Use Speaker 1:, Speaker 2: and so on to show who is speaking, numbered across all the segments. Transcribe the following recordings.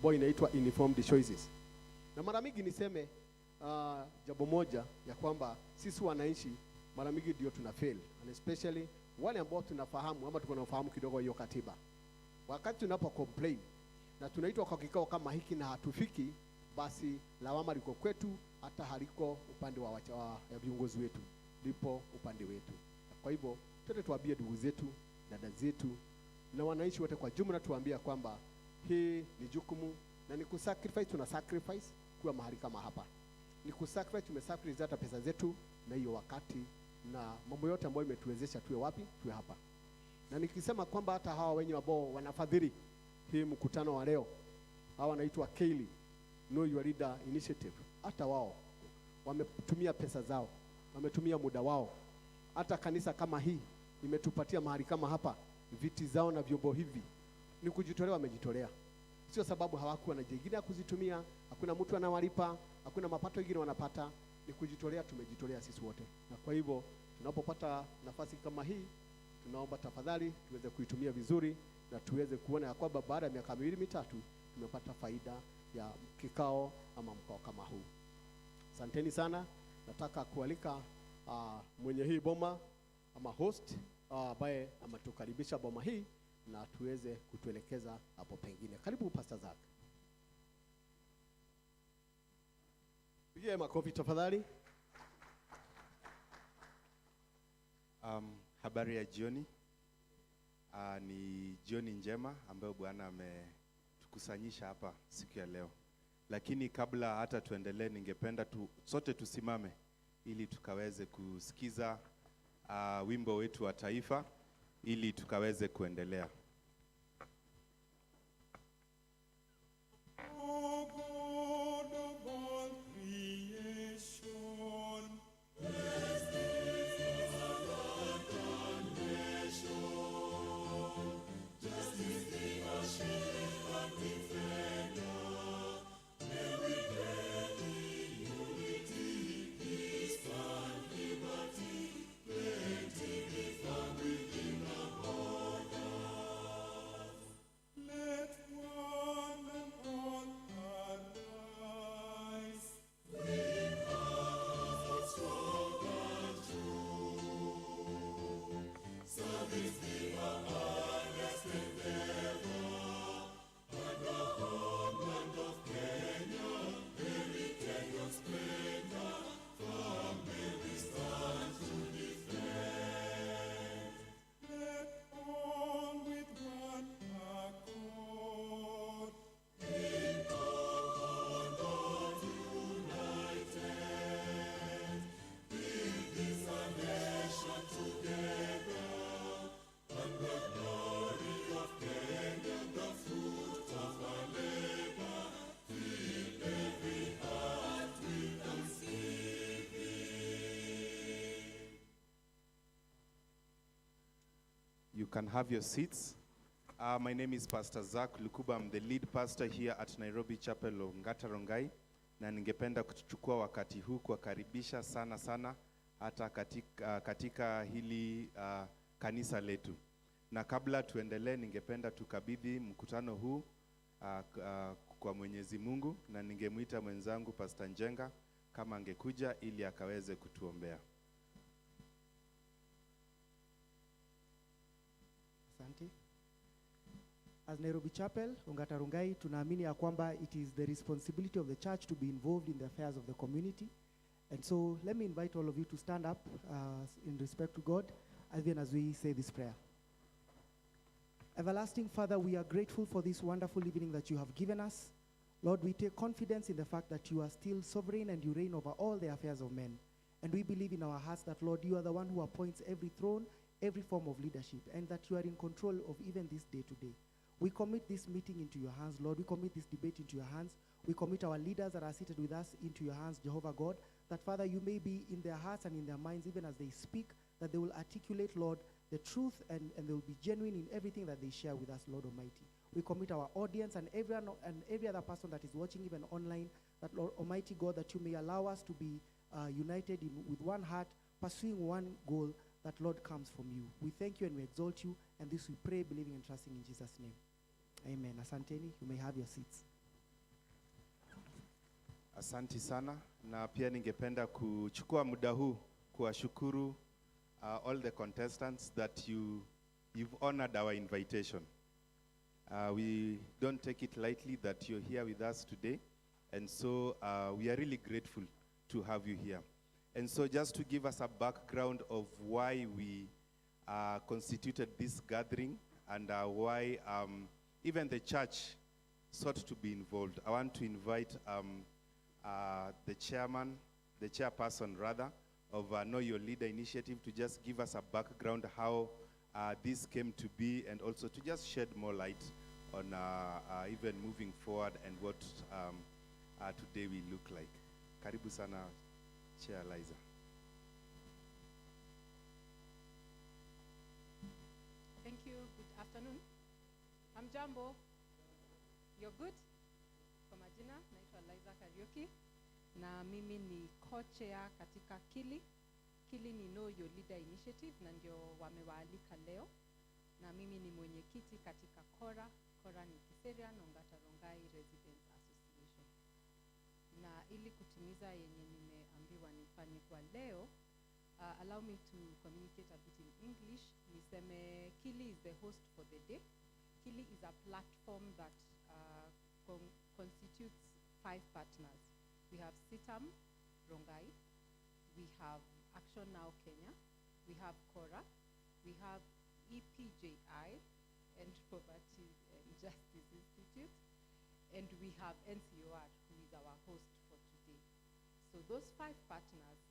Speaker 1: ambayo inaitwa informed choices. Na mara mingi niseme jambo moja ya kwamba sisi wananchi mara mingi ndio tuna fail, and especially wale ambao tunafahamu ama tunafahamu kidogo hiyo katiba. Wakati tunapo complain na tunaitwa kwa kikao kama hiki na hatufiki, basi lawama liko kwetu, hata haliko upande wa viongozi wetu, lipo upande wetu. Kwa hivyo tuende tuambie ndugu zetu, dada zetu na wananchi wote kwa jumla, tuambia kwamba hii ni jukumu na ni kusacrifice, tuna sacrifice kuwa mahali kama hapa. Ni kusacrifice, tumesacrifice hata pesa zetu na hiyo wakati na mambo yote ambayo imetuwezesha tuwe wapi, tuwe hapa. Na nikisema kwamba hata hawa wenye ambao wanafadhili hii mkutano wa leo, hawa wanaitwa KAJIADO, Know Your Leader Initiative, hata wao wametumia pesa zao, wametumia muda wao. Hata kanisa kama hii imetupatia mahali kama hapa, viti zao na vyombo hivi, ni kujitolea, wamejitolea. Sio sababu hawakuwa na jingine ya kuzitumia, hakuna mtu anawalipa, hakuna mapato mengine wanapata, ni kujitolea, tumejitolea sisi wote. Na kwa hivyo tunapopata nafasi kama hii, tunaomba tafadhali tuweze kuitumia vizuri na tuweze kuona ya kwamba baada ya miaka 2-3 tumepata faida ya kikao ama mkao kama huu. Asanteni sana. Nataka kualika mwenye hii boma ama host ambaye ametukaribisha boma hii na tuweze kutuelekeza hapo pengine. Karibu Pastor Zack. Pigie makofi tafadhali.
Speaker 2: Habari ya jioni. Ni jioni njema ambayo Bwana ametukusanyisha hapa siku ya leo. Lakini kabla hata tuendelee, ningependa sote tusimame ili tukaweze kusikiza wimbo wetu wa taifa ili tukaweze kuendelea. You can have your seats. My name is Pastor Zack Lukuba. I'm the lead pastor here at Nairobi Chapel of Ngata Rongai. Na ningependa kuchukua wakati huu kuwakaribisha sana hata katika hili kanisa letu. Na kabla tuendelee, ningependa tukabidhi mkutano huu kwa Mwenyezi Mungu, na ningemuita mwenzangu Pastor Njenga kama angekuja ili akaweze kutuombea.
Speaker 3: Asante. As Nairobi Chapel, Ngata Rongai, tunaamini ya kwamba it is the responsibility of the church to be involved in the affairs of the community. And so let me invite all of you to stand up in respect to God, even as we say this prayer. Everlasting Father, we are grateful for this wonderful evening that you have given us. Lord, we take confidence in the fact that you are still sovereign and you reign over all the affairs of men. And we believe in our hearts that, Lord, you are the one who appoints every throne, every form of leadership, and that you are in control of even this day to day. We commit this meeting into your hands, Lord. We commit this debate into your hands. We commit our leaders that are seated with us into your hands, Jehovah God, that, Father, you may be in their hearts and in their minds, even as they speak, that they will articulate, Lord, the truth, and they will be genuine in everything that they share with us, Lord Almighty. We commit our audience and every other person that is watching, even online, that, Lord Almighty God, that you may allow us to be united with one heart, pursuing one goal, that, Lord, comes from you. We thank you and we exalt you, and this we pray, believing and trusting in Jesus' name. Amen. Asanteni, you may have your seats.
Speaker 2: Asanti sana, na pia ningependa kuchukua muda huu kuwashukuru all the contestants that you've honored our invitation. We don't take it lightly that you're here with us today, and so we are really grateful to have you here. And so just to give us a background of why we constituted this gathering and why even the church sought to be involved, I want to invite the chairperson rather, of Know Your Leader initiative to just give us a background how this came to be, and also to just shed more light on even moving forward and what today we look like. Karibu sana, Chair Liza.
Speaker 4: Thank you. Good afternoon. I'm Jambo. You're good? Kwa majina, naitwa Liza Kariuki, na mimi ni co-chair katika KILI. KILI ni Know Your Leader Initiative, na ndio wamewaalika leo. Na mimi ni mwenyekiti katika KORA. KORA ni Kiserian Ongata Rongai Residents Association. Na ili kutimiza yenye nimeambiwa nifanye kwa leo, allow me to communicate a bit in English. Niseme KILI is the host for the day. KILI is a platform that constitutes 5 partners. We have SITAM Rongai, we have Action Now Kenya, we have KORA, we have EPJI and Poverty and Justice Institute, and we have NCOR, who is our host for today. So those 5 partners,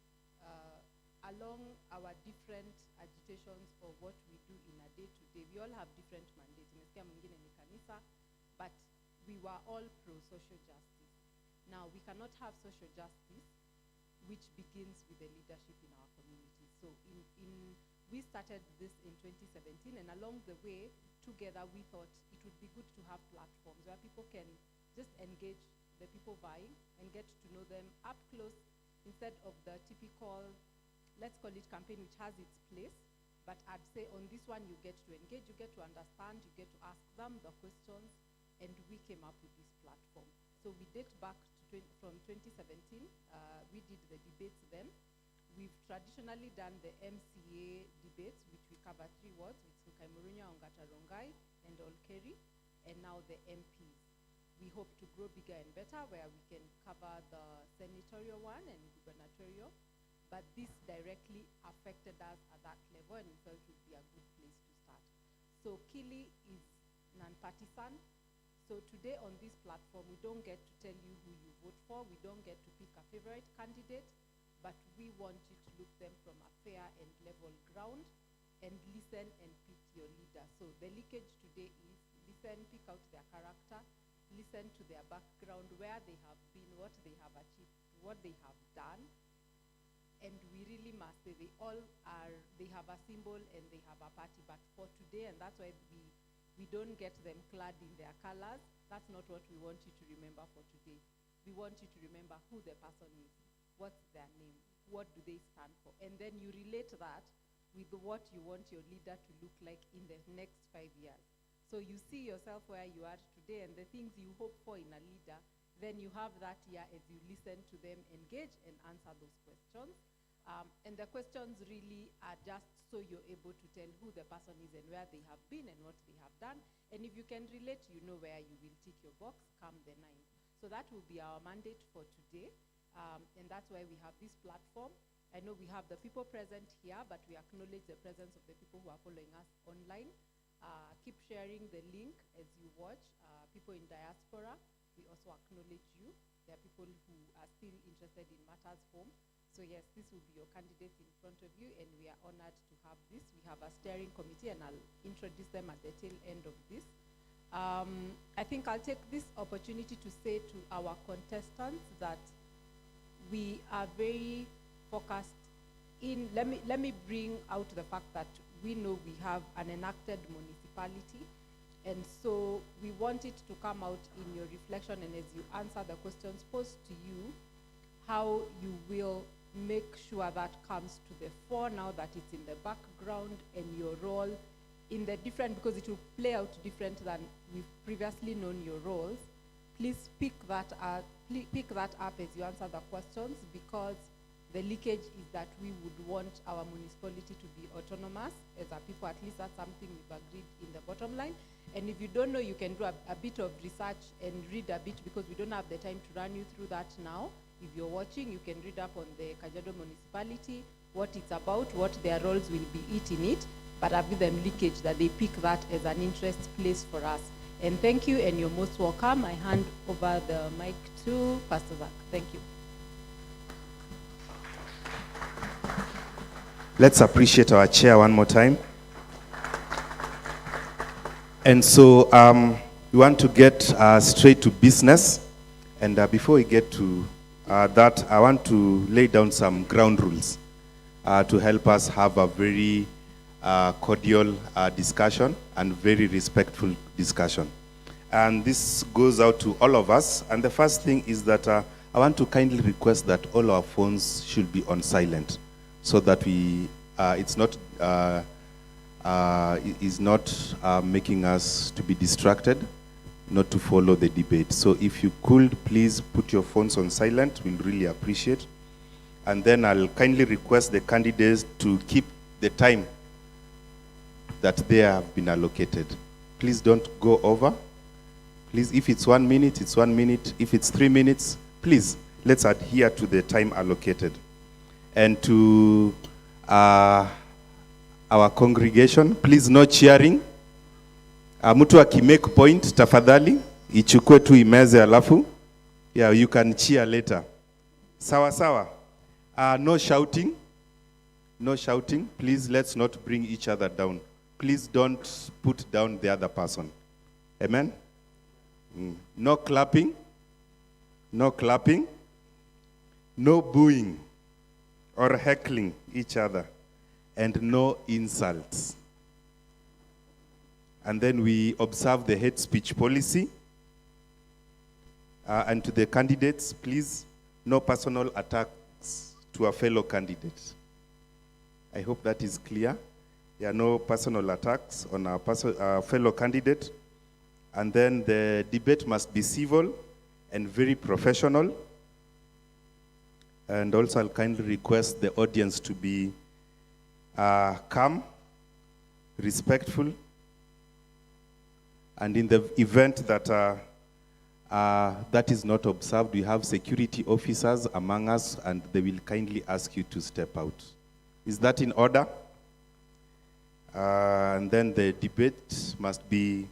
Speaker 4: along our different agitations of what we do in a day-to-day, we all have different mandates. Nimesikia mwingine ni kanisa, but we were all pro-social justice. Now, we cannot have social justice which begins with the leadership in our community. So we started this in 2017, and along the way, together we thought it would be good to have platforms where people can just engage the people vying and get to know them up close instead of the typical, let's call it campaign, which has its place. But I'd say on this one, you get to engage, you get to understand, you get to ask them the questions, and we came up with this platform. So we date back to from 2017. We did the debates then. We've traditionally done the MCA debates, which we cover 3 wards, which is Kaimurunya, Ongata Rongai, and Olkeri, and now the MPs. We hope to grow bigger and better, where we can cover the senatorial one and gubernatorial, but this directly affected us at that level, and we felt it would be a good place to start. So KILI is non-partisan. So today on this platform, we don't get to tell you who you vote for. We don't get to pick a favorite candidate, but we want you to look them from a fair and level ground and listen and pick your leader. So the leakage today is listen, pick out their character, listen to their background, where they have been, what they have achieved, what they have done. And we really must say they have a symbol and they have a party, but for today, and that's why we don't get them clad in their colors. That's not what we want you to remember for today. We want you to remember who the person is, what's their name, what do they stand for, and then you relate that with what you want your leader to look like in the next 5 years. So you see yourself where you are today and the things you hope for in a leader, then you have that year as you listen to them, engage and answer those questions. And the questions really are just so you're able to tell who the person is and where they have been and what they have done. And if you can relate, you know where you will tick your box come the 9th. So that will be our mandate for today. And that's why we have this platform. I know we have the people present here, but we acknowledge the presence of the people who are following us online. Keep sharing the link as you watch. People in diaspora, we also acknowledge you. There are people who are still interested in matters home. So yes, this will be your candidates in front of you, and we are honored to have this. We have a steering committee, and I'll introduce them at the tail end of this. I think I'll take this opportunity to say to our contestants that we are very focused in, let me bring out the fact that we know we have an enacted municipality, and so we want it to come out in your reflection and as you answer the questions posed to you, how you will make sure that comes to the fore now that it's in the background, and your role in the different, because it will play out different than we've previously known your roles. please pick that up as you answer the questions, because the leakage is that we would want our municipality to be autonomous as a people. At least that's something we've agreed in the bottom line. And if you don't know, you can do a bit of research and read a bit, because we don't have the time to run you through that now. If you're watching, you can read up on the KAJIADO municipality, what it's about, what their roles will be in it, but I've given them leakage that they pick that as an interest place for us. And thank you, and you're most welcome. I hand over the mic to Pastor Zach. Thank you.
Speaker 2: Let's appreciate our chair one more time. And so we want to get straight to business. And before we get to that, I want to lay down some ground rules to help us have a very cordial discussion and very respectful discussion. And this goes out to all of us. And the first thing is that I want to kindly request that all our phones should be on silent, so that we it's not making us to be distracted, not to follow the debate. So if you could please put your phones on silent, we'll really appreciate. And then I'll kindly request the candidates to keep the time that they have been allocated. Please don't go over. Please, if it's 1 minute, it's 1 minute. If it's 3 minutes, please, let's adhere to the time allocated. And to our congregation, please no cheering. Mtu akimake point, tafadhali, ichukue tu imeze alafu. Yeah, you can cheer later. Sawa sawa. No shouting. No shouting. Please, let's not bring each other down. Please don't put down the other person. Amen? No clapping. No clapping. No booing or heckling each other. And no insults. And then we observe the hate speech policy. And to the candidates, please, no personal attacks to a fellow candidate. I hope that is clear. There are no personal attacks on our fellow candidate. And then the debate must be civil and very professional. And also I'll kindly request the audience to be calm, respectful. And in the event that that is not observed, we have security officers among us, and they will kindly ask you to step out. Is that in order? And then the debate must be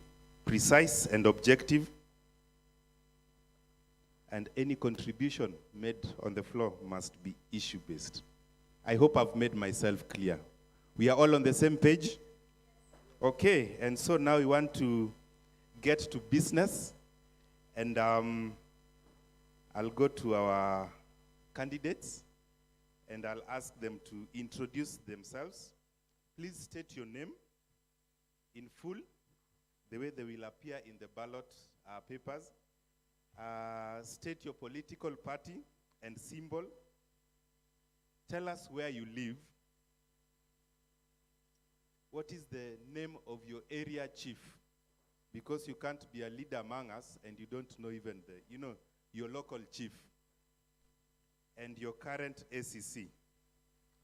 Speaker 2: precise and objective. And any contribution made on the floor must be issue-based. I hope I've made myself clear. We are all on the same page? Okay, and so now we want to get to business. And I'll go to our candidates, and I'll ask them to introduce themselves. Please state your name in full, the way they will appear in the ballot papers. State your political party and symbol. Tell us where you live. What is the name of your area chief? Because you can't be a leader among us and you don't know even your local chief. And your current ACC,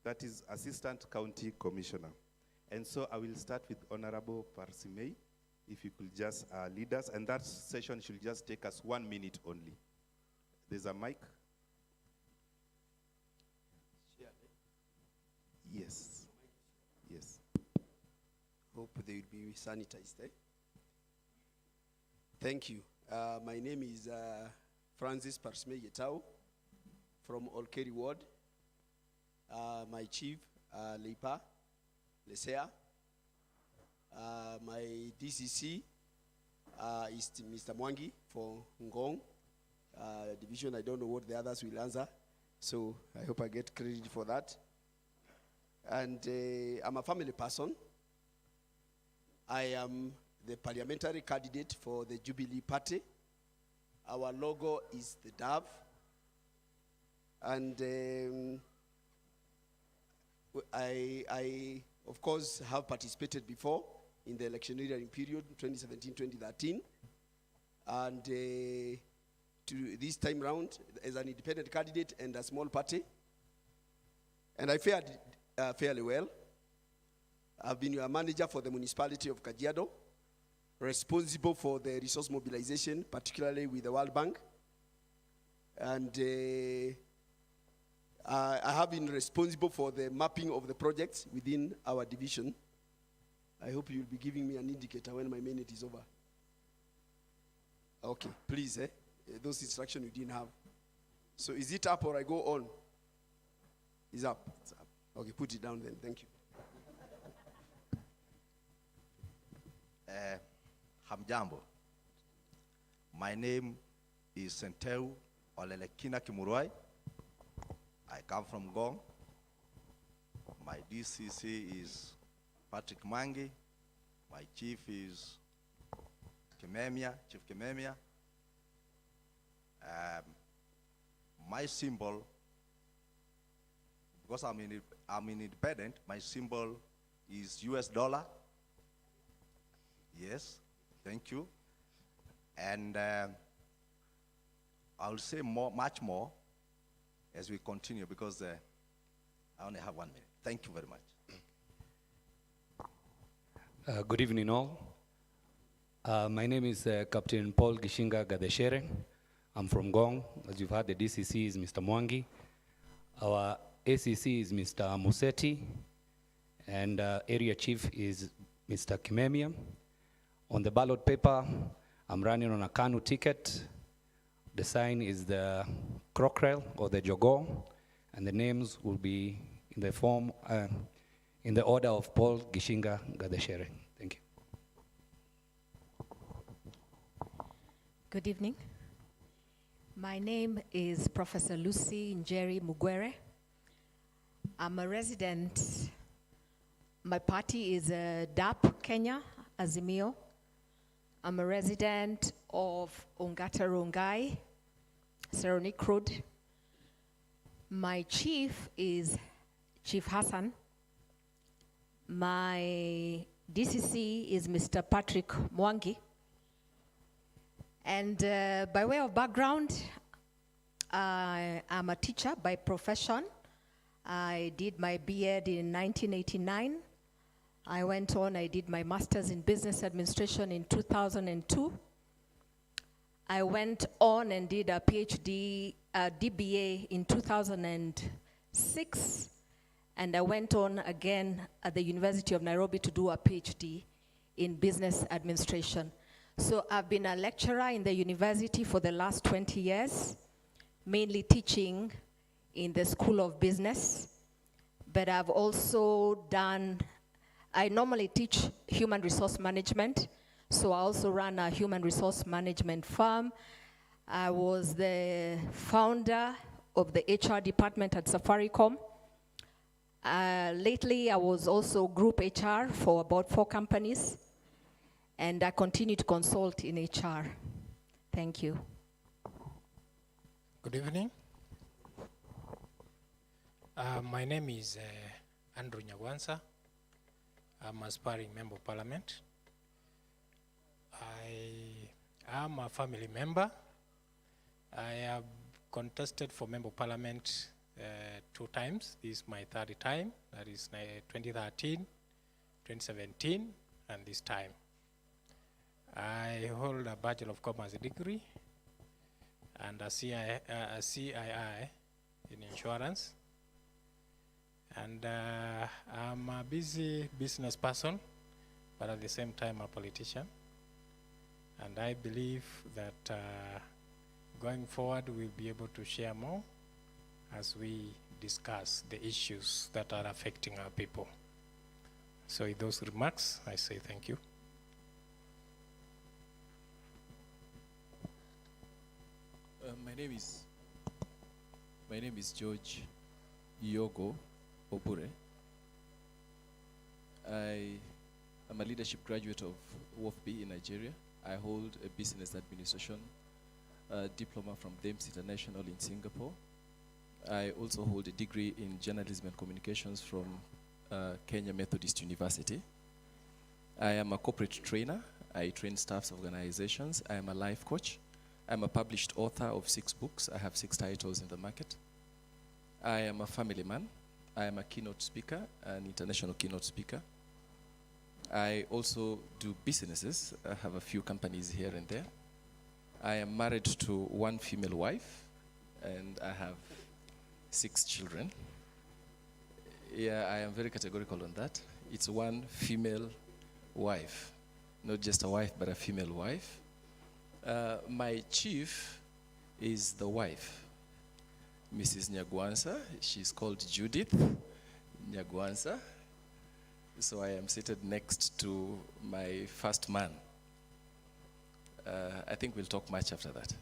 Speaker 2: that is Assistant County Commissioner. And so I will start with Honorable Parsimei, if you could just lead us. And that session should just take us 1 minute only. There's a mic. Yes. Yes.
Speaker 5: Hope they will be sanitized. Thank you. My name is Francis Parsimei Yetau from Olkeri Ward. My chief, Leipa Lesea. My DCC is Mr. Mwangi for Ngong division. I don't know what the others will answer, so I hope I get credit for that. And I'm a family person. I am the parliamentary candidate for the Jubilee Party. Our logo is the dove. And I, of course, have participated before in the electioneering period, 2017-2013. and to this time round as an independent candidate and a small party. And I fared fairly well. I've been your manager for the municipality of KAJIADO, responsible for the resource mobilization, particularly with the World Bank. And I have been responsible for the mapping of the projects within our division. I hope you'll be giving me an indicator when my minute is over. Okay, please, those instructions you didn't have. So is it up or I go on? It's up. It's up. Okay, put it down then. Thank you.
Speaker 6: Hamjambo. My name is Senteu Olelekina Kimuruai. I come from Gong. My DCC is Patrick Mangi. My chief is Kimemia, Chief Kimemia. My symbol, because I'm independent, my symbol is US dollar. Yes, thank you. And I'll say much more as we continue, because I only have 1 minute. Thank you very much.
Speaker 7: Good evening all. My name is Captain Paul Gishinga Gadeshere. I'm from Gong. As you've heard, the DCC is Mr. Mwangi. Our ACC is Mr. Museti. And area chief is Mr. Kimemia. On the ballot paper, I'm running on a Kanu ticket. The sign is the crocodile or the jogo, and the names will be in the form, in the order of Paul Gishinga Gadeshere. Thank you.
Speaker 8: Good evening. My name is Professor Lucy Njeri Mugwere. I'm a resident. My party is DAP Kenya, Azimio. I'm a resident of Ongata Rongai, Seronic Road. My chief is Chief Hassan. My DCC is Mr. Patrick Mwangi. And by way of background, I'm a teacher by profession. I did my B.Ed in 1989. I went on, I did my master's in business administration in 2002. I went on and did a PhD, DBA in 2006. And I went on again at the University of Nairobi to do a PhD in business administration. So I've been a lecturer in the university for the last 20 years, mainly teaching in the School of Business. But I've also done, I normally teach human resource management, so I also run a human resource management firm. I was the founder of the HR department at Safaricom. Lately, I was also group HR for about 4 companies, and I continue to consult in HR. Thank you.
Speaker 9: Good evening. My name is Andrew Nyagwansa. I'm aspiring member of parliament. I am a family member. I have contested for member of parliament 2 times. This is my 3rd time. That is 2013, 2017, and this time. I hold a Bachelor of Commerce degree and a CII in insurance. And I'm a busy business person, but at the same time a politician. And I believe that going forward we'll be able to share more as we discuss the issues that are affecting our people. So with those remarks, I say thank you.
Speaker 10: My name is George Yogo Obure. I am a leadership graduate of WOFB in Nigeria. I hold a business administration diploma from DEMS International in Singapore. I also hold a degree in journalism and communications from Kenya Methodist University. I am a corporate trainer. I train staffs of organizations. I am a life coach. I'm a published author of 6 books. I have 6 titles in the market. I am a family man. I am a keynote speaker, an international keynote speaker. I also do businesses. I have a few companies here and there. I am married to 1 female wife, and I have 6 children. Yeah, I am very categorical on that. It's 1 female wife, not just a wife, but a female wife. My chief is the wife, Mrs. Nyagwansa. She's called Judith Nyagwansa. So I am seated next to my first man. I think we'll talk much after that.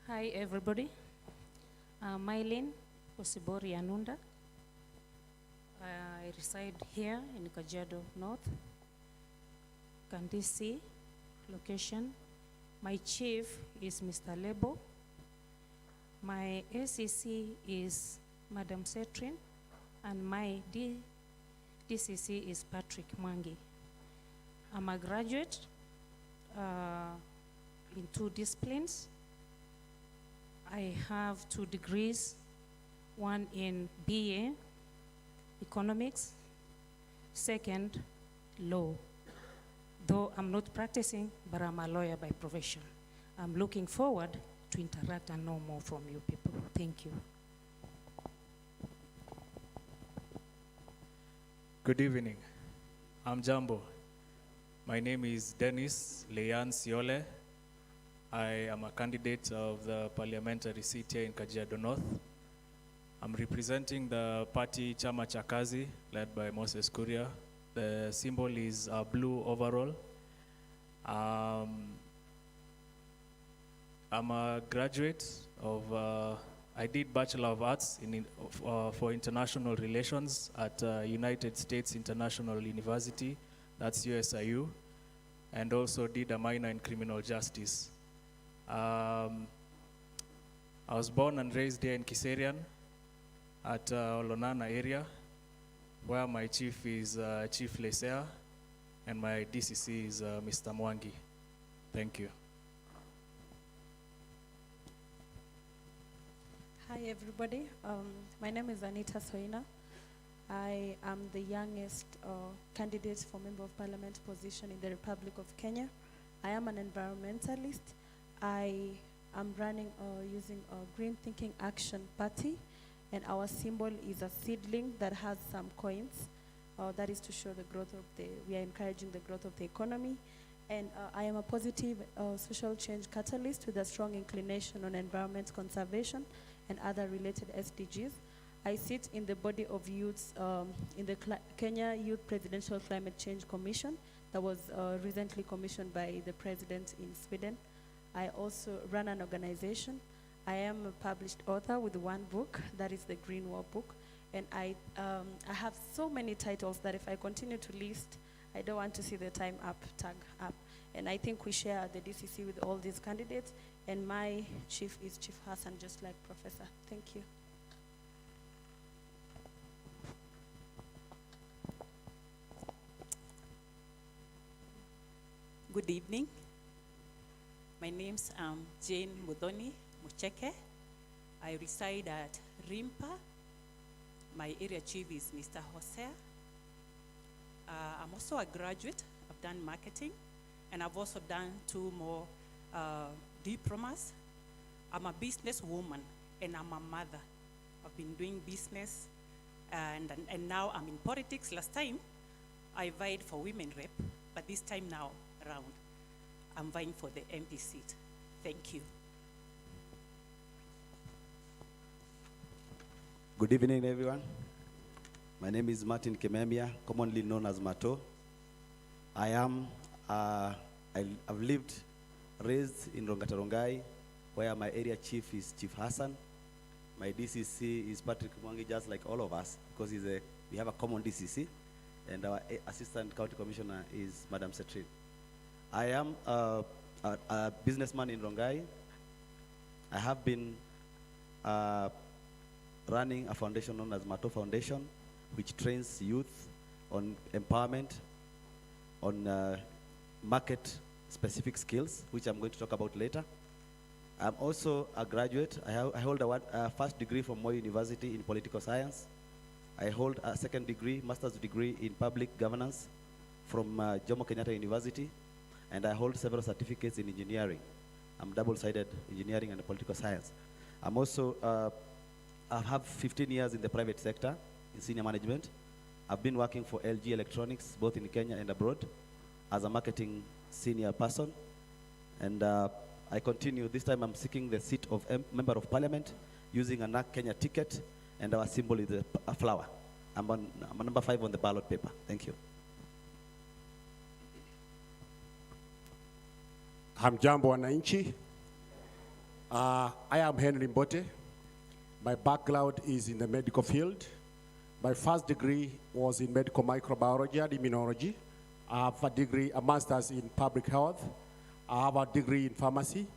Speaker 11: Hi, everybody. Mylene Osibori Anunda. I reside here in KAJIADO North, Kandisi location. My chief is Mr. Lebo. My ACC is Madam Setrin, and my DCC is Patrick Mwangi. I'm a graduate in 2 disciplines. I have 2 degrees, one in BA, economics, second, law. Though I'm not practicing, but I'm a lawyer by profession. I'm looking forward to interact and know more from you people. Thank you.
Speaker 12: Good evening. I'm Jambo. My name is Dennis Leyan Siole. I am a candidate of the parliamentary seat here in KAJIADO North. I'm representing the party Chama cha Kazi, led by Moses Kuria. The symbol is a blue overall. I'm a graduate of, I did Bachelor of Arts for International Relations at United States International University, that's USIU, and also did a minor in criminal justice. I was born and raised here in Kiserian at Olonana area, where my chief is Chief Lesea, and my DCC is Mr. Mwangi. Thank you.
Speaker 13: Hi, everybody. My name is Anita Soina. I am the youngest candidate for Member of Parliament position in the Republic of Kenya. I am an environmentalist. I am running using a Green Thinking Action Party, and our symbol is a seedling that has some coins. That is to show the growth of we are encouraging the growth of the economy. And I am a positive social change catalyst with a strong inclination on environment conservation and other related SDGs. I sit in the body of youths in the Kenya Youth Presidential Climate Change Commission that was recently commissioned by the president in Sweden. I also run an organization. I am a published author with 1 book, that is the Green War book. And I have so many titles that if I continue to list, I don't want to see the time tag up. And I think we share the DCC with all these candidates. And my chief is Chief Hassan, just like Professor. Thank you.
Speaker 14: Good evening. My name's Jane Mudhoni Mucheke. I reside at Rimpa. My area chief is Mr. Hosea. I'm also a graduate. I've done marketing, and I've also done 2 more diplomas. I'm a businesswoman, and I'm a mother. I've been doing business, and now I'm in politics. Last time, I vied for women rep, but this time now around, I'm vying for the MP seat. Thank you.
Speaker 15: Good evening, everyone. My name is Martin Kememia, commonly known as Mato. I've lived, raised in Rongai, where my area chief is Chief Hassan. My DCC is Patrick Mwangi, just like all of us, because we have a common DCC, and our assistant county commissioner is Madam Setrin. I am a businessman in Rongai. I have been running a foundation known as Mato Foundation, which trains youth on empowerment, on market-specific skills, which I'm going to talk about later. I'm also a graduate. I hold a first degree from Moi University in political science. I hold a second degree, master's degree in public governance from Jomo Kenyatta University, and I hold several certificates in engineering. I'm double-sided engineering and political science. I'm also, I have 15 years in the private sector in senior management. I've been working for LG Electronics, both in Kenya and abroad, as a marketing senior person. And I continue. This time I'm seeking the seat of Member of Parliament using a NAC Kenya ticket, and our symbol is a flower. I'm number 5 on the ballot paper. Thank you.
Speaker 16: Hamjambo wananchi. I am Henry Mbote. My background is in the medical field. My first degree was in medical microbiology and immunology. I have a degree, a master's in public health. I have a degree in pharmacy,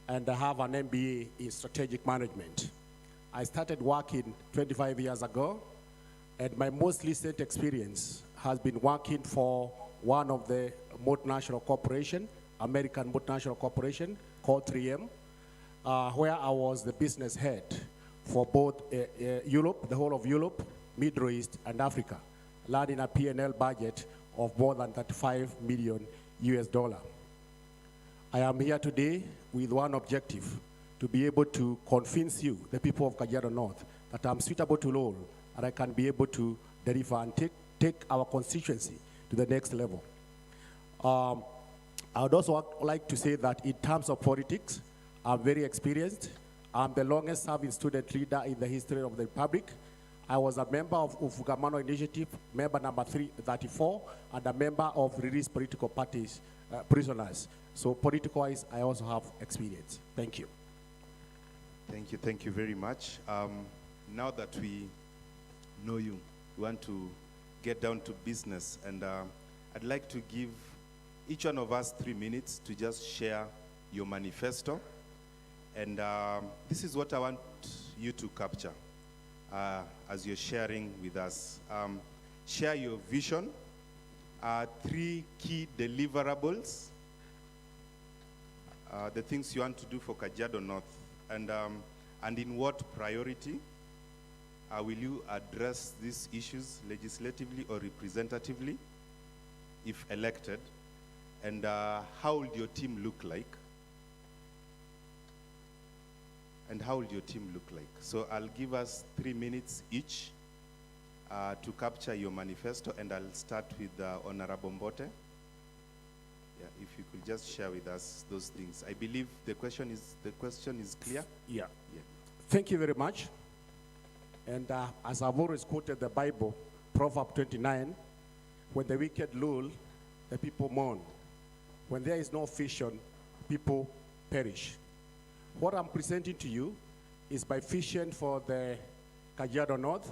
Speaker 16: and I have an MBA in strategic management. I started working 25 years ago, and my most recent experience has been working for one of the multinational corporation, American multinational corporation called 3M, where I was the business head for both Europe, the whole of Europe, Middle East, and Africa, landing a P&L budget of more than 35 million US dollar. I am here today with one objective, to be able to convince you, the people of Kajiado North, that I'm suitable to role, and I can be able to deliver and take our constituency to the next level. I would also like to say that in terms of politics, I'm very experienced. I'm the longest serving student leader in the history of the Republic. I was a member of Ufugamano Initiative, member number 334, and a member of released political parties, prisoners. So political-wise, I also have experience. Thank you.
Speaker 2: Thank you very much. Now that we know you, we want to get down to business, and I'd like to give each one of us 3 minutes to just share your manifesto. And this is what I want you to capture as you're sharing with us. Share your vision, 3 key deliverables, the things you want to do for Kajiado North, and in what priority will you address these issues legislatively or representatively, if elected, and how will your team look like? And how will your team look like? So I'll give us 3 minutes each to capture your manifesto, and I'll start with Honorable Mbote. Yeah, if you could just share with us those things. I believe the question is clear.
Speaker 16: Yeah. Thank you very much. And as I've always quoted the Bible, Proverbs 29, when the wicked rule, the people mourn. When there is no vision, people perish. What I'm presenting to you is my vision for the Kajiado North,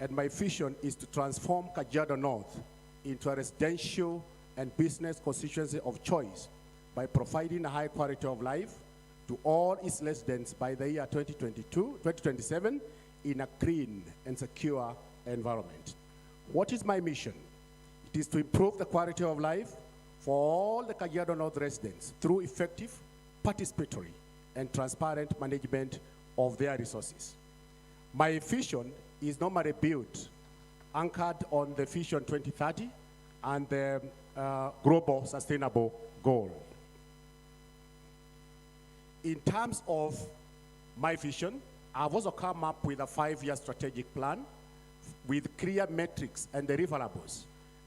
Speaker 16: and my vision is to transform Kajiado North into a residential and business constituency of choice by providing a high quality of life to all its residents by the year 2027 in a clean and secure environment. What is my mission? It is to improve the quality of life for all the Kajiado North residents through effective, participatory, and transparent management of their resources. My vision is normally built, anchored on the Vision 2030 and the Global Sustainable Goal. In terms of my vision, I've also come up with a 5-year strategic plan with clear metrics and deliverables.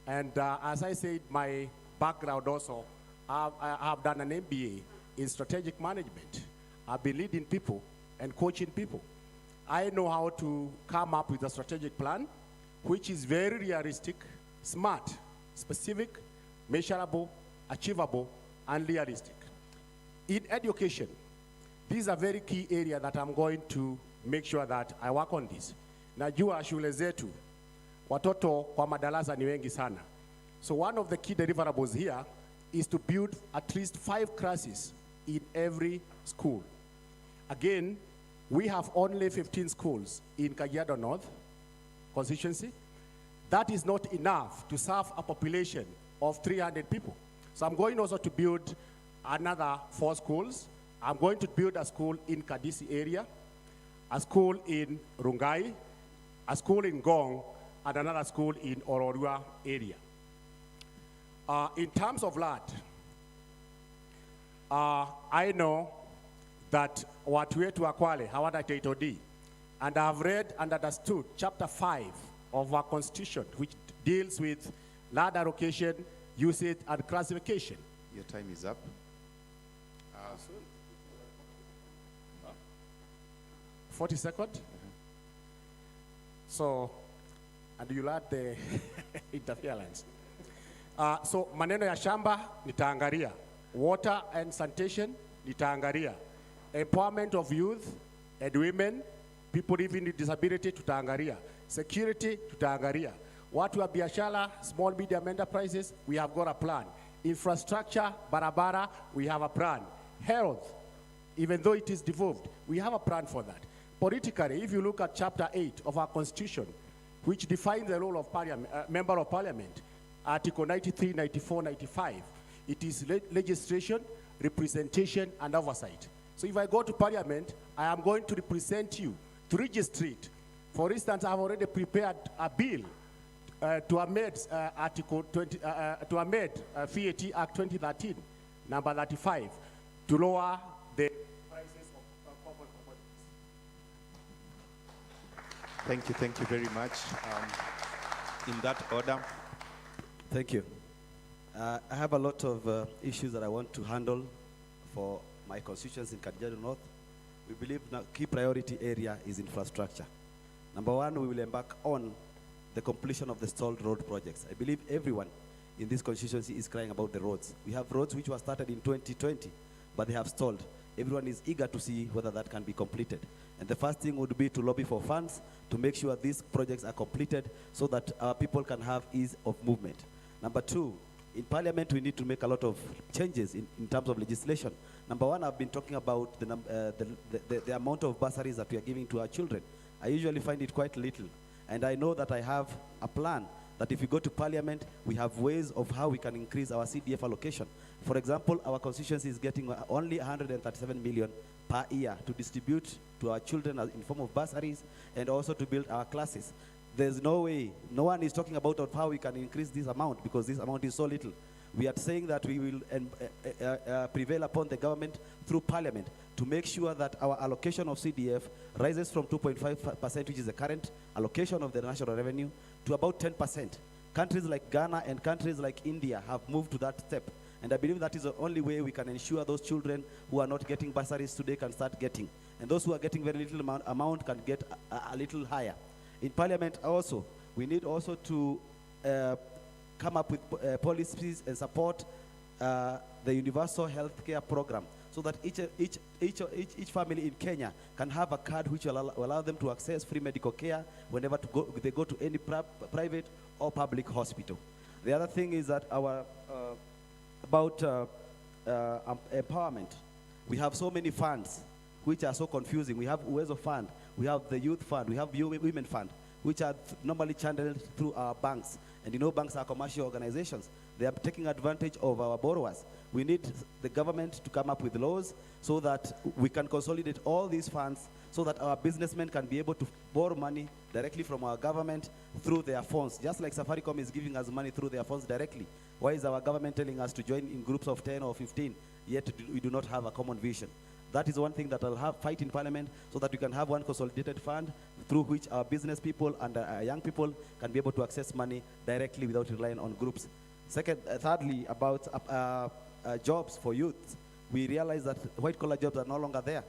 Speaker 16: And as I said, my background also, I have done an MBA in strategic management. I've been leading people and coaching people. I know how to come up with a strategic plan, which is very realistic, smart, specific, measurable, achievable, and realistic. In education, these are very key areas that I'm going to make sure that I work on this. Najua shule zetu, watoto kwa madarasa ni wengi sana. So one of the key deliverables here is to build at least 5 classes in every school. Again, we have only 15 schools in KAJIADO North constituency. That is not enough to serve a population of 300 people. So I'm going also to build another 4 schools. I'm going to build a school in Kadisi area, a school in Rungai, a school in Gong, and another school in Ororua area. In terms of land, I know that watu wetu wa Kwale hawana title deed, and I have read and understood chapter 5 of our constitution, which deals with land allocation, usage, and classification.
Speaker 2: Your time is up.
Speaker 16: 40 seconds. So, and you'll add the interference. So, maneno ya shamba nitaangalia. Water and sanitation nitaangalia. Empowerment of youth and women, people living with disability tutaangalia. Security tutaangalia. Watu wa biashara, small medium enterprises, we have got a plan. Infrastructure, barabara, we have a plan. Health, even though it is devolved, we have a plan for that. Politically, if you look at chapter 8 of our constitution, which defines the role of member of parliament, article 93, 94, 95, it is legislation, representation, and oversight. So if I go to parliament, I am going to represent you, to register it. For instance, I have already prepared a bill to amend Article 20, to amend VAT Act 2013, number 35, to lower the prices of common commodities.
Speaker 2: Thank you very much. In that order.
Speaker 15: Thank you. I have a lot of issues that I want to handle for my constituents in KAJIADO North. We believe the key priority area is infrastructure. Number one, we will embark on the completion of the stalled road projects. I believe everyone in this constituency is crying about the roads. We have roads which were started in 2020, but they have stalled. Everyone is eager to see whether that can be completed. And the first thing would be to lobby for funds to make sure these projects are completed so that our people can have ease of movement. Number two, in Parliament, we need to make a lot of changes in terms of legislation. Number one, I've been talking about the amount of bursaries that we are giving to our children. I usually find it quite little. And I know that I have a plan that if we go to Parliament, we have ways of how we can increase our CDF allocation. For example, our constituency is getting only 137 million per year to distribute to our children in form of bursaries and also to build our classes. There's no way, no one is talking about how we can increase this amount because this amount is so little. We are saying that we will prevail upon the government through Parliament to make sure that our allocation of CDF rises from 2.5%, which is the current allocation of the national revenue, to about 10%. Countries like Ghana and countries like India have moved to that step. And I believe that is the only way we can ensure those children who are not getting bursaries today can start getting. And those who are getting very little amount can get a little higher. In Parliament also, we need also to come up with policies and support the universal health care program so that each family in Kenya can have a card which will allow them to access free medical care whenever they go to any private or public hospital. The other thing is that about empowerment. We have so many funds which are so confusing. We have Uwezo Fund, we have the Youth Fund, we have Women Fund, which are normally channeled through our banks. And you know banks are commercial organizations. They are taking advantage of our borrowers. We need the government to come up with laws so that we can consolidate all these funds so that our businessmen can be able to borrow money directly from our government through their phones. Just like Safaricom is giving us money through their phones directly. Why is our government telling us to join in groups of 10 or 15, yet we do not have a common vision? That is one thing that I'll fight in Parliament so that we can have one consolidated fund through which our business people and our young people can be able to access money directly without relying on groups. Thirdly, about jobs for youth. We realize that white-collar jobs are no longer there.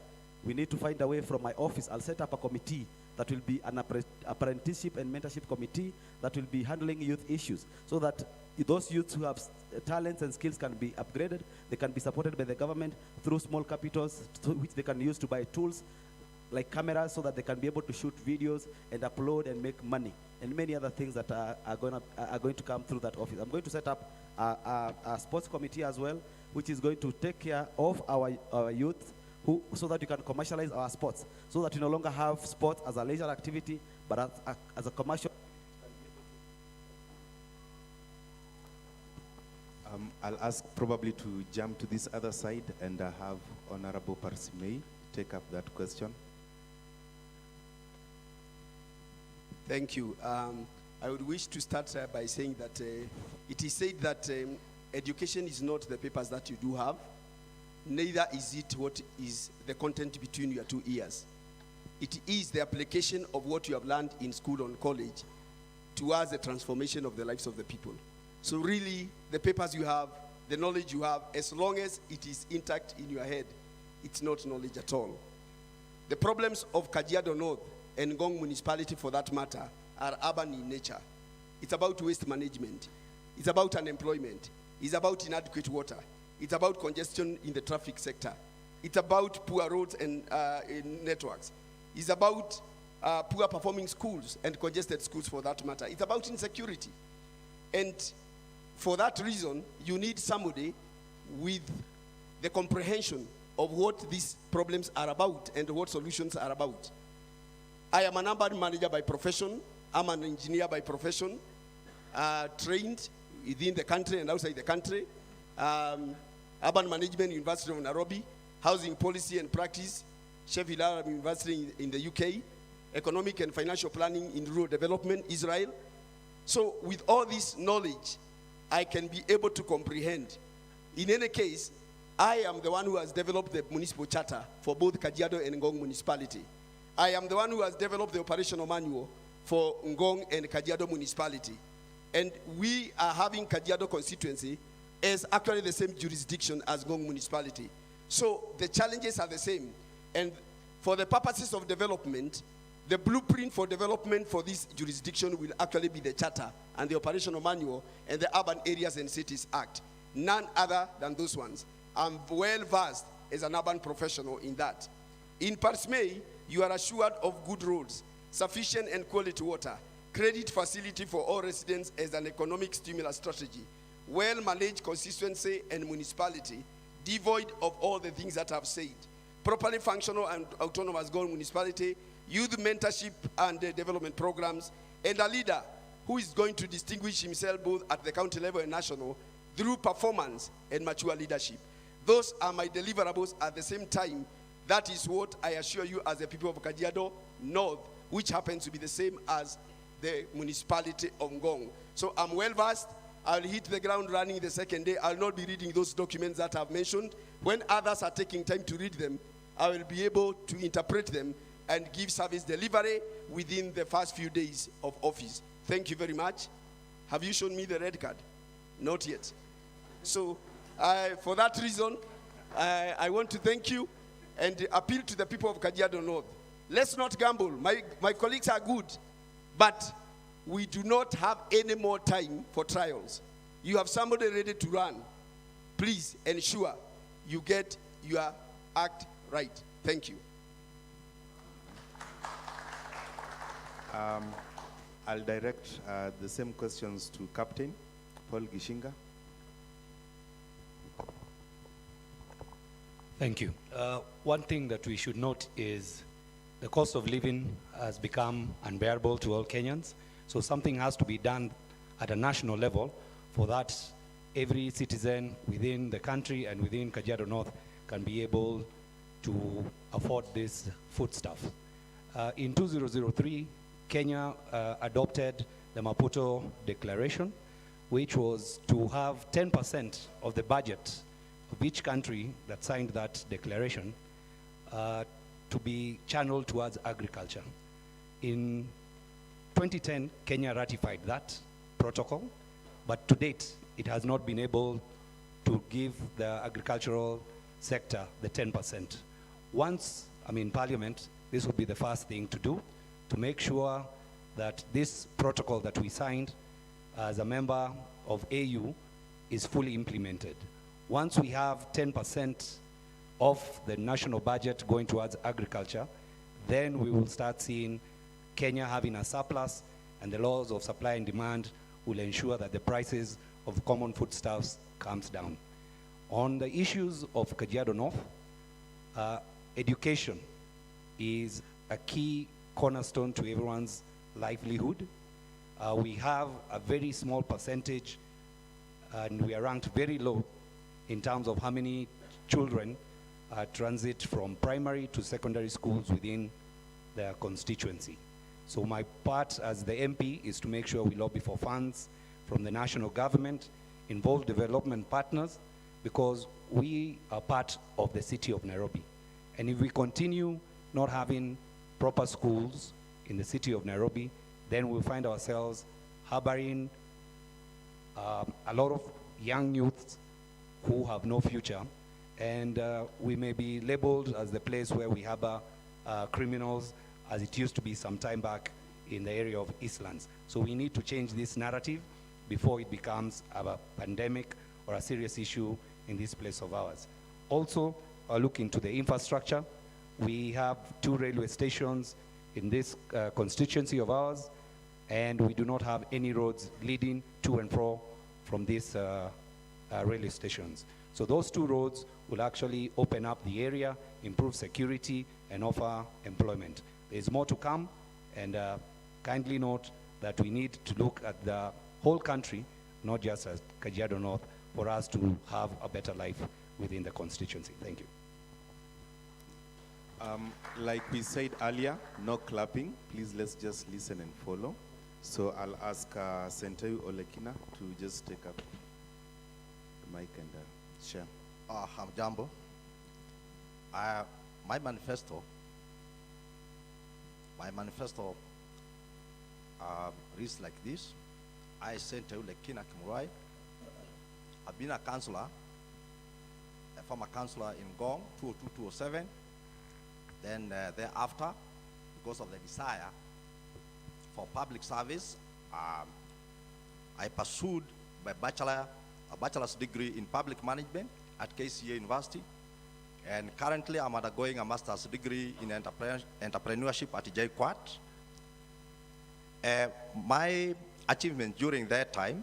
Speaker 15: We need to find a way from my office. I'll set up a committee that will be an apprenticeship and mentorship committee that will be handling youth issues so that those youths who have talents and skills can be upgraded. They can be supported by the government through small capitals which they can use to buy tools like cameras so that they can be able to shoot videos and upload and make money and many other things that are going to come through that office. I'm going to set up a sports committee as well, which is going to take care of our youth so that we can commercialize our sports, so that we no longer have sports as a leisure activity, but as a commercial.
Speaker 2: I'll ask probably to jump to this other side and have Honorable Parsimei take up that question.
Speaker 5: Thank you. I would wish to start by saying that it is said that education is not the papers that you do have, neither is it what is the content between your 2 ears. It is the application of what you have learned in school or college towards the transformation of the lives of the people. So really, the papers you have, the knowledge you have, as long as it is intact in your head, it's not knowledge at all. The problems of KAJIADO North and Ngong municipality, for that matter, are urban in nature. It's about waste management. It's about unemployment. It's about inadequate water. It's about congestion in the traffic sector. It's about poor roads and networks. It's about poor performing schools and congested schools, for that matter. It's about insecurity. And for that reason, you need somebody with the comprehension of what these problems are about and what solutions are about. I am an urban manager by profession. I'm an engineer by profession, trained within the country and outside the country. Urban Management, University of Nairobi, Housing Policy and Practice, Sheffield Arab University in the UK, Economic and Financial Planning in Rural Development, Israel. So with all this knowledge, I can be able to comprehend. In any case, I am the one who has developed the municipal charter for both KAJIADO and Ngong municipality. I am the one who has developed the operational manual for Ngong and KAJIADO municipality. And we are having KAJIADO constituency as actually the same jurisdiction as Ngong municipality. So the challenges are the same. And for the purposes of development, the blueprint for development for this jurisdiction will actually be the charter and the operational manual and the Urban Areas and Cities Act. None other than those ones. I'm well versed as an urban professional in that. In Parsimei, you are assured of good roads, sufficient and quality water, credit facility for all residents as an economic stimulus strategy, well-managed constituency and municipality, devoid of all the things that I've said, properly functional and autonomous Ngong municipality, youth mentorship and development programs, and a leader who is going to distinguish himself both at the county level and national through performance and mature leadership. Those are my deliverables. At the same time, that is what I assure you as the people of KAJIADO North, which happens to be the same as the municipality of Ngong. So I'm well versed. I'll hit the ground running the second day. I'll not be reading those documents that I've mentioned. When others are taking time to read them, I will be able to interpret them and give service delivery within the first few days of office. Thank you very much. Have you shown me the red card? Not yet. So for that reason, I want to thank you and appeal to the people of KAJIADO North. Let's not gamble. My colleagues are good, but we do not have any more time for trials. You have somebody ready to run. Please ensure you get your act right. Thank you.
Speaker 2: I'll direct the same questions to Captain Paul Gishinga.
Speaker 7: Thank you. One thing that we should note is the cost of living has become unbearable to all Kenyans. So something has to be done at a national level for that every citizen within the country and within KAJIADO North can be able to afford this foodstuff. In 2003, Kenya adopted the Maputo Declaration, which was to have 10% of the budget of each country that signed that declaration to be channeled towards agriculture. In 2010, Kenya ratified that protocol, but to date, it has not been able to give the agricultural sector the 10%. Once I'm in Parliament, this will be the first thing to do, to make sure that this protocol that we signed as a member of AU is fully implemented. Once we have 10% of the national budget going towards agriculture, then we will start seeing Kenya having a surplus, and the laws of supply and demand will ensure that the prices of common foodstuffs comes down. On the issues of KAJIADO North, education is a key cornerstone to everyone's livelihood. We have a very small percentage, and we are ranked very low in terms of how many children transit from primary to secondary schools within their constituency. So my part as the MP is to make sure we lobby for funds from the national government, involve development partners, because we are part of the city of Nairobi. And if we continue not having proper schools in the city of Nairobi, then we'll find ourselves harboring a lot of young youths who have no future, and we may be labeled as the place where we harbor criminals, as it used to be some time back in the area of Eastlands. So we need to change this narrative before it becomes a pandemic or a serious issue in this place of ours. Also, look into the infrastructure. We have 2 railway stations in this constituency of ours, and we do not have any roads leading to and fro from these railway stations. So those 2 roads will actually open up the area, improve security, and offer employment. There's more to come, and kindly note that we need to look at the whole country, not just as Kajiado North, for us to have a better life within the constituency. Thank you.
Speaker 2: Like we said earlier, no clapping. Please, let's just listen and follow. So I'll ask Senteu Olekina to just take up the mic and share.
Speaker 6: Hamjambo. My manifesto reads like this. I, Senteu Olekina Kimurai, I've been a councillor, a former councillor in Gong, 2002-2007. Then thereafter, because of the desire for public service, I pursued a bachelor's degree in public management at KCA University. And currently, I'm undergoing a master's degree in entrepreneurship at JKUAT. My achievement during that time,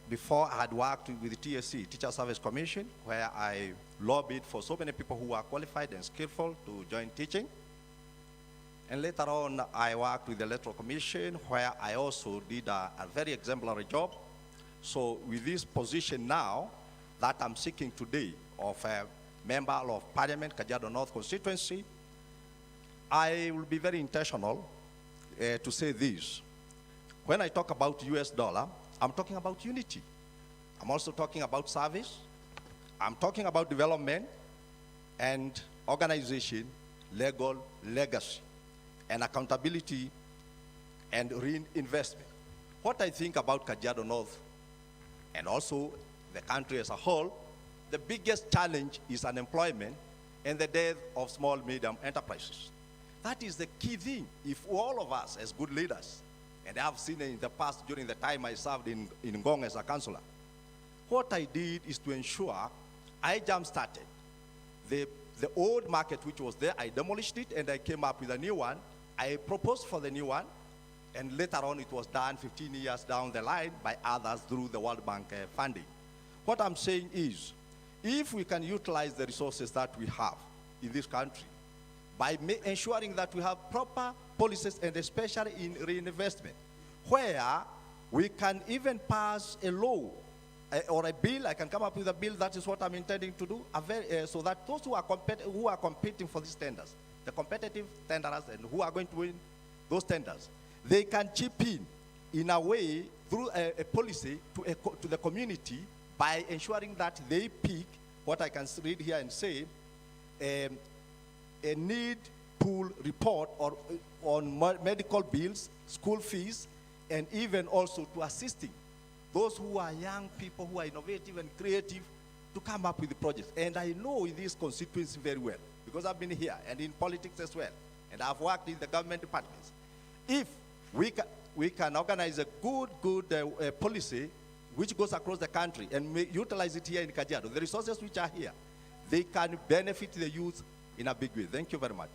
Speaker 6: before I had worked with the TSC, Teacher Service Commission, where I lobbied for so many people who are qualified and skillful to join teaching. And later on, I worked with the Electoral Commission, where I also did a very exemplary job. So with this position now that I'm seeking today of a member of Parliament, Kajiado North constituency, I will be very intentional to say this. When I talk about US dollar, I'm talking about unity. I'm also talking about service. I'm talking about development and organization, legal legacy, and accountability and reinvestment. What I think about Kajiado North and also the country as a whole, the biggest challenge is unemployment and the death of small, medium enterprises. That is the key thing. If all of us as good leaders, and I've seen it in the past during the time I served in Ngong as a councillor, what I did is to ensure I jump-started the old market which was there. I demolished it and I came up with a new one. I proposed for the new one, and later on it was done 15 years down the line by others through the World Bank funding. What I'm saying is, if we can utilize the resources that we have in this country by ensuring that we have proper policies, and especially in reinvestment, where we can even pass a law or a bill. I can come up with a bill. That is what I'm intending to do, so that those who are competing for these tenders, the competitive tenderers, and who are going to win those tenders, they can chip in a way through a policy to the community by ensuring that they pick what I can read here and say, a need pool report on medical bills, school fees, and even also to assisting those who are young people who are innovative and creative to come up with the projects. And I know this constituency very well because I've been here and in politics as well, and I've worked in the government departments. If we can organize a good policy which goes across the country and utilize it here in Kajiado, the resources which are here, they can benefit the youth in a big way. Thank you very much.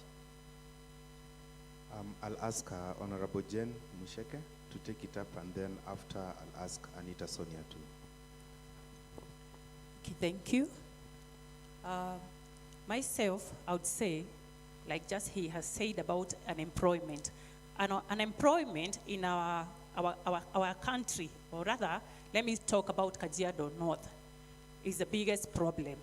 Speaker 2: I'll ask Honorable Jen Musheke to take it up, and then after I'll ask Anita Sonia to.
Speaker 14: Okay, thank you. myself, I would say, like just he has said about unemployment. Unemployment in our country, or rather, let me talk about Kajiado North, is the biggest problem.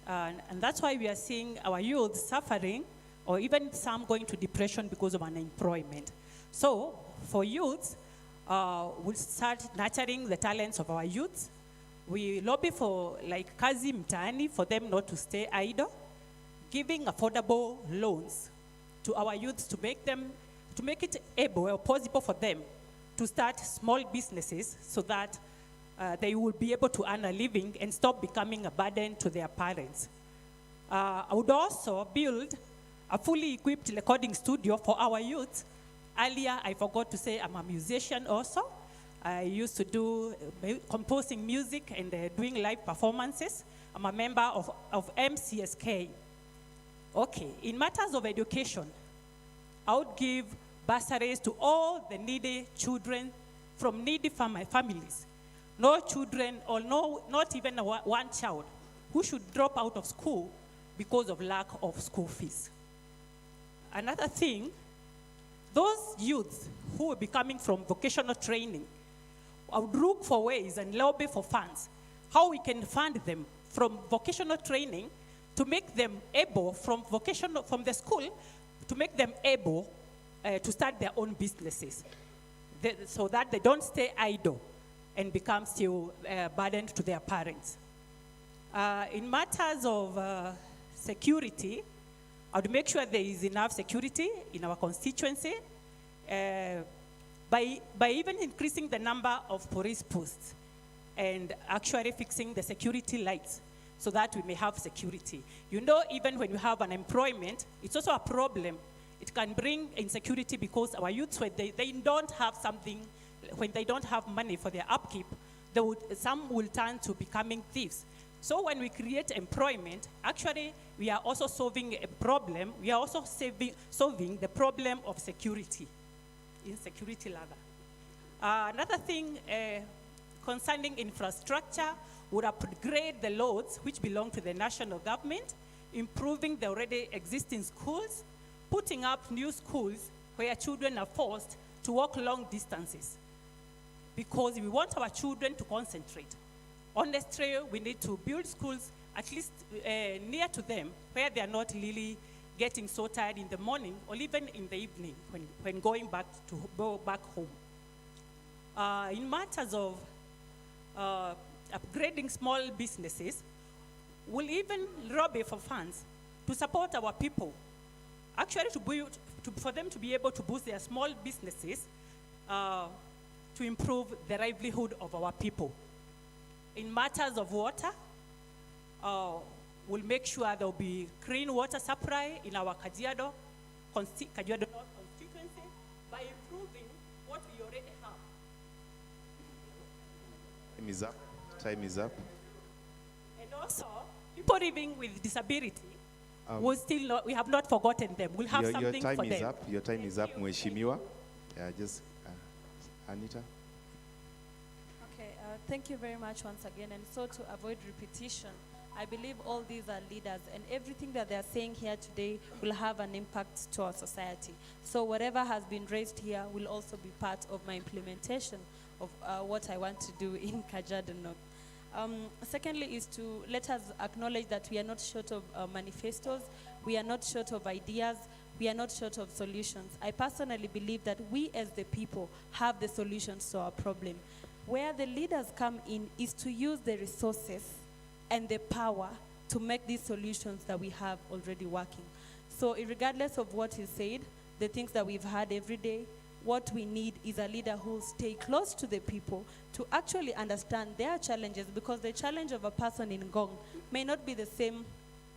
Speaker 14: And that's why we are seeing our youth suffering, or even some going to depression because of unemployment. So for youth, we'll start nurturing the talents of our youth. We lobby for like Kazi Mtaani for them not to stay idle, giving affordable loans to our youth to make it able or possible for them to start small businesses so that they will be able to earn a living and stop becoming a burden to their parents. I would also build a fully equipped recording studio for our youth. Earlier, I forgot to say I'm a musician also. I used to do composing music and doing live performances. I'm a member of MCSK. Okay, in matters of education, I would give bursaries to all the needy children from needy families. No children, or not even one child, who should drop out of school because of lack of school fees. Another thing, those youths who will be coming from vocational training, I would look for ways and lobby for funds, how we can fund them from vocational training to make them able, from the school, to make them able to start their own businesses, so that they don't stay idle and become still burdened to their parents. In matters of security, I would make sure there is enough security in our constituency by even increasing the number of police posts and actually fixing the security lights so that we may have security. You know, even when you have unemployment, it's also a problem. It can bring insecurity because our youths, when they don't have something, when they don't have money for their upkeep, some will turn to becoming thieves. So when we create employment, actually, we are also solving a problem. We are also solving the problem of security, insecurity rather. Another thing concerning infrastructure would upgrade the roads which belong to the national government, improving the already existing schools, putting up new schools where children are forced to walk long distances, because we want our children to concentrate. Honestly, we need to build schools at least near to them, where they are not really getting so tired in the morning or even in the evening when going back home. In matters of upgrading small businesses, we'll even lobby for funds to support our people, actually for them to be able to boost their small businesses to improve the livelihood of our people. In matters of water, we'll make sure there will be clean water supply in our KAJIADO North constituency by improving what we already have.
Speaker 2: Time is up. Time is up.
Speaker 14: And also, people living with disability, we have not forgotten them. We'll have something for them.
Speaker 2: Your time is up. Your time is up, Mheshimiwa. Just Anita.
Speaker 13: Okay, thank you very much once again. And so to avoid repetition, I believe all these are leaders, and everything that they're saying here today will have an impact to our society. So whatever has been raised here will also be part of my implementation of what I want to do in KAJIADO North. Secondly is to let us acknowledge that we are not short of manifestos, we are not short of ideas, we are not short of solutions. I personally believe that we as the people have the solutions to our problem. Where the leaders come in is to use the resources and the power to make these solutions that we have already working. So regardless of what is said, the things that we've heard every day, what we need is a leader who will stay close to the people to actually understand their challenges, because the challenge of a person in Ngong may not be the same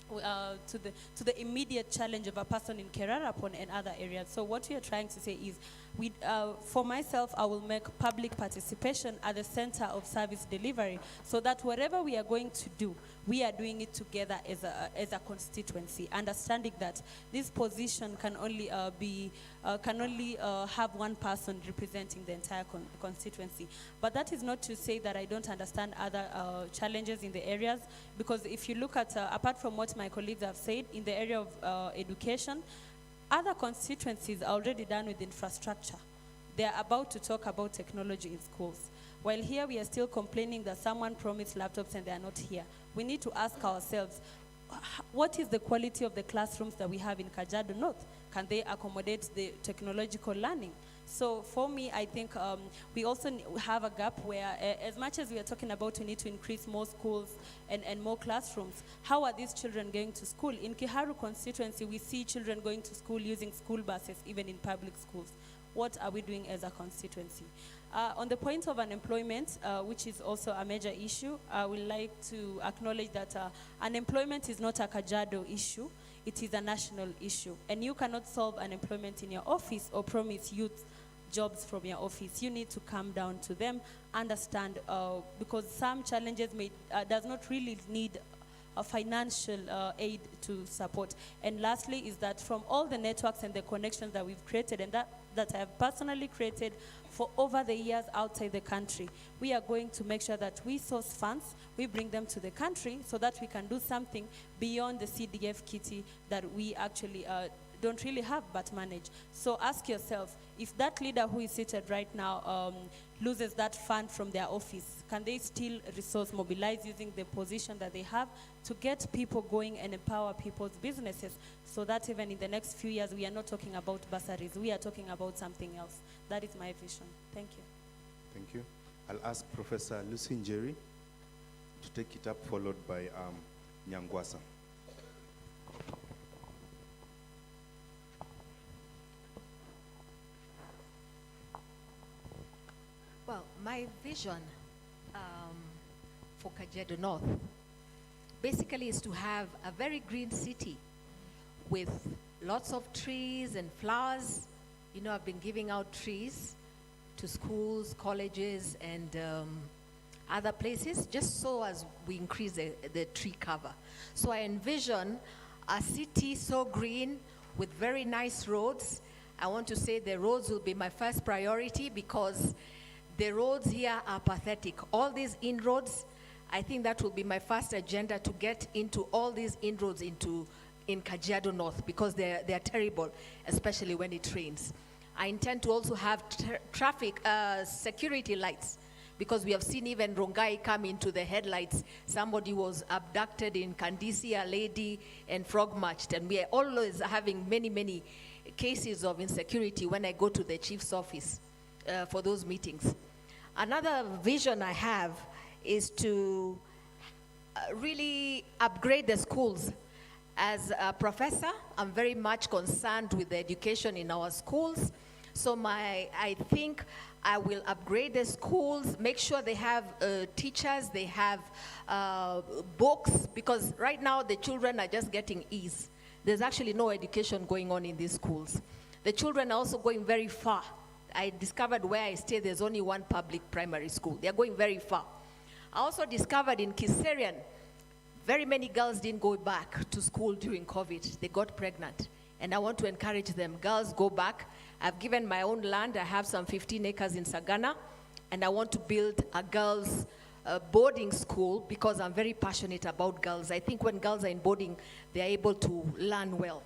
Speaker 13: to the immediate challenge of a person in Kerarapon and other areas. So what we are trying to say is For myself, I will make public participation at the center of service delivery, so that whatever we are going to do, we are doing it together as a constituency, understanding that this position can only have one person representing the entire constituency. But that is not to say that I don't understand other challenges in the areas, because if you look at, apart from what my colleagues have said, in the area of education, other constituencies are already done with infrastructure. They are about to talk about technology in schools. While here we are still complaining that someone promised laptops and they are not here. We need to ask ourselves, what is the quality of the classrooms that we have in KAJIADO North? Can they accommodate the technological learning? So for me, I think we also have a gap where, as much as we are talking about we need to increase more schools and more classrooms, how are these children going to school? In Kiharu constituency, we see children going to school using school buses, even in public schools. What are we doing as a constituency? On the point of unemployment, which is also a major issue, I would like to acknowledge that unemployment is not a KAJIADO issue. It is a national issue. And you cannot solve unemployment in your office or promise youth jobs from your office. You need to come down to them, understand, because some challenges does not really need a financial aid to support. And lastly is that from all the networks and the connections that we've created and that I have personally created for over the years outside the country, we are going to make sure that we source funds, we bring them to the country so that we can do something beyond the CDF kitty that we actually don't really have but manage. So ask yourself, if that leader who is seated right now loses that fund from their office, can they still resource mobilize using the position that they have to get people going and empower people's businesses, so that even in the next few years we are not talking about bursaries, we are talking about something else. That is my vision. Thank you.
Speaker 2: Thank you. I'll ask Professor Lucy Njeri to take it up, followed by Nyangwasa.
Speaker 8: Well, my vision for KAJIADO North basically is to have a very green city with lots of trees and flowers. You know, I've been giving out trees to schools, colleges, and other places, just so as we increase the tree cover. So I envision a city so green with very nice roads. I want to say the roads will be my first priority, because the roads here are pathetic. All these inroads, I think that will be my first agenda, to get into all these inroads in KAJIADO North, because they're terrible, especially when it rains. I intend to also have traffic security lights, because we have seen even Rongai come into the headlights. Somebody was abducted in Kandisi, a lady, and frog marched. And we are always having many, many cases of insecurity when I go to the chief's office for those meetings. Another vision I have is to really upgrade the schools. As a professor, I'm very much concerned with the education in our schools. So I think I will upgrade the schools, make sure they have teachers, they have books, because right now the children are just getting E's. There's actually no education going on in these schools. The children are also going very far. I discovered where I stay, there's only one public primary school. They're going very far. I also discovered in Kiserian, very many girls didn't go back to school during COVID. They got pregnant. And I want to encourage them. Girls, go back. I've given my own land. I have some 15 acres in Sagana. And I want to build a girls' boarding school, because I'm very passionate about girls. I think when girls are in boarding, they're able to learn well.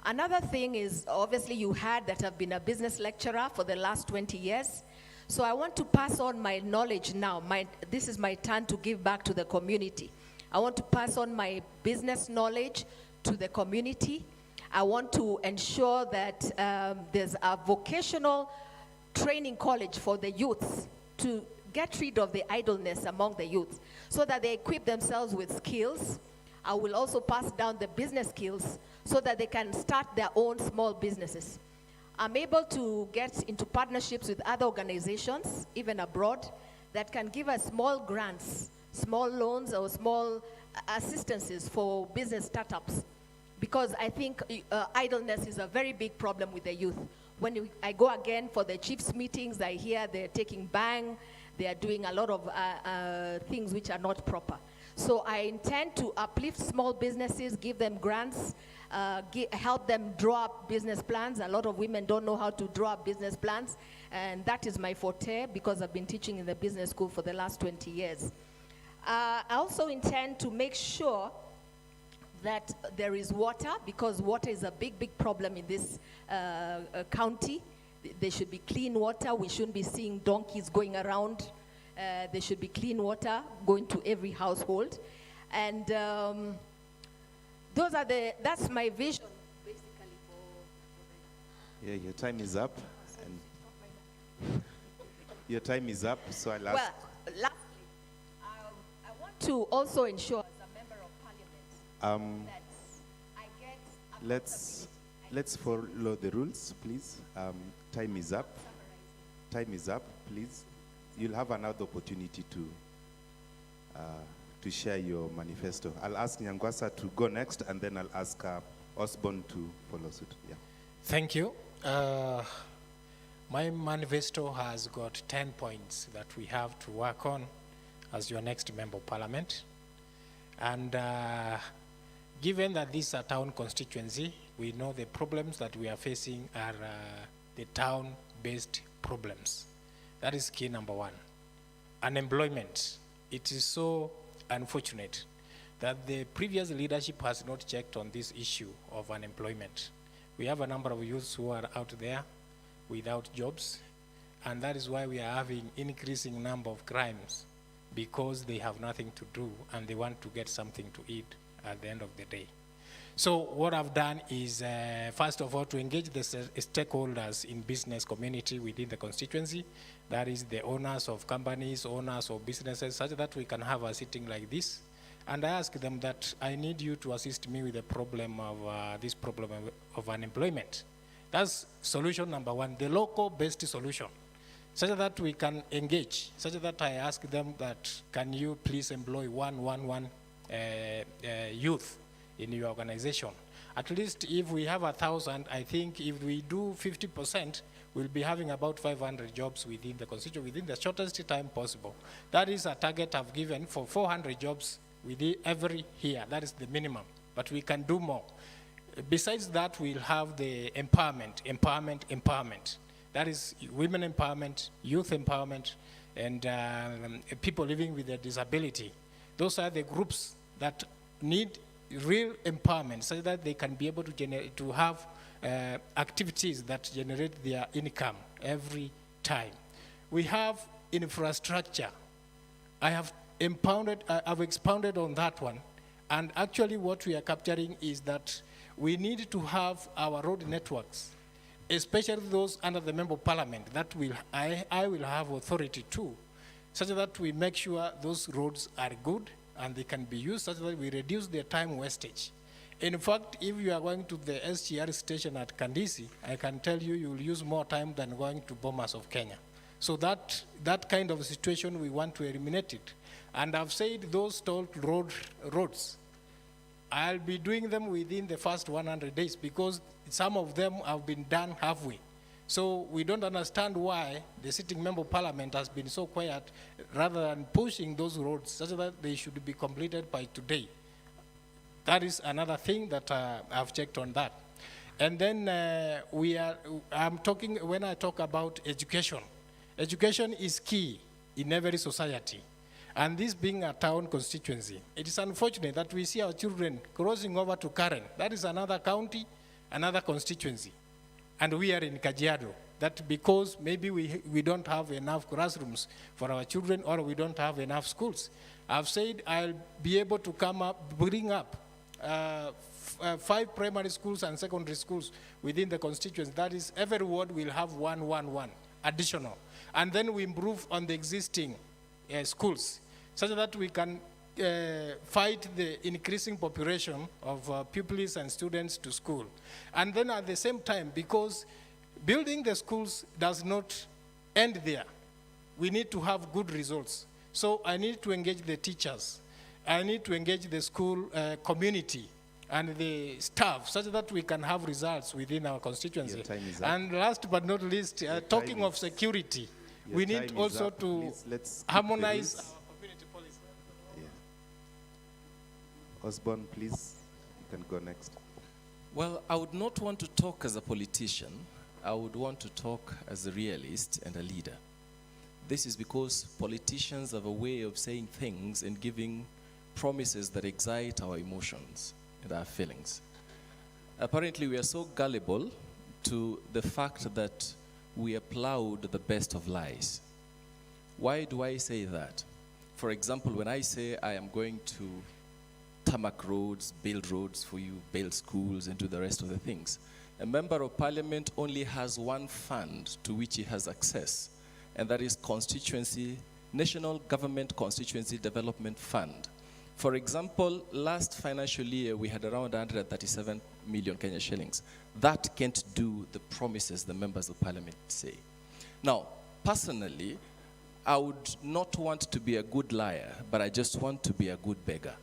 Speaker 8: Another thing is, obviously you heard that I've been a business lecturer for the last 20 years. So I want to pass on my knowledge now. This is my turn to give back to the community. I want to pass on my business knowledge to the community. I want to ensure that there's a vocational training college for the youths to get rid of the idleness among the youths, so that they equip themselves with skills. I will also pass down the business skills so that they can start their own small businesses. I'm able to get into partnerships with other organizations, even abroad, that can give us small grants, small loans, or small assistances for business startups. Because I think idleness is a very big problem with the youth. I go again for the chiefs meetings, I hear they're taking bang, they are doing a lot of things which are not proper. So I intend to uplift small businesses, give them grants, help them draw up business plans. A lot of women don't know how to draw up business plans, and that is my forte because I've been teaching in the business school for the last 20 years. I also intend to make sure that there is water, because water is a big, big problem in this county. There should be clean water. We shouldn't be seeing donkeys going around. There should be clean water going to every household. And that's my vision, basically.
Speaker 2: Yeah, your time is up. And your time is up, so I'll ask.
Speaker 8: Well, lastly, I want to also ensure as a member of parliament that I get
Speaker 2: let's follow the rules, please. Time is up. Time is up, please. You'll have another opportunity to share your manifesto. I'll ask Nyangwasa to go next, and then I'll ask Osborne to follow suit. Yeah.
Speaker 9: Thank you. My manifesto has got 10 points that we have to work on as your next member of parliament. And given that this is a town constituency, we know the problems that we are facing are the town-based problems. That is key number one. Unemployment. It is so unfortunate that the previous leadership has not checked on this issue of unemployment. We have a number of youths who are out there without jobs, and that is why we are having increasing number of crimes, because they have nothing to do and they want to get something to eat at the end of the day. So what I've done is, first of all, to engage the stakeholders in business community within the constituency, that is the owners of companies, owners of businesses, such that we can have a sitting like this. And I ask them that I need you to assist me with the problem of this problem of unemployment. That's solution number one, the local-based solution, such that we can engage, such that I ask them that, can you please employ one youth in your organization? At least if we have 1,000, I think if we do 50%, we'll be having about 500 jobs within the constituency within the shortest time possible. That is a target I've given for 400 jobs within every year. That is the minimum, but we can do more. Besides that, we'll have the empowerment. That is women empowerment, youth empowerment, and people living with a disability. Those are the groups that need real empowerment, so that they can be able to have activities that generate their income every time. We have infrastructure. I've expounded on that one, and actually what we are capturing is that we need to have our road networks, especially those under the member of parliament, that I will have authority to, such that we make sure those roads are good and they can be used, such that we reduce their time wastage. In fact, if you are going to the SGR station at Kandisi, I can tell you, you will use more time than going to Bomas of Kenya. So that kind of situation, we want to eliminate it. And I've said those toll roads, I'll be doing them within the first 100 days, because some of them have been done halfway. So we don't understand why the sitting member of parliament has been so quiet, rather than pushing those roads such that they should be completed by today. That is another thing that I've checked on that. And then when I talk about education, education is key in every society. And this being a town constituency, it is unfortunate that we see our children crossing over to Karen. That is another county, another constituency. And we are in KAJIADO. That because maybe we don't have enough classrooms for our children, or we don't have enough schools. I've said I'll be able to bring up 5 primary schools and secondary schools within the constituency. That is, every ward will have one additional. And then we improve on the existing schools, such that we can fight the increasing population of pupils and students to school. And then at the same time, because building the schools does not end there, we need to have good results. So I need to engage the teachers. I need to engage the school community. and the staff, such that we can have results within our constituency.
Speaker 2: Your time is up.
Speaker 9: And last but not least, talking
Speaker 2: time
Speaker 9: of
Speaker 2: is-
Speaker 9: security,
Speaker 2: Your
Speaker 9: we
Speaker 2: time
Speaker 9: need
Speaker 2: is
Speaker 9: also
Speaker 2: up.
Speaker 9: to
Speaker 2: Please, let's keep the
Speaker 9: harmonize
Speaker 2: rules.
Speaker 9: our community policy.
Speaker 2: Osborne, please, you can go next.
Speaker 10: Well, I would not want to talk as a politician. I would want to talk as a realist and a leader. This is because politicians have a way of saying things and giving promises that excite our emotions and our feelings. Apparently, we are so gullible to the fact that we applaud the best of lies. Why do I say that? For example, when I say I am going to tarmac roads, build roads for you, build schools, and do the rest of the things, a member of parliament only has one fund to which he has access, and that is National Government Constituency Development Fund. For example, last financial year, we had around 137 million Kenya shillings. That can't do the promises the members of parliament say. Now, personally, I would not want to be a good liar, but I just want to be a good beggar.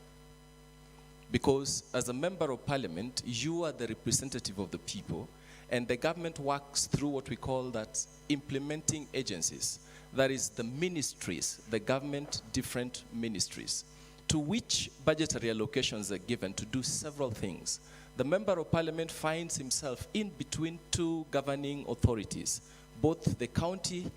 Speaker 10: Because as a member of parliament, you are the representative of the people, and the government works through what we call that implementing agencies. That is the ministries, the government different ministries, to which budgetary allocations are given to do several things. The member of parliament finds himself in between two governing authorities, both the county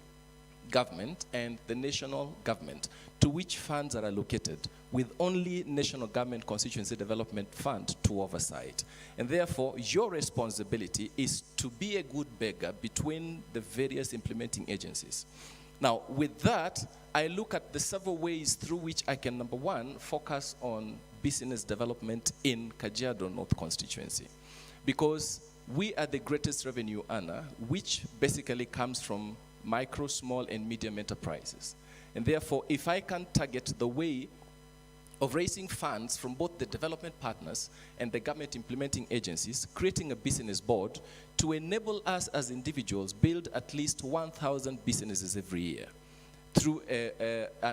Speaker 10: government and the national government, to which funds are allocated, with only National Government Constituency Development Fund to oversight. And therefore, your responsibility is to be a good beggar between the various implementing agencies. Now, with that, I look at the several ways through which I can, number one, focus on business development in KAJIADO North constituency. Because we are the greatest revenue earner, which basically comes from micro, small, and medium enterprises. And therefore, if I can target the way of raising funds from both the development partners and the government implementing agencies, creating a business board to enable us as individuals build at least 1,000 businesses every year through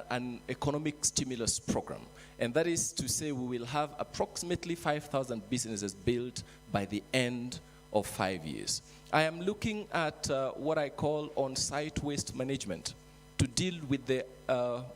Speaker 10: an economic stimulus program. And that is to say we will have approximately 5,000 businesses built by the end of 5 years. I am looking at what I call on-site waste management to deal with the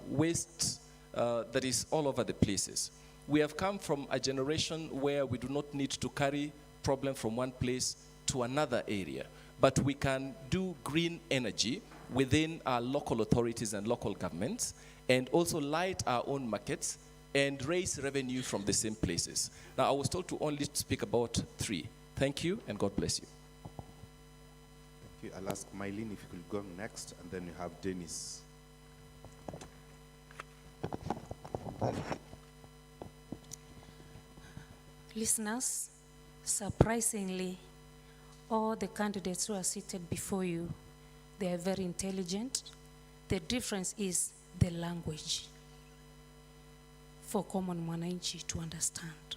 Speaker 10: waste that is all over the places. We have come from a generation where we do not need to carry problem from one place to another area, but we can do green energy within our local authorities and local governments, and also light our own markets and raise revenue from the same places. Now, I was told to only speak about 3. Thank you, and God bless you.
Speaker 2: Thank you. I'll ask Mylene if you could go next, and then you have Dennis.
Speaker 11: Listeners, surprisingly, all the candidates who are seated before you, they are very intelligent. The difference is the language for common mwananchi to understand.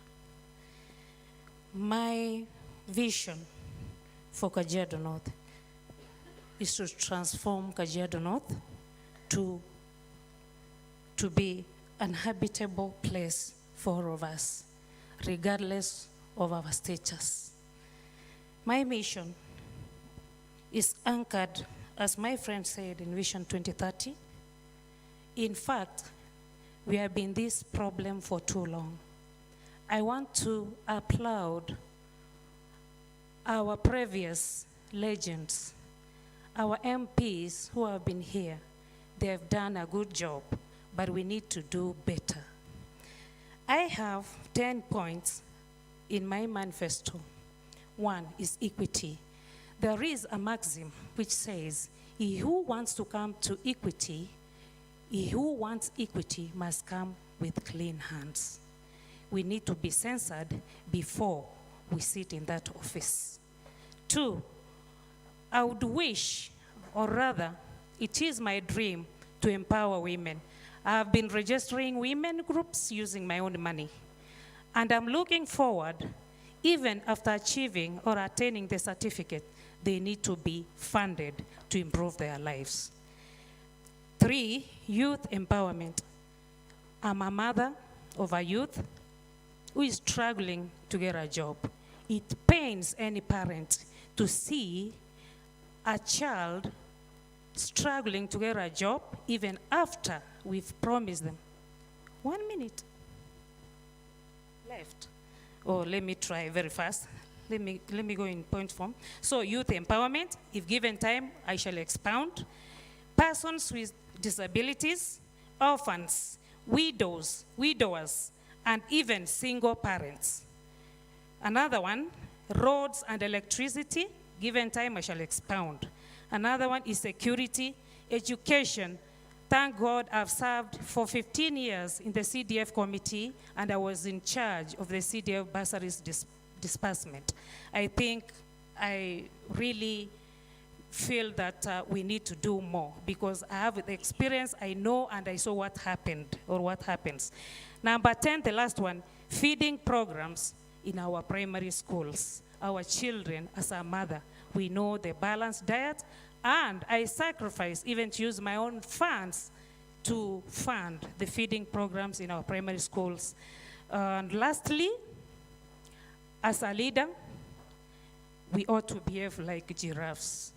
Speaker 11: My vision for KAJIADO North is to transform KAJIADO North to be an habitable place for all of us, regardless of our status. My mission is anchored, as my friend said, in Vision 2030. In fact, we have been this problem for too long. I want to applaud our previous legends, our MPs who have been here. They have done a good job, but we need to do better. I have 10 points in my manifesto. 1 is equity. There is a maxim which says, he who wants to come to equity, he who wants equity must come with clean hands. We need to be censored before we sit in that office. 2, I would wish, or rather, it is my dream to empower women. I have been registering women groups using my own money. And I'm looking forward, even after achieving or attaining the certificate, they need to be funded to improve their lives. 3, youth empowerment. I'm a mother of a youth. who is struggling to get a job. It pains any parent to see a child struggling to get a job even after we've promised them. 1 minute left. Oh, let me try very fast. Let me go in point form. So youth empowerment, if given time, I shall expound. Persons with disabilities, orphans, widows, widowers, and even single parents. Another one, roads and electricity, given time I shall expound. Another one is security, education. Thank God I've served for 15 years in the CDF committee, and I was in charge of the CDF bursaries disbursement. I think I really feel that we need to do more because I have the experience, I know, and I saw what happened or what happens. Number 10, the last one, feeding programs in our primary schools. Our children, as a mother, we know the balanced diet, and I sacrifice even to use my own funds to fund the feeding programs in our primary schools. And lastly, as a leader, we ought to behave like giraffes.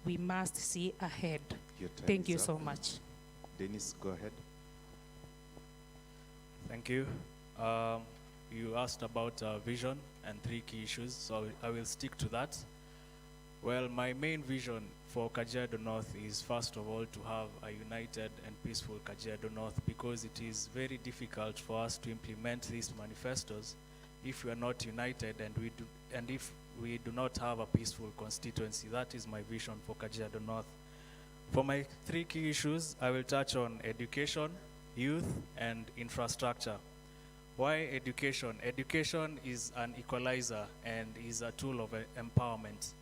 Speaker 11: We must see ahead. Thank you so much.
Speaker 2: Dennis, go ahead.
Speaker 12: Thank you. You asked about vision and 3 key issues, so I will stick to that. Well, my main vision for KAJIADO North is, first of all, to have a united and peaceful KAJIADO North, because it is very difficult for us to implement these manifestos if we are not united and if we do not have a peaceful constituency. That is my vision for KAJIADO North. For my 3 key issues, I will touch on education, youth, and infrastructure. Why education? Education is an equalizer and is a tool of empowerment.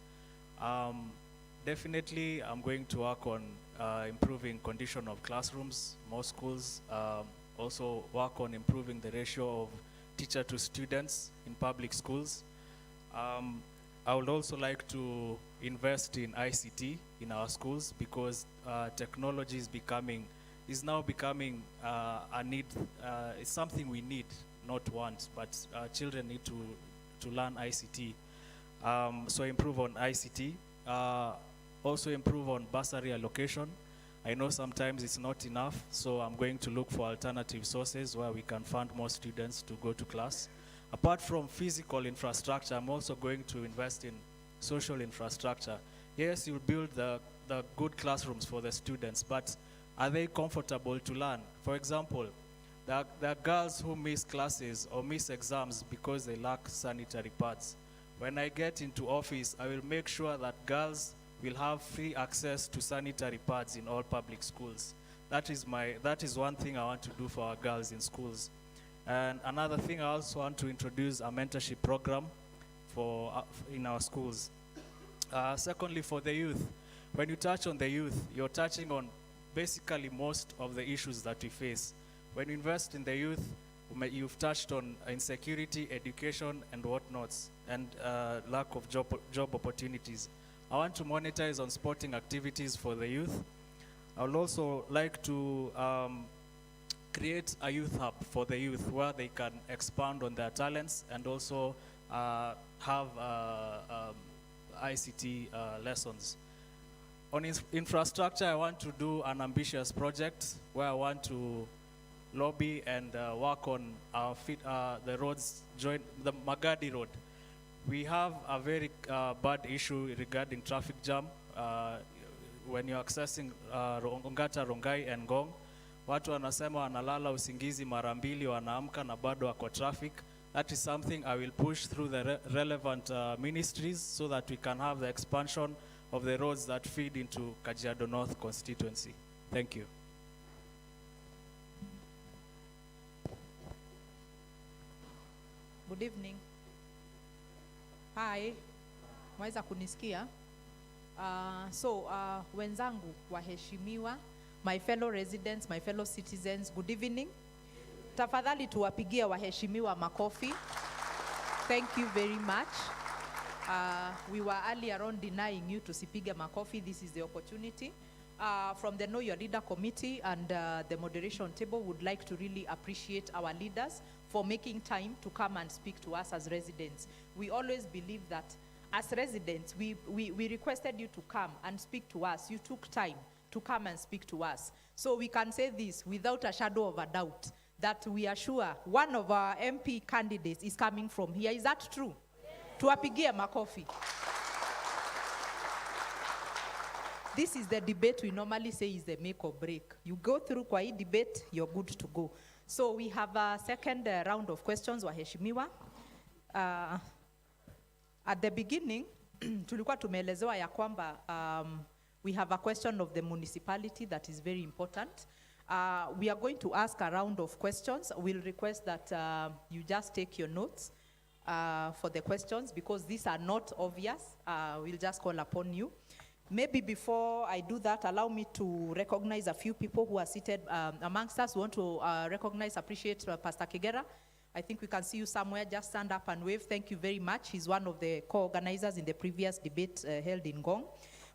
Speaker 12: Definitely, I'm going to work on improving condition of classrooms, more schools, also work on improving the ratio of teacher to students in public schools. I would also like to invest in ICT in our schools because technology is now becoming a need. It's something we need, not want, but children need to learn ICT. So improve on ICT. Also improve on bursary allocation. I know sometimes it's not enough, so I'm going to look for alternative sources where we can fund more students to go to class. Apart from physical infrastructure, I'm also going to invest in social infrastructure. Yes, you build the good classrooms for the students, but are they comfortable to learn? For example, there are girls who miss classes or miss exams because they lack sanitary pads. When I get into office, I will make sure that girls will have free access to sanitary pads in all public schools. That is one thing I want to do for our girls in schools. And another thing, I also want to introduce a mentorship program in our schools. Secondly, for the youth, when you touch on the youth, you're touching on basically most of the issues that we face. When you invest in the youth, you've touched on insecurity, education, and whatnots, and lack of job opportunities. I want to monetize on sporting activities for the youth. I would also like to create a youth hub for the youth where they can expand on their talents and also have ICT lessons. On infrastructure, I want to do an ambitious project where I want to lobby and work on the roads, the Magadi Road. We have a very bad issue regarding traffic jam when you're accessing Ongata, Rongai, and Ngong. Watu wanasema wanalala usingizi mara mbili, wanaamka na bado wako traffic. That is something I will push through the relevant ministries so that we can have the expansion of the roads that feed into KAJIADO North constituency. Thank you.
Speaker 4: Good evening. Hi. Mweza kunisikia? Wenzangu waheshimiwa, my fellow residents, my fellow citizens, good evening. Tafadhali tuwapigie waheshimiwa makofi. Thank you very much. We were earlier on denying you to sipiga makofi. This is the opportunity.
Speaker 17: from the Know Your Leader Committee and the moderation table would like to really appreciate our leaders for making time to come and speak to us as residents. We always believe that as residents, we requested you to come and speak to us. You took time to come and speak to us. So we can say this without a shadow of a doubt, that we are sure one of our MP candidates is coming from here. Is that true? Tuwapigie makofi. This is the debate we normally say is the make or break. You go through kwa hii debate, you're good to go. So we have a second round of questions, waheshimiwa. At the beginning, tulikuwa tumeelezewa ya kwamba we have a question of the municipality that is very important. We are going to ask a round of questions. We'll request that you just take your notes for the questions because these are not obvious. We'll just call upon you. Maybe before I do that, allow me to recognize a few people who are seated amongst us. We want to recognize, appreciate Pastor Kigera. I think we can see you somewhere. Just stand up and wave. Thank you very much. He's one of the co-organizers in the previous debate held in Ngong.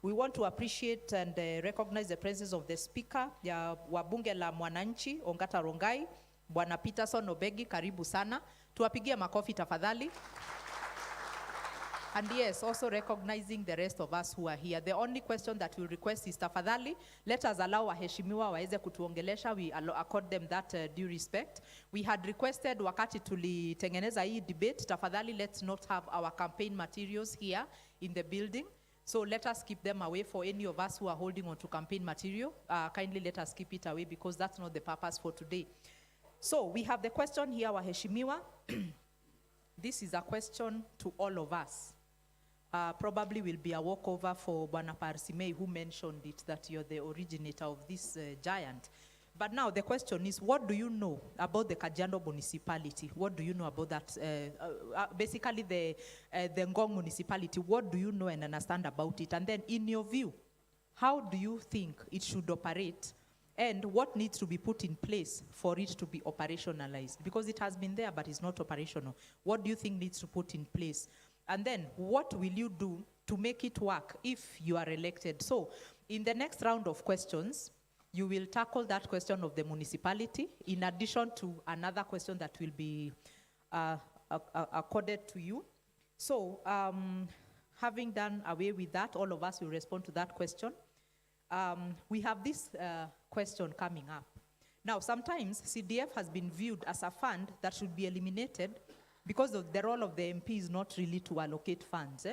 Speaker 17: We want to appreciate and recognize the presence of the speaker, ya wabunge la mwananchi, Ongata Rongai, Bwana Peterson Obegi, karibu sana. Tuwapigie makofi tafadhali. And yes, also recognizing the rest of us who are here. The only question that we'll request is tafadhali, let us allow waheshimiwa waweze kutuongelesha. We accord them that due respect. We had requested wakati tulitengeneza hii debate, tafadhali let's not have our campaign materials here in the building. So let us keep them away for any of us who are holding on to campaign material. Kindly let us keep it away because that's not the purpose for today. So we have the question here, waheshimiwa. This is a question to all of us. Probably will be a walkover for Bwana Parsimei, who mentioned it, that you're the originator of this giant. But now the question is, what do you know about the KAJIADO municipality? What do you know about that? Basically the Ngong municipality, what do you know and understand about it? And then in your view, how do you think it should operate? And what needs to be put in place for it to be operationalized? Because it has been there, but it's not operational. What do you think needs to put in place? And then what will you do to make it work if you are elected? So in the next round of questions, you will tackle that question of the municipality in addition to another question that will be accorded to you. So having done away with that, all of us will respond to that question. We have this question coming up. Now, sometimes CDF has been viewed as a fund that should be eliminated because of the role of the MP is not really to allocate funds.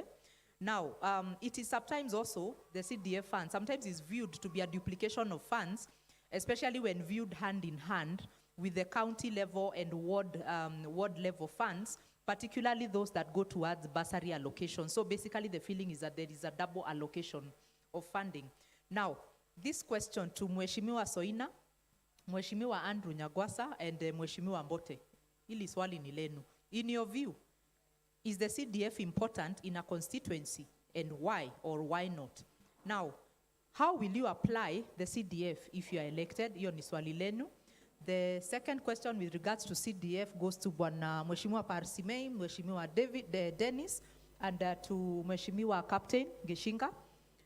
Speaker 17: Now, it is sometimes also, the CDF fund, sometimes is viewed to be a duplication of funds, especially when viewed hand in hand with the county level and ward level funds, particularly those that go towards bursary allocation. So basically the feeling is that there is a double allocation of funding. Now, this question to Mheshimiwa Soina, Mheshimiwa Andrew Nyagwasa, and Mheshimiwa Mbote. Hili swali ni lenu. In your view, is the CDF important in a constituency, and why or why not? Now, how will you apply the CDF if you are elected? Hiyo ni swali lenu. The second question with regards to CDF goes to Bwana Mheshimiwa Parsimei, Mheshimiwa Dennis, and to Mheshimiwa Captain Gishinga.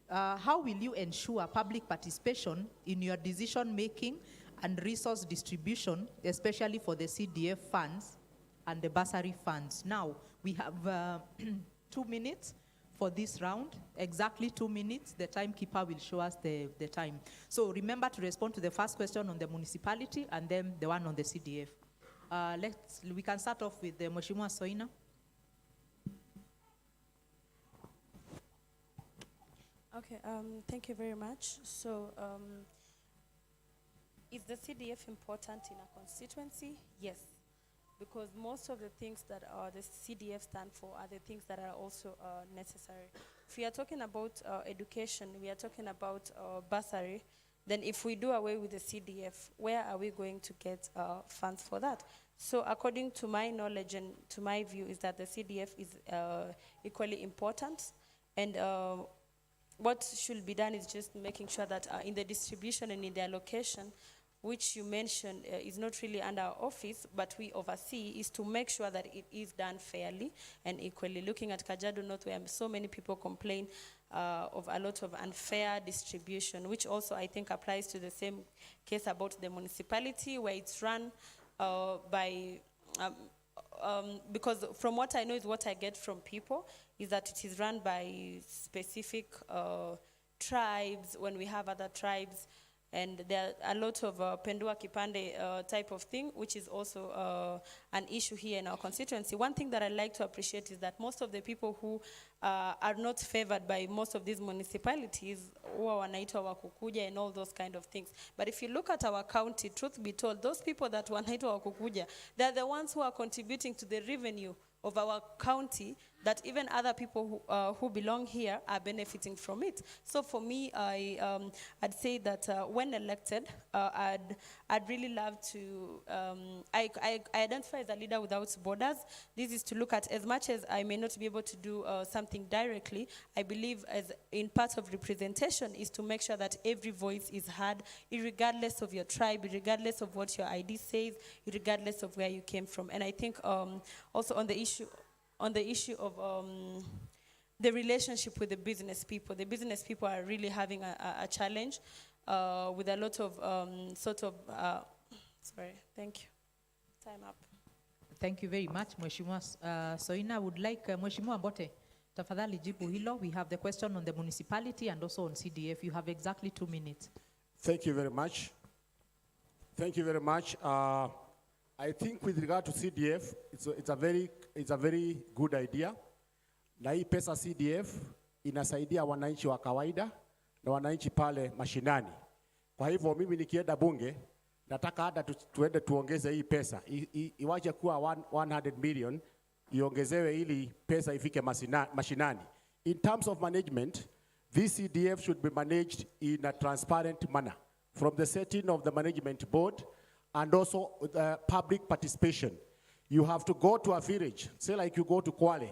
Speaker 17: How will you ensure public participation in your decision making and resource distribution, especially for the CDF funds and the bursary funds? Now, we have 2 minutes for this round, exactly 2 minutes. The timekeeper will show us the time. So remember to respond to the first question on the municipality and then the one on the CDF. We can start off with the Mheshimiwa Soina.
Speaker 13: Okay, thank you very much. So, is the CDF important in a constituency? Yes, because most of the things that the CDF stand for are the things that are also necessary. If we are talking about education, we are talking about bursary, then if we do away with the CDF, where are we going to get funds for that? So according to my knowledge and to my view is that the CDF is equally important, and what should be done is just making sure that in the distribution and in the allocation, which you mentioned is not really under our office, but we oversee, is to make sure that it is done fairly and equally. Looking at KAJIADO North, where so many people complain of a lot of unfair distribution, which also I think applies to the same case about the municipality, where it's run by, because from what I know is what I get from people, is that it is run by specific tribes when we have other tribes. And there are a lot of Pendua Kipande type of thing, which is also an issue here in our constituency. One thing that I like to appreciate is that most of the people who are not favored by most of these municipalities, huwa wanaitwa wakukuja and all those kind of things. But if you look at our county, truth be told, those people that wanaitwa wakukuja, they're the ones who are contributing to the revenue of our county, that even other people who belong here are benefiting from it. So for me, I'd say that when elected, I'd really love to, I identify as a leader without borders. This is to look at, as much as I may not be able to do something directly, I believe as in part of representation is to make sure that every voice is heard, regardless of your tribe, regardless of what your ID says, regardless of where you came from. And I think also on the issue of the relationship with the business people are really having a challenge with a lot of sorry, thank you. Time up.
Speaker 17: Thank you very much, Mheshimiwa Soina. I would like Mheshimiwa Mbote, tafadhali jibu hilo. We have the question on the municipality and also on CDF. You have exactly 2 minutes.
Speaker 16: Thank you very much. Thank you very much. I think with regard to CDF, it's a very good idea. Na hii pesa CDF inasaidia wananchi wa kawaida na wananchi pale mashinani. Kwa hivyo mimi nikienda bunge, nataka hata tuende tuongeze hii pesa. Iwache kuwa 100 million, iongezewe ili pesa ifike mashinani. In terms of management, this CDF should be managed in a transparent manner, from the setting of the management board and also public participation. You have to go to a village, say like you go to Kwale,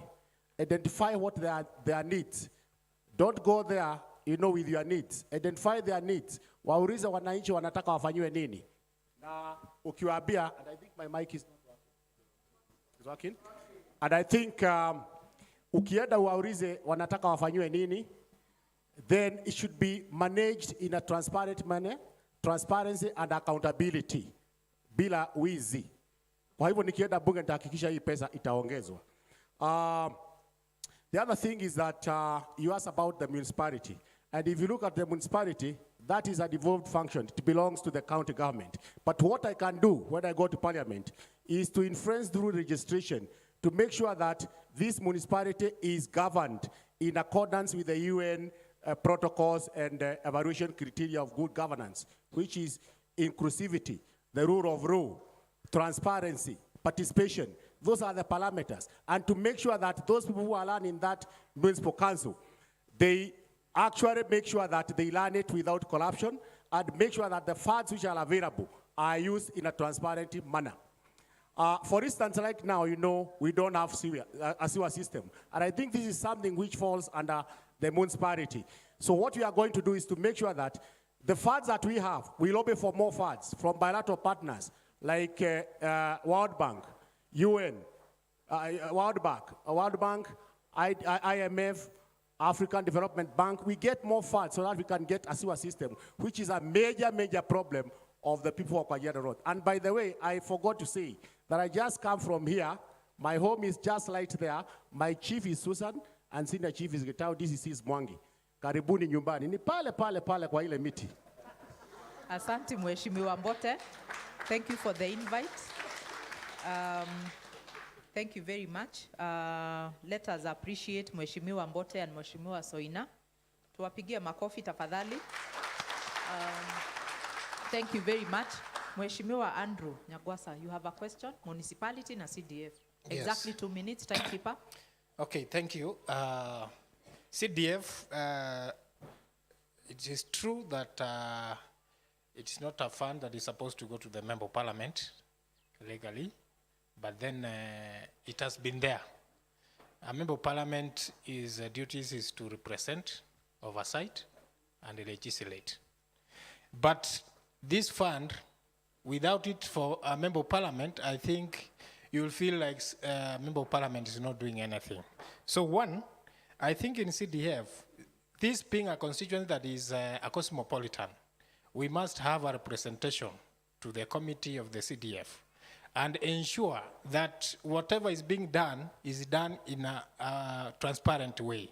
Speaker 16: identify what their needs. Don't go there, with your needs. Identify their needs. Waulize wananchi wanataka wafanyiwe nini. Na ukiwaambia, and I think my mic is working. And I think ukienda waulize wanataka wafanyiwe nini, then it should be managed in a transparent manner, transparency and accountability, bila wizi. Kwa hivyo nikienda bunge nitahakikisha hii pesa itaongezwa. The other thing is that you asked about the municipality. And if you look at the municipality, that is a devolved function. It belongs to the county government. But what I can do when I go to parliament is to influence through registration to make sure that this municipality is governed in accordance with the UN protocols and evaluation criteria of good governance, which is inclusivity, the rule of law, transparency, participation. Those are the parameters. And to make sure that those people who are learning that municipal council, they actually make sure that they learn it without corruption and make sure that the funds which are available are used in a transparent manner. For instance, right now, we don't have a sewer system. And I think this is something which falls under the municipality. So what we are going to do is to make sure that the funds that we have, we lobby for more funds from bilateral partners like World Bank, UN, World Bank, IMF, African Development Bank. We get more funds so that we can get a sewer system, which is a major, major problem of the people of KAJIADO Road. And by the way, I forgot to say that I just come from here. My home is just right there. My chief is Susan, and senior chief is Gitao. DCC is Mwangi. Karibuni nyumbani. Ni pale kwa ile miti.
Speaker 17: Asante Mheshimiwa Mbote. Thank you for the invite. Thank you very much. Let us appreciate Mheshimiwa Mbote and Mheshimiwa Soina. Tuwapigie makofi tafadhali. Thank you very much. Mheshimiwa Andrew Nyagwasa, you have a question? Municipality na CDF.
Speaker 9: Yes.
Speaker 17: Exactly 2 minutes, timekeeper.
Speaker 9: Okay, thank you. CDF, it is true that it's not a fund that is supposed to go to the member of parliament legally, but then it has been there. A member of parliament, his duties is to represent, oversight, and legislate. But this fund, without it for a member of parliament, I think you'll feel like a member of parliament is not doing anything. So one, I think in CDF, this being a constituency that is a cosmopolitan, we must have a representation to the committee of the CDF and ensure that whatever is being done is done in a transparent way.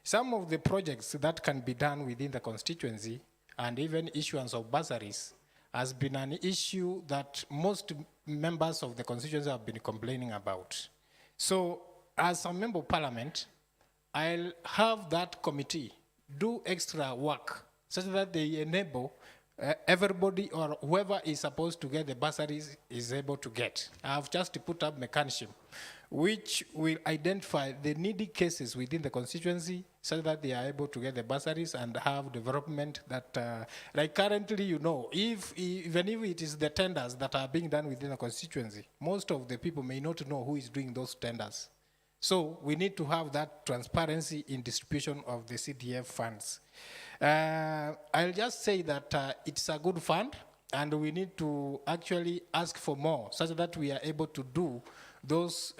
Speaker 9: Some of the projects that can be done within the constituency and even issuance of bursaries has been an issue that most members of the constituency have been complaining about. So as a member of parliament, I'll have that committee do extra work such that they enable everybody or whoever is supposed to get the bursaries is able to get. I've just put up mechanism which will identify the needy cases within the constituency so that they are able to get the bursaries and have development that, like currently, you know, even if it is the tenders that are being done within the constituency, most of the people may not know who is doing those tenders. So we need to have that transparency in distribution of the CDF funds. I'll just say that it's a good fund and we need to actually ask for more such that we are able to do those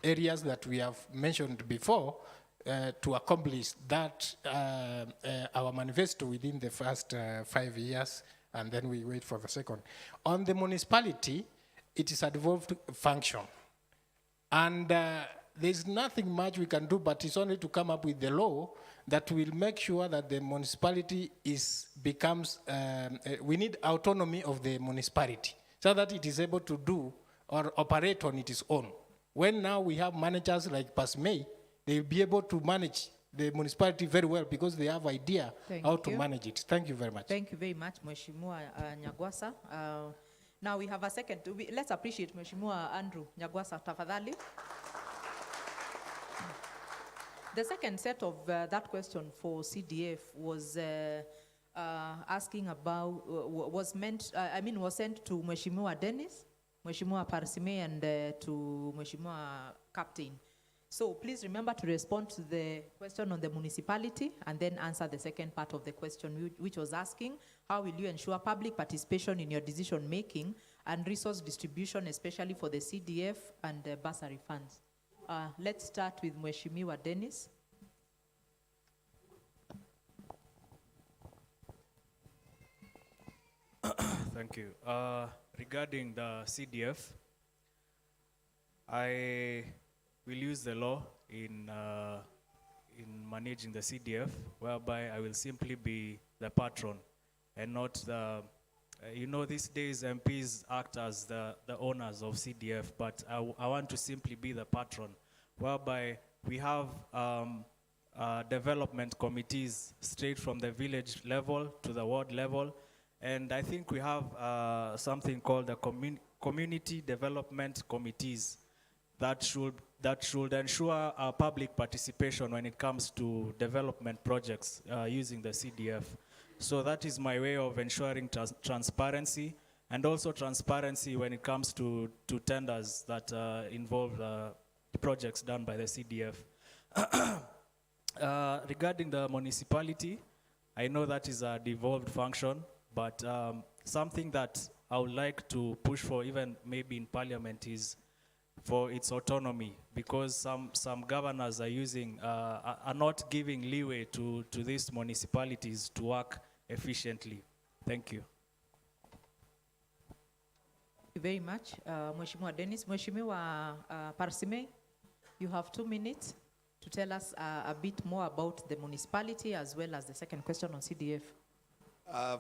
Speaker 9: areas that we have mentioned before to accomplish that our manifesto within the first 5 years, and then we wait for the second. On the municipality, it is a devolved function. And there's nothing much we can do, but it's only to come up with the law that will make sure that the municipality becomes, we need autonomy of the municipality so that it is able to do or operate on its own. When now we have managers like PASMEI, they'll be able to manage the municipality very well because they have idea how to manage it. Thank you very much.
Speaker 17: Thank you very much, Mheshimiwa Nyagwasa. Now we have a second. Let's appreciate Mheshimiwa Andrew Nyagwasa, tafadhali. The second set of that question for CDF was asking about, was sent to Mheshimiwa Dennis, Mheshimiwa PASMEI, and to Mheshimiwa Captain. So please remember to respond to the question on the municipality and then answer the second part of the question, which was asking, how will you ensure public participation in your decision making and resource distribution, especially for the CDF and the bursary funds? Let's start with Mheshimiwa Dennis.
Speaker 12: Thank you. Regarding the CDF, I will use the law in managing the CDF, whereby I will simply be the patron and not the, you know, these days MPs act as the owners of CDF, but I want to simply be the patron, whereby we have development committees straight from the village level to the ward level, and I think we have something called the community development committees that should ensure public participation when it comes to development projects using the CDF. So that is my way of ensuring transparency, and also transparency when it comes to tenders that involve projects done by the CDF. Regarding the municipality, I know that is a devolved function, but something that I would like to push for, even maybe in parliament, is for its autonomy, because some governors are not giving leeway to these municipalities to work efficiently. Thank you.
Speaker 17: Thank you very much, Mheshimiwa Dennis. Mheshimiwa PASMEI, you have 2 minutes to tell us a bit more about the municipality as well as the second question on CDF.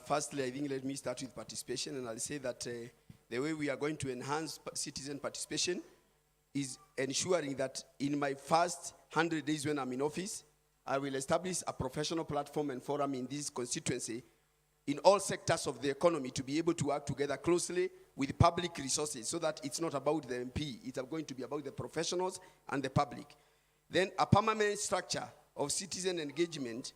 Speaker 5: Firstly, I think let me start with participation, and I'll say that the way we are going to enhance citizen participation is ensuring that in my first 100 days when I'm in office, I will establish a professional platform and forum in this constituency in all sectors of the economy to be able to work together closely with public resources so that it's not about the MP, it's going to be about the professionals and the public. Then a permanent structure of citizen engagement,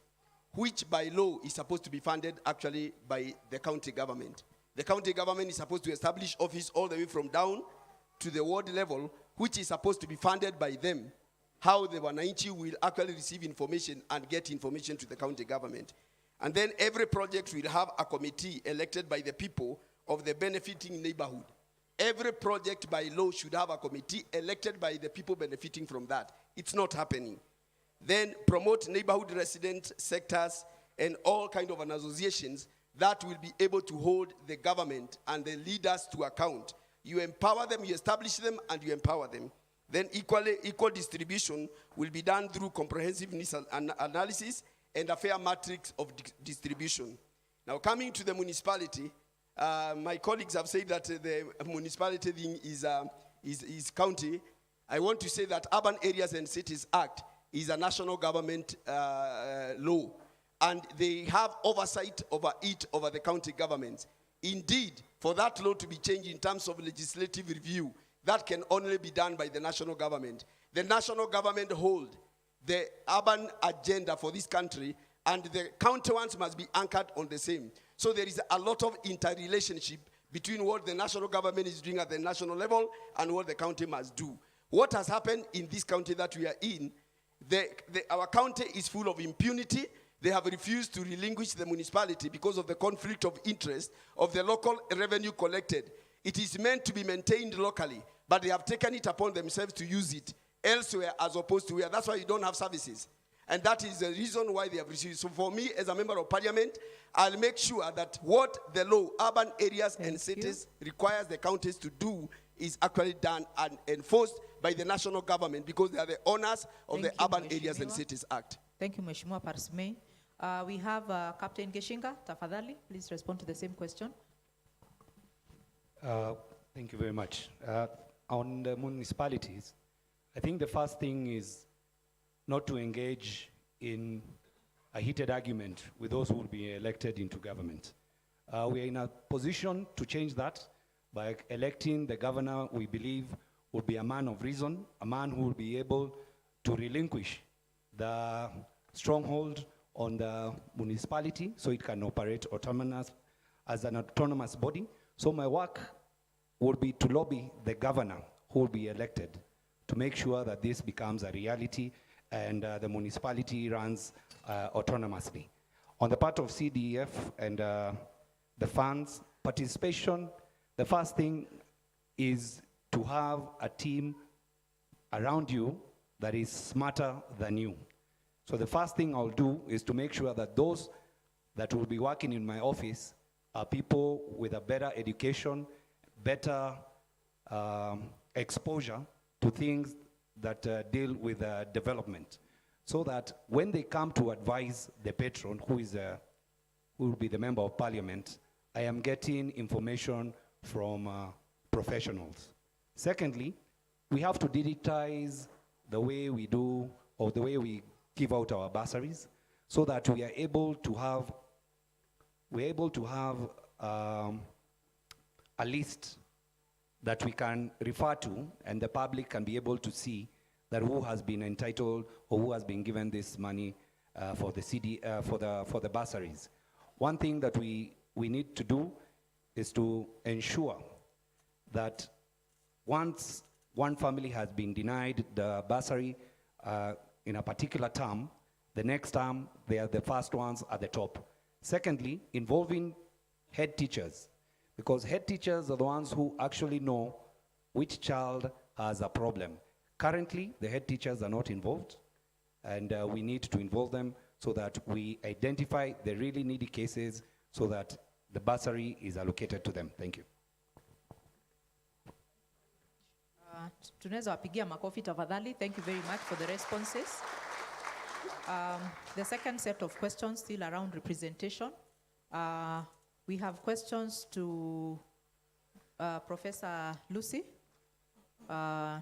Speaker 5: which by law is supposed to be funded actually by the county government. The county government is supposed to establish office all the way from down to the ward level, which is supposed to be funded by them, how the wananchi will actually receive information and get information to the county government. And then every project will have a committee elected by the people of the benefiting neighborhood. Every project by law should have a committee elected by the people benefiting from that. It's not happening. then promote neighborhood resident sectors and all kind of associations that will be able to hold the government and the leaders to account. You empower them, you establish them, and you empower them. Then equal distribution will be done through comprehensive needs analysis and a fair matrix of distribution. Now, coming to the municipality, my colleagues have said that the municipality thing is county. I want to say that Urban Areas and Cities Act is a national government law, and they have oversight over it, over the county governments. Indeed, for that law to be changed in terms of legislative review, that can only be done by the national government. The national government hold the urban agenda for this country, and the county ones must be anchored on the same. So there is a lot of interrelationship between what the national government is doing at the national level and what the county must do. What has happened in this county that we are in, our county is full of impunity. They have refused to relinquish the municipality because of the conflict of interest of the local revenue collected. It is meant to be maintained locally, but they have taken it upon themselves to use it elsewhere as opposed to here. That's why you don't have services. And that is the reason why they have received. So for me, as a member of parliament, I'll make sure that what the law, urban areas and cities requires the counties to do is actually done and enforced by the national government, because they are the owners of the Urban Areas and Cities Act.
Speaker 17: Thank you, Mheshimiwa Parsmei. We have Captain Geshinga. Tafadhali, please respond to the same question.
Speaker 7: Thank you very much. On the municipalities, I think the first thing is not to engage in a heated argument with those who will be elected into government. We are in a position to change that by electing the governor we believe will be a man of reason, a man who will be able to relinquish the stronghold on the municipality so it can operate autonomous as an autonomous body. So my work will be to lobby the governor who will be elected to make sure that this becomes a reality and the municipality runs autonomously. On the part of CDF and the funds participation, the first thing is to have a team around you that is smarter than you. So the first thing I'll do is to make sure that those that will be working in my office are people with a better education, better exposure to things that deal with development, so that when they come to advise the patron, who will be the member of parliament, I am getting information from professionals. Secondly, we have to digitize the way we do, or the way we give out our bursaries, so that we are able to have a list that we can refer to, and the public can be able to see that who has been entitled or who has been given this money for the bursaries. One thing that we need to do is to ensure that once one family has been denied the bursary in a particular term, the next term they are the first ones at the top. Secondly, involving head teachers, because head teachers are the ones who actually know which child has a problem. Currently, the head teachers are not involved, and we need to involve them so that we identify the really needy cases so that the bursary is allocated to them. Thank you.
Speaker 17: Tunaweza wapigia makofi tafadhali. Thank you very much for the responses. The second set of questions still around representation. We have questions to Professor Lucy.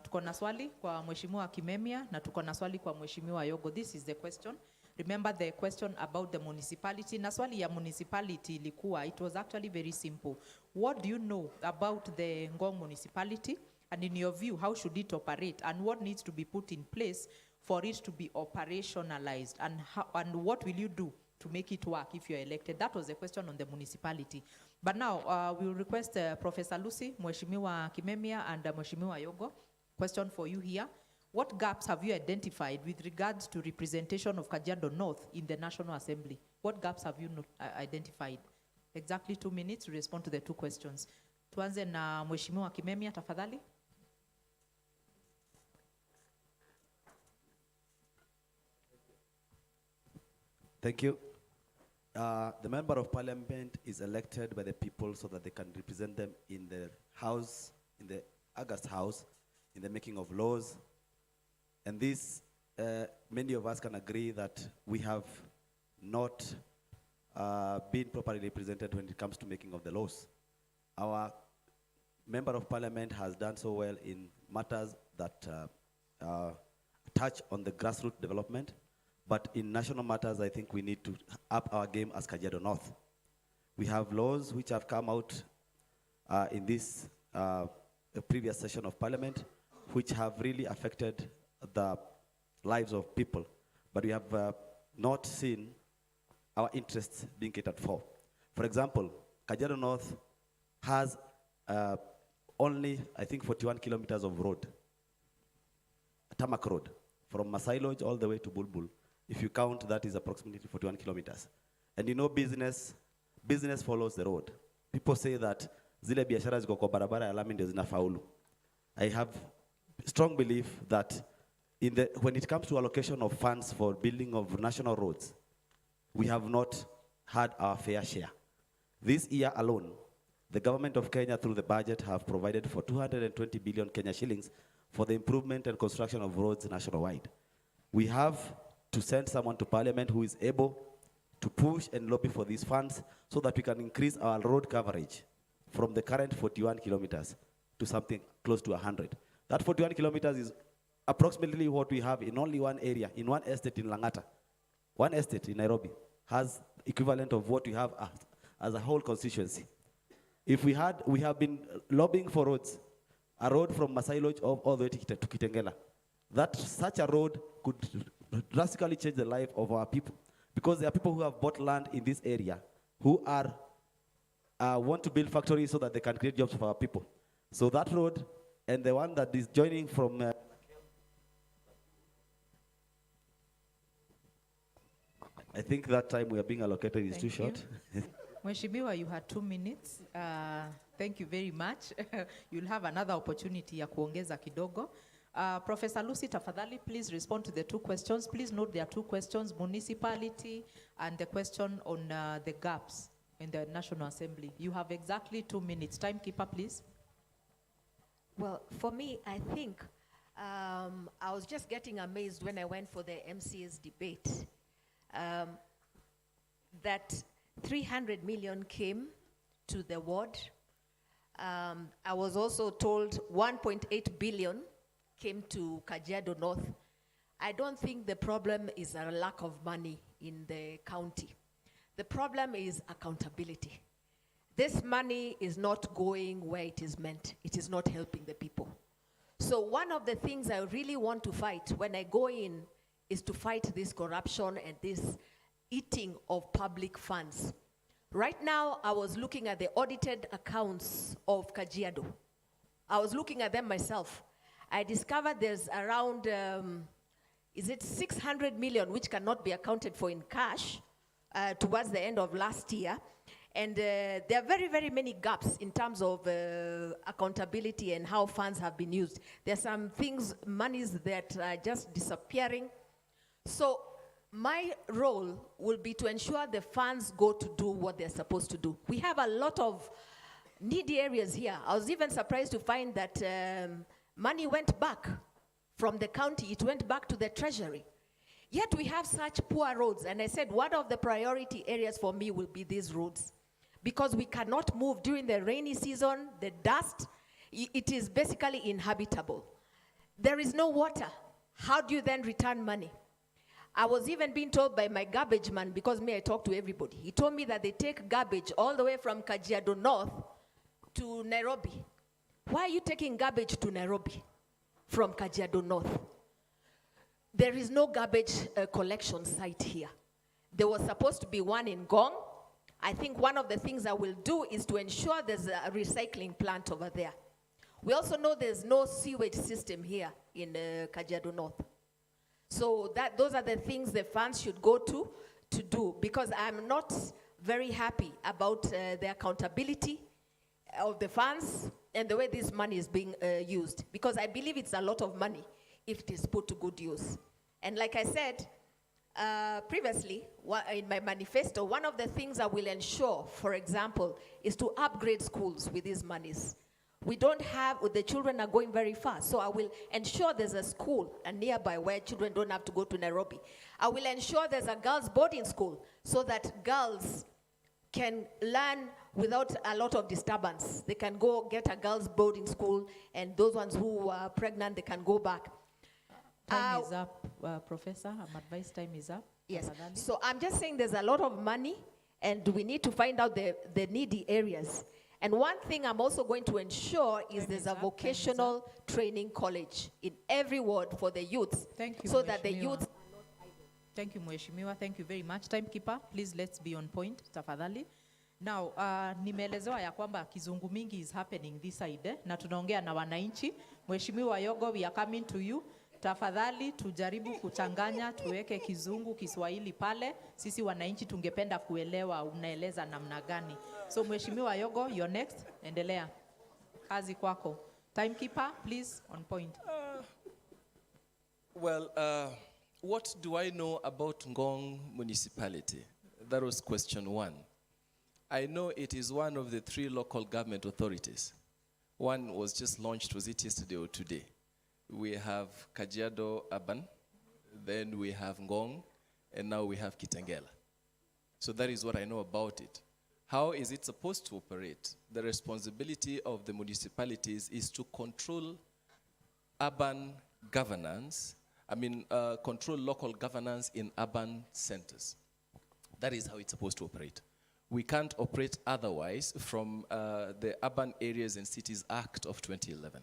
Speaker 17: Tuko na swali kwa Mheshimiwa Kimemia na tuko na swali kwa Mheshimiwa Yogo. This is the question. Remember the question about the municipality. Na swali ya municipality ilikuwa, it was actually very simple. What do you know about the Ngong municipality? And in your view, how should it operate? And what needs to be put in place for it to be operationalized? And what will you do to make it work if you're elected? That was the question on the municipality. But now, we will request Professor Lucy, Mheshimiwa Kimemia, and Mheshimiwa Yogo. Question for you here. What gaps have you identified with regards to representation of Kajiado North in the National Assembly? What gaps have you identified? Exactly 2 minutes to respond to the two questions. Tuanze na Mheshimiwa Kimemia, tafadhali.
Speaker 15: Thank you. The member of parliament is elected by the people so that they can represent them in the house, in the August House, in the making of laws. And this, many of us can agree that we have not been properly represented when it comes to making of the laws. Our member of parliament has done so well in matters that touch on the grassroots development, but in national matters, I think we need to up our game as KAJIADO North. We have laws which have come out in this previous session of parliament, which have really affected the lives of people, but we have not seen our interests being catered for. For example, KAJIADO North has only, I think, 41 kilometers of road, a tarmac road, from Masai Lodge all the way to Bulbul. If you count, that is approximately 41 kilometers. And you know, business follows the road. People say that zile biashara ziko kwa barabara ya lami ndio zinafaulu. I have strong belief that when it comes to allocation of funds for building of national roads, we have not had our fair share. This year alone, the government of Kenya through the budget have provided for 220 billion Kenya shillings for the improvement and construction of roads nationwide. We have to send someone to parliament who is able to push and lobby for these funds so that we can increase our road coverage from the current 41 kilometers to something close to 100. That 41 kilometers is approximately what we have in only one area, in one estate in Langata. One estate in Nairobi has equivalent of what we have as a whole constituency. If we have been lobbying for roads, a road from Masai Lodge all the way to Kitengela. Such a road could drastically change the life of our people, because there are people who have bought land in this area who want to build factories so that they can create jobs for our people. So that road and the one that is joining from I think that time we are being allocated is too short.
Speaker 17: Mheshimiwa, you had 2 minutes. Thank you very much. You'll have another opportunity ya kuongeza kidogo. Professor Lucy, tafadhali, please respond to the 2 questions. Please note there are 2 questions, municipality and the question on the gaps in the National Assembly. You have exactly 2 minutes. Timekeeper, please.
Speaker 8: Well, for me, I think I was just getting amazed when I went for the MCA's debate that 300 million came to the ward. I was also told 1.8 billion came to KAJIADO North. I don't think the problem is a lack of money in the county. The problem is accountability. This money is not going where it is meant. It is not helping the people. So one of the things I really want to fight when I go in is to fight this corruption and this eating of public funds. Right now, I was looking at the audited accounts of KAJIADO. I was looking at them myself. I discovered there's around, is it 600 million, which cannot be accounted for in cash towards the end of last year. And there are very, very many gaps in terms of accountability and how funds have been used. There are some things, monies that are just disappearing. So my role will be to ensure the funds go to do what they're supposed to do. We have a lot of needy areas here. I was even surprised to find that money went back from the county. It went back to the treasury. Yet we have such poor roads. And I said, one of the priority areas for me will be these roads. Because we cannot move during the rainy season, the dust, it is basically inhabitable. There is no water. How do you then return money? I was even being told by my garbage man, because I talk to everybody. He told me that they take garbage all the way from KAJIADO North to Nairobi. Why are you taking garbage to Nairobi from KAJIADO North? There is no garbage collection site here. There was supposed to be one in Gong. I think one of the things I will do is to ensure there's a recycling plant over there. We also know there's no sewage system here in KAJIADO North. So those are the things the funds should go to do, because I'm not very happy about the accountability of the funds and the way this money is being used, because I believe it's a lot of money if it is put to good use. And like I said, Previously, in my manifesto, one of the things I will ensure, for example, is to upgrade schools with these monies. We don't have, the children are going very fast, so I will ensure there's a school nearby where children don't have to go to Nairobi. I will ensure there's a girls' boarding school so that girls can learn without a lot of disturbance. They can go get a girls' boarding school, and those ones who are pregnant, they can go back.
Speaker 17: Time is up, Professor. I'm advised time is up.
Speaker 8: Yes.
Speaker 17: Tafadhali.
Speaker 8: So I'm just saying there's a lot of money, and we need to find out the needy areas. And one thing I'm also going to ensure is there's a vocational training college in every ward for the youths.
Speaker 17: Thank you,
Speaker 8: so that the
Speaker 17: Mheshimiwa.
Speaker 8: youths.
Speaker 17: Thank you, Mheshimiwa. Thank you very much. Timekeeper, please let's be on point, tafadhali. Now, nimeelezewa ya kwamba kizungu mingi is happening this side, na tunaongea na wananchi. Mheshimiwa Yogo, we are coming to you. Tafadhali tujaribu kuchanganya, tuweke kizungu, Kiswahili pale. Sisi wananchi tungependa kuelewa unaeleza namna gani. So Mheshimiwa Yogo, you're next. Endelea. Kazi kwako. Timekeeper, please, on point.
Speaker 10: What do I know about Ngong municipality? That was question 1. I know it is one of the 3 local government authorities. One was just launched, was it yesterday or today? We have KAJIADO Urban, then we have Ngong, and now we have Kitengela. So that is what I know about it. How is it supposed to operate? The responsibility of the municipalities is to control urban governance, control local governance in urban centers. That is how it's supposed to operate. We can't operate otherwise from the Urban Areas and Cities Act of 2011.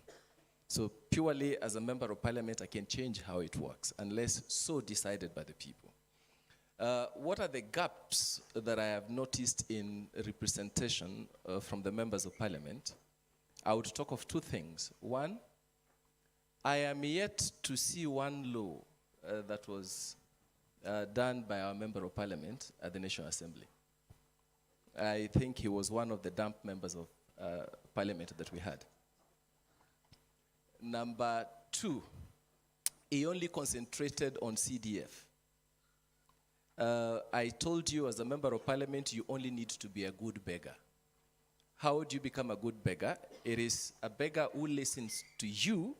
Speaker 10: So purely as a member of parliament, I can change how it works, unless so decided by the people. What are the gaps that I have noticed in representation from the members of parliament? I would talk of 2 things. 1, I am yet to see one law that was done by our member of parliament at the National Assembly. I think he was one of the dump members of parliament that we had. Number 2, he only concentrated on CDF. I told you as a member of parliament, you only need to be a good beggar. How do you become a good beggar? It is a beggar who listens to you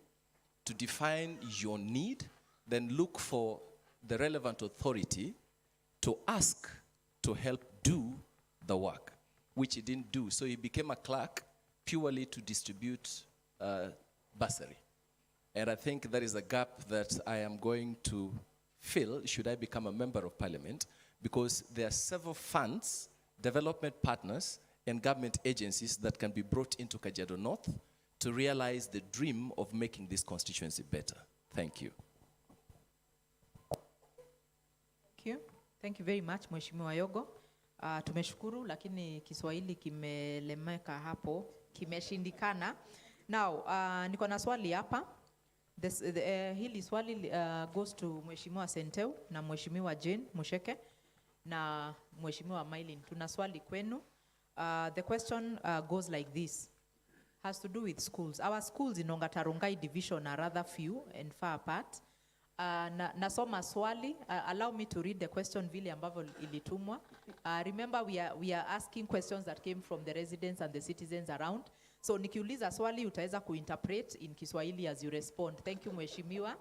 Speaker 10: to define your need, then look for the relevant authority to ask to help do the work, which he didn't do. So he became a clerk purely to distribute bursary. And I think that is a gap that I am going to fill should I become a member of parliament, because there are several funds, development partners, and government agencies that can be brought into Kajiado North to realize the dream of making this constituency better. Thank you.
Speaker 17: Thank you. Thank you very much, Mheshimiwa Yogo. Tumeshukuru, lakini Kiswahili kimelemeka hapo, kimeshindikana. Now, niko na swali hapa. Hili swali goes to Mheshimiwa Senteu na Mheshimiwa Jane Musheke na Mheshimiwa Mailin. Tuna swali kwenu. The question goes like this. Has to do with schools. Our schools in Ongatarongai division are rather few and far apart. Nasoma swali. Allow me to read the question vile ambavyo ilitumwa. Remember, we are asking questions that came from the residents and the citizens around. So nikiuliza swali utaweza kuinterpret in Kiswahili as you respond. Thank you, Mheshimiwa.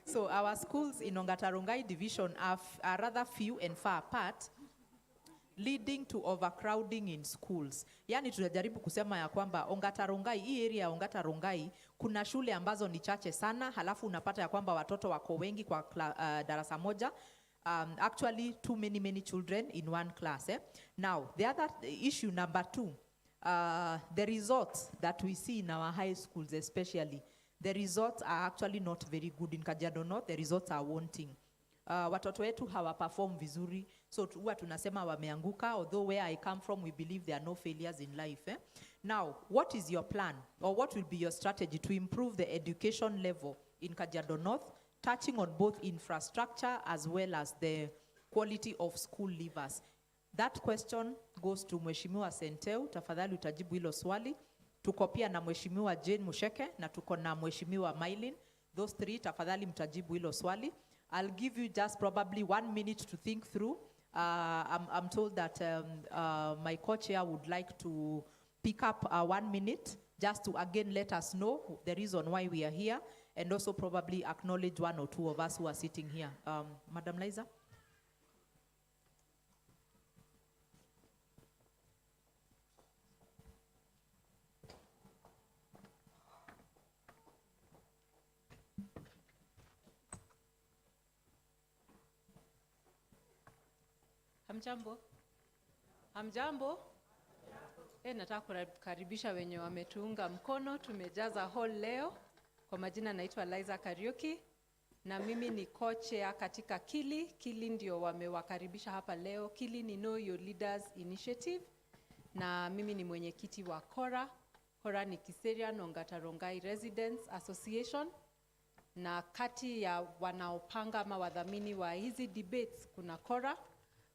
Speaker 17: So our schools in Ongatarongai division are rather few and far apart, leading to overcrowding in schools. Yani tunajaribu kusema ya kwamba Ongatarongai, hii area ya Ongatarongai, kuna shule ambazo ni chache sana, halafu unapata ya kwamba watoto wako wengi kwa darasa moja. Actually, too many children in one class. Now, the other issue number 2, the results that we see in our high schools especially, the results are actually not very good in Kajiado North. The results are wanting. Watoto wetu hawa perform vizuri, so huwa tunasema wameanguka, although where I come from we believe there are no failures in life. Now, what is your plan, or what will be your strategy to improve the education level in Kajiado North, touching on both infrastructure as well as the quality of school leavers? That question goes to Mheshimiwa Senteu. Tafadhali utajibu hilo swali. Tuko pia na Mheshimiwa Jane Musheke na tuko na Mheshimiwa Mailin. Those 3 tafadhali mtajibu hilo swali. I'll give you just probably 1 minute to think through. I'm told that my co-chair would like to pick up 1 minute just to again let us know the reason why we are here, and also probably acknowledge one or two of us who are sitting here. Madam Liza?
Speaker 4: Hamjambo? Hamjambo? Nataka kukaribisha wenye wametuunga mkono. Tumejaza hall leo. Kwa majina naitwa Liza Kariuki na mimi ni co-chair katika Kili. Kili ndio wamewakaribisha hapa leo. Kili ni Know Your Leaders Initiative na mimi ni mwenyekiti wa KORA. KORA ni Kiserian Ongata Rongai Residents Association, na kati ya wanaopanga ama wadhamini wa hizi debates kuna KORA,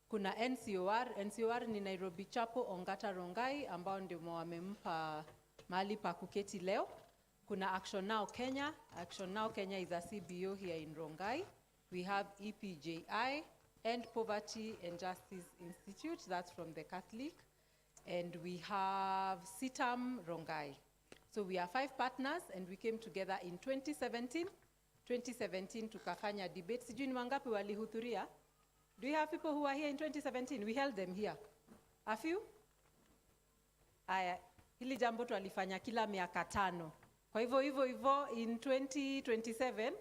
Speaker 4: kuna NCOR. NCOR ni Nairobi Chapel Ongata Rongai ambao ndio wamempa mahali pa kuketi leo. Kuna Action Now Kenya. Action Now Kenya is a CBO here in Rongai. We have EPJI, End Poverty and Justice Institute, that's from the Catholic. And we have Sitam Rongai. So we are 5 partners and we came together in 2017. 2017 tukafanya debate. Sijui ni wangapi walihudhuria? Do you have people who are here in 2017? We held them here. A few? Aya, hili jambo tulifanya kila miaka 5. Kwa hivyo in 2027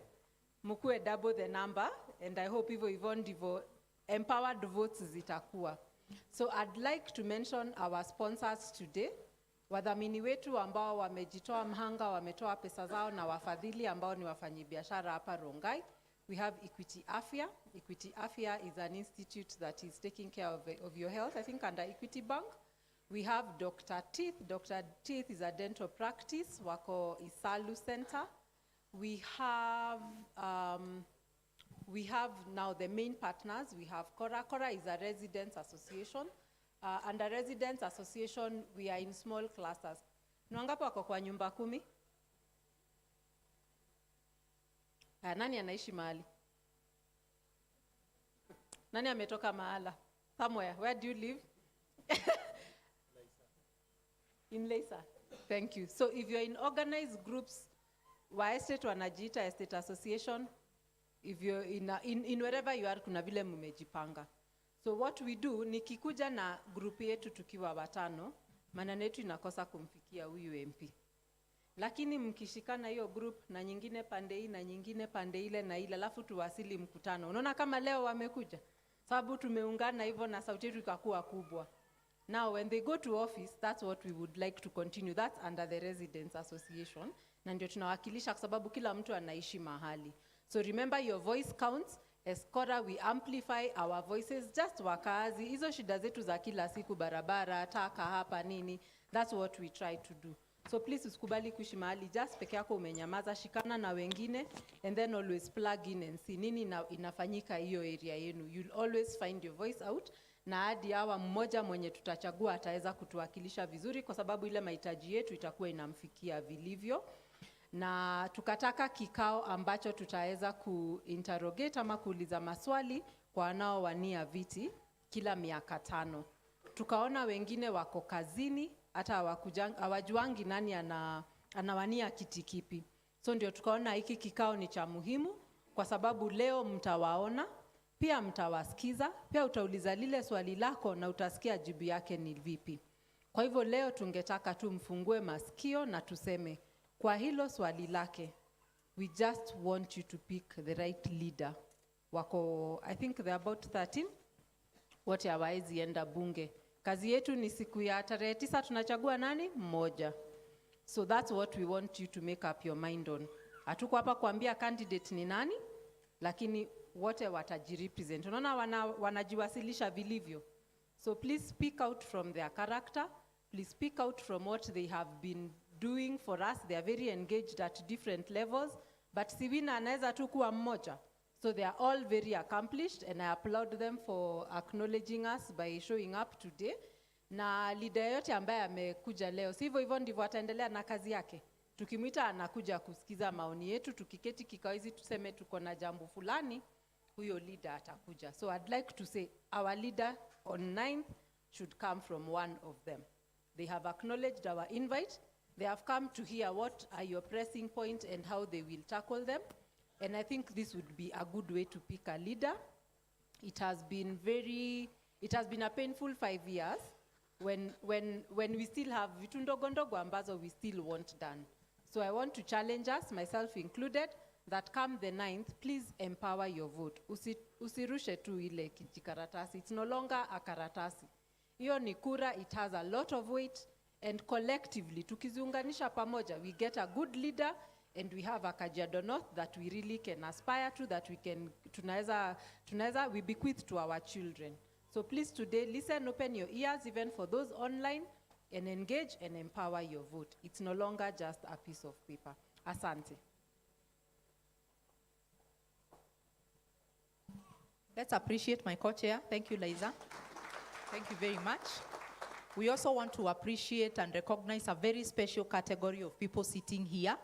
Speaker 4: mkuwe double the number, and I hope hivyo ndivyo empowered votes zitakuwa. So I'd like to mention our sponsors today. Wadhamini wetu ambao wamejitoa mhanga, wametoa pesa zao, na wafadhili ambao ni wafanyabiashara hapa Rongai. We have Equity Afya. Equity Afya is an institute that is taking care of your health, I think under Equity Bank. We have Dr. Teeth. Dr. Teeth is a dental practice, wako Isalu Center. We have now the main partners. We have KORA. KORA is a residents association. Under residents association, we are in small clusters. Nwangapo wako kwa nyumba 10? Nani anaishi mahali? Nani ametoka mahala? Somewhere. Where do you live? In Leisa. Thank you. So if you're in organized groups, wa estate wanajiita estate association. If you're in wherever you are, kuna vile mumejipanga. So what we do, nikikuja na group yetu tukiwa 5, maneno yetu inakosa kumfikia huyu MP. Lakini mkishikana hiyo group na nyingine pande hii na nyingine pande ile na ile, alafu tuwasili mkutano. Unaona kama leo wamekuja? Sababu tumeungana hivyo na sauti yetu ikakuwa kubwa. Now when they go to office, that's what we would like to continue. That's under the Residents Association. Na ndio tunawakilisha kwa sababu kila mtu anaishi mahali. So remember, your voice counts. As KORA, we amplify our voices. Just wakazi, hizo shida zetu za kila siku, barabara, taka hapa nini. That's what we try to do. So please usikubali kuishi mahali just peke yako umenyamaza, shikana na wengine, and then always plug in and see nini inafanyika hiyo area yenu. You'll always find your voice out, na hadi hawa mmoja mwenye tutachagua ataweza kutuwakilisha vizuri, kwa sababu ile mahitaji yetu itakuwa inamfikia vilivyo. Na tukataka kikao ambacho tutaweza kuinterrogate ama kuuliza maswali kwa wanaowania viti kila miaka 5. Tukaona wengine wako kazini, hata hawajuangi nani anawania kiti kipi. So ndio tukaona hiki kikao ni cha muhimu, kwa sababu leo mtawaona, pia mtawasikiza, pia utauliza lile swali lako na utasikia jibu yake ni vipi. Kwa hivyo leo tungetaka tu mfungue masikio na tuseme, kwa hilo swali lake, we just want you to pick the right leader. Wako, I think they're about 13, wote hawaezi enda bunge. Kazi yetu ni siku ya tarehe 9 tunachagua nani? Mmoja. So that's what we want you to make up your mind on. Hatuko hapa kuambia candidate ni nani, lakini wote watajirepresent. Unaona wanajiwasilisha vilivyo. So please speak out from their character. Please speak out from what they have been doing for us. They are very engaged at different levels. But Siwina anaweza tu kuwa mmoja. So they are all very accomplished, and I applaud them for acknowledging us by showing up today. Na leader yote ambaye amekuja leo, sivyo hivyo ndivyo ataendelea na kazi yake. Tukimwita anakuja kusikiza maoni yetu, tukiketi kikao hizi tuseme tuko na jambo fulani, huyo leader atakuja. So I'd like to say our leader on 9th should come from one of them. They have acknowledged our invite. They have come to hear what are your pressing points and how they will tackle them. And I think this would be a good way to pick a leader. It has been a painful 5 years when we still have vitu ndogo ndogo ambazo we still want done. So I want to challenge us, myself included, that come the 9th, please empower your vote. Usirushe tu ile kijikaratasi. It's no longer a karatasi. Hiyo ni kura, it has a lot of weight, and collectively, tukiziunganisha pamoja, we get a good leader, and we have a Kajiado North that we really can aspire to, that we can, we bequeath to our children. So please today, listen, open your ears, even for those online, and engage and empower your vote. It's no longer just a piece of paper. Asante.
Speaker 17: Let's appreciate my co-chair. Thank you, Liza. Thank you very much. We also want to appreciate and recognize a very special category of people sitting here.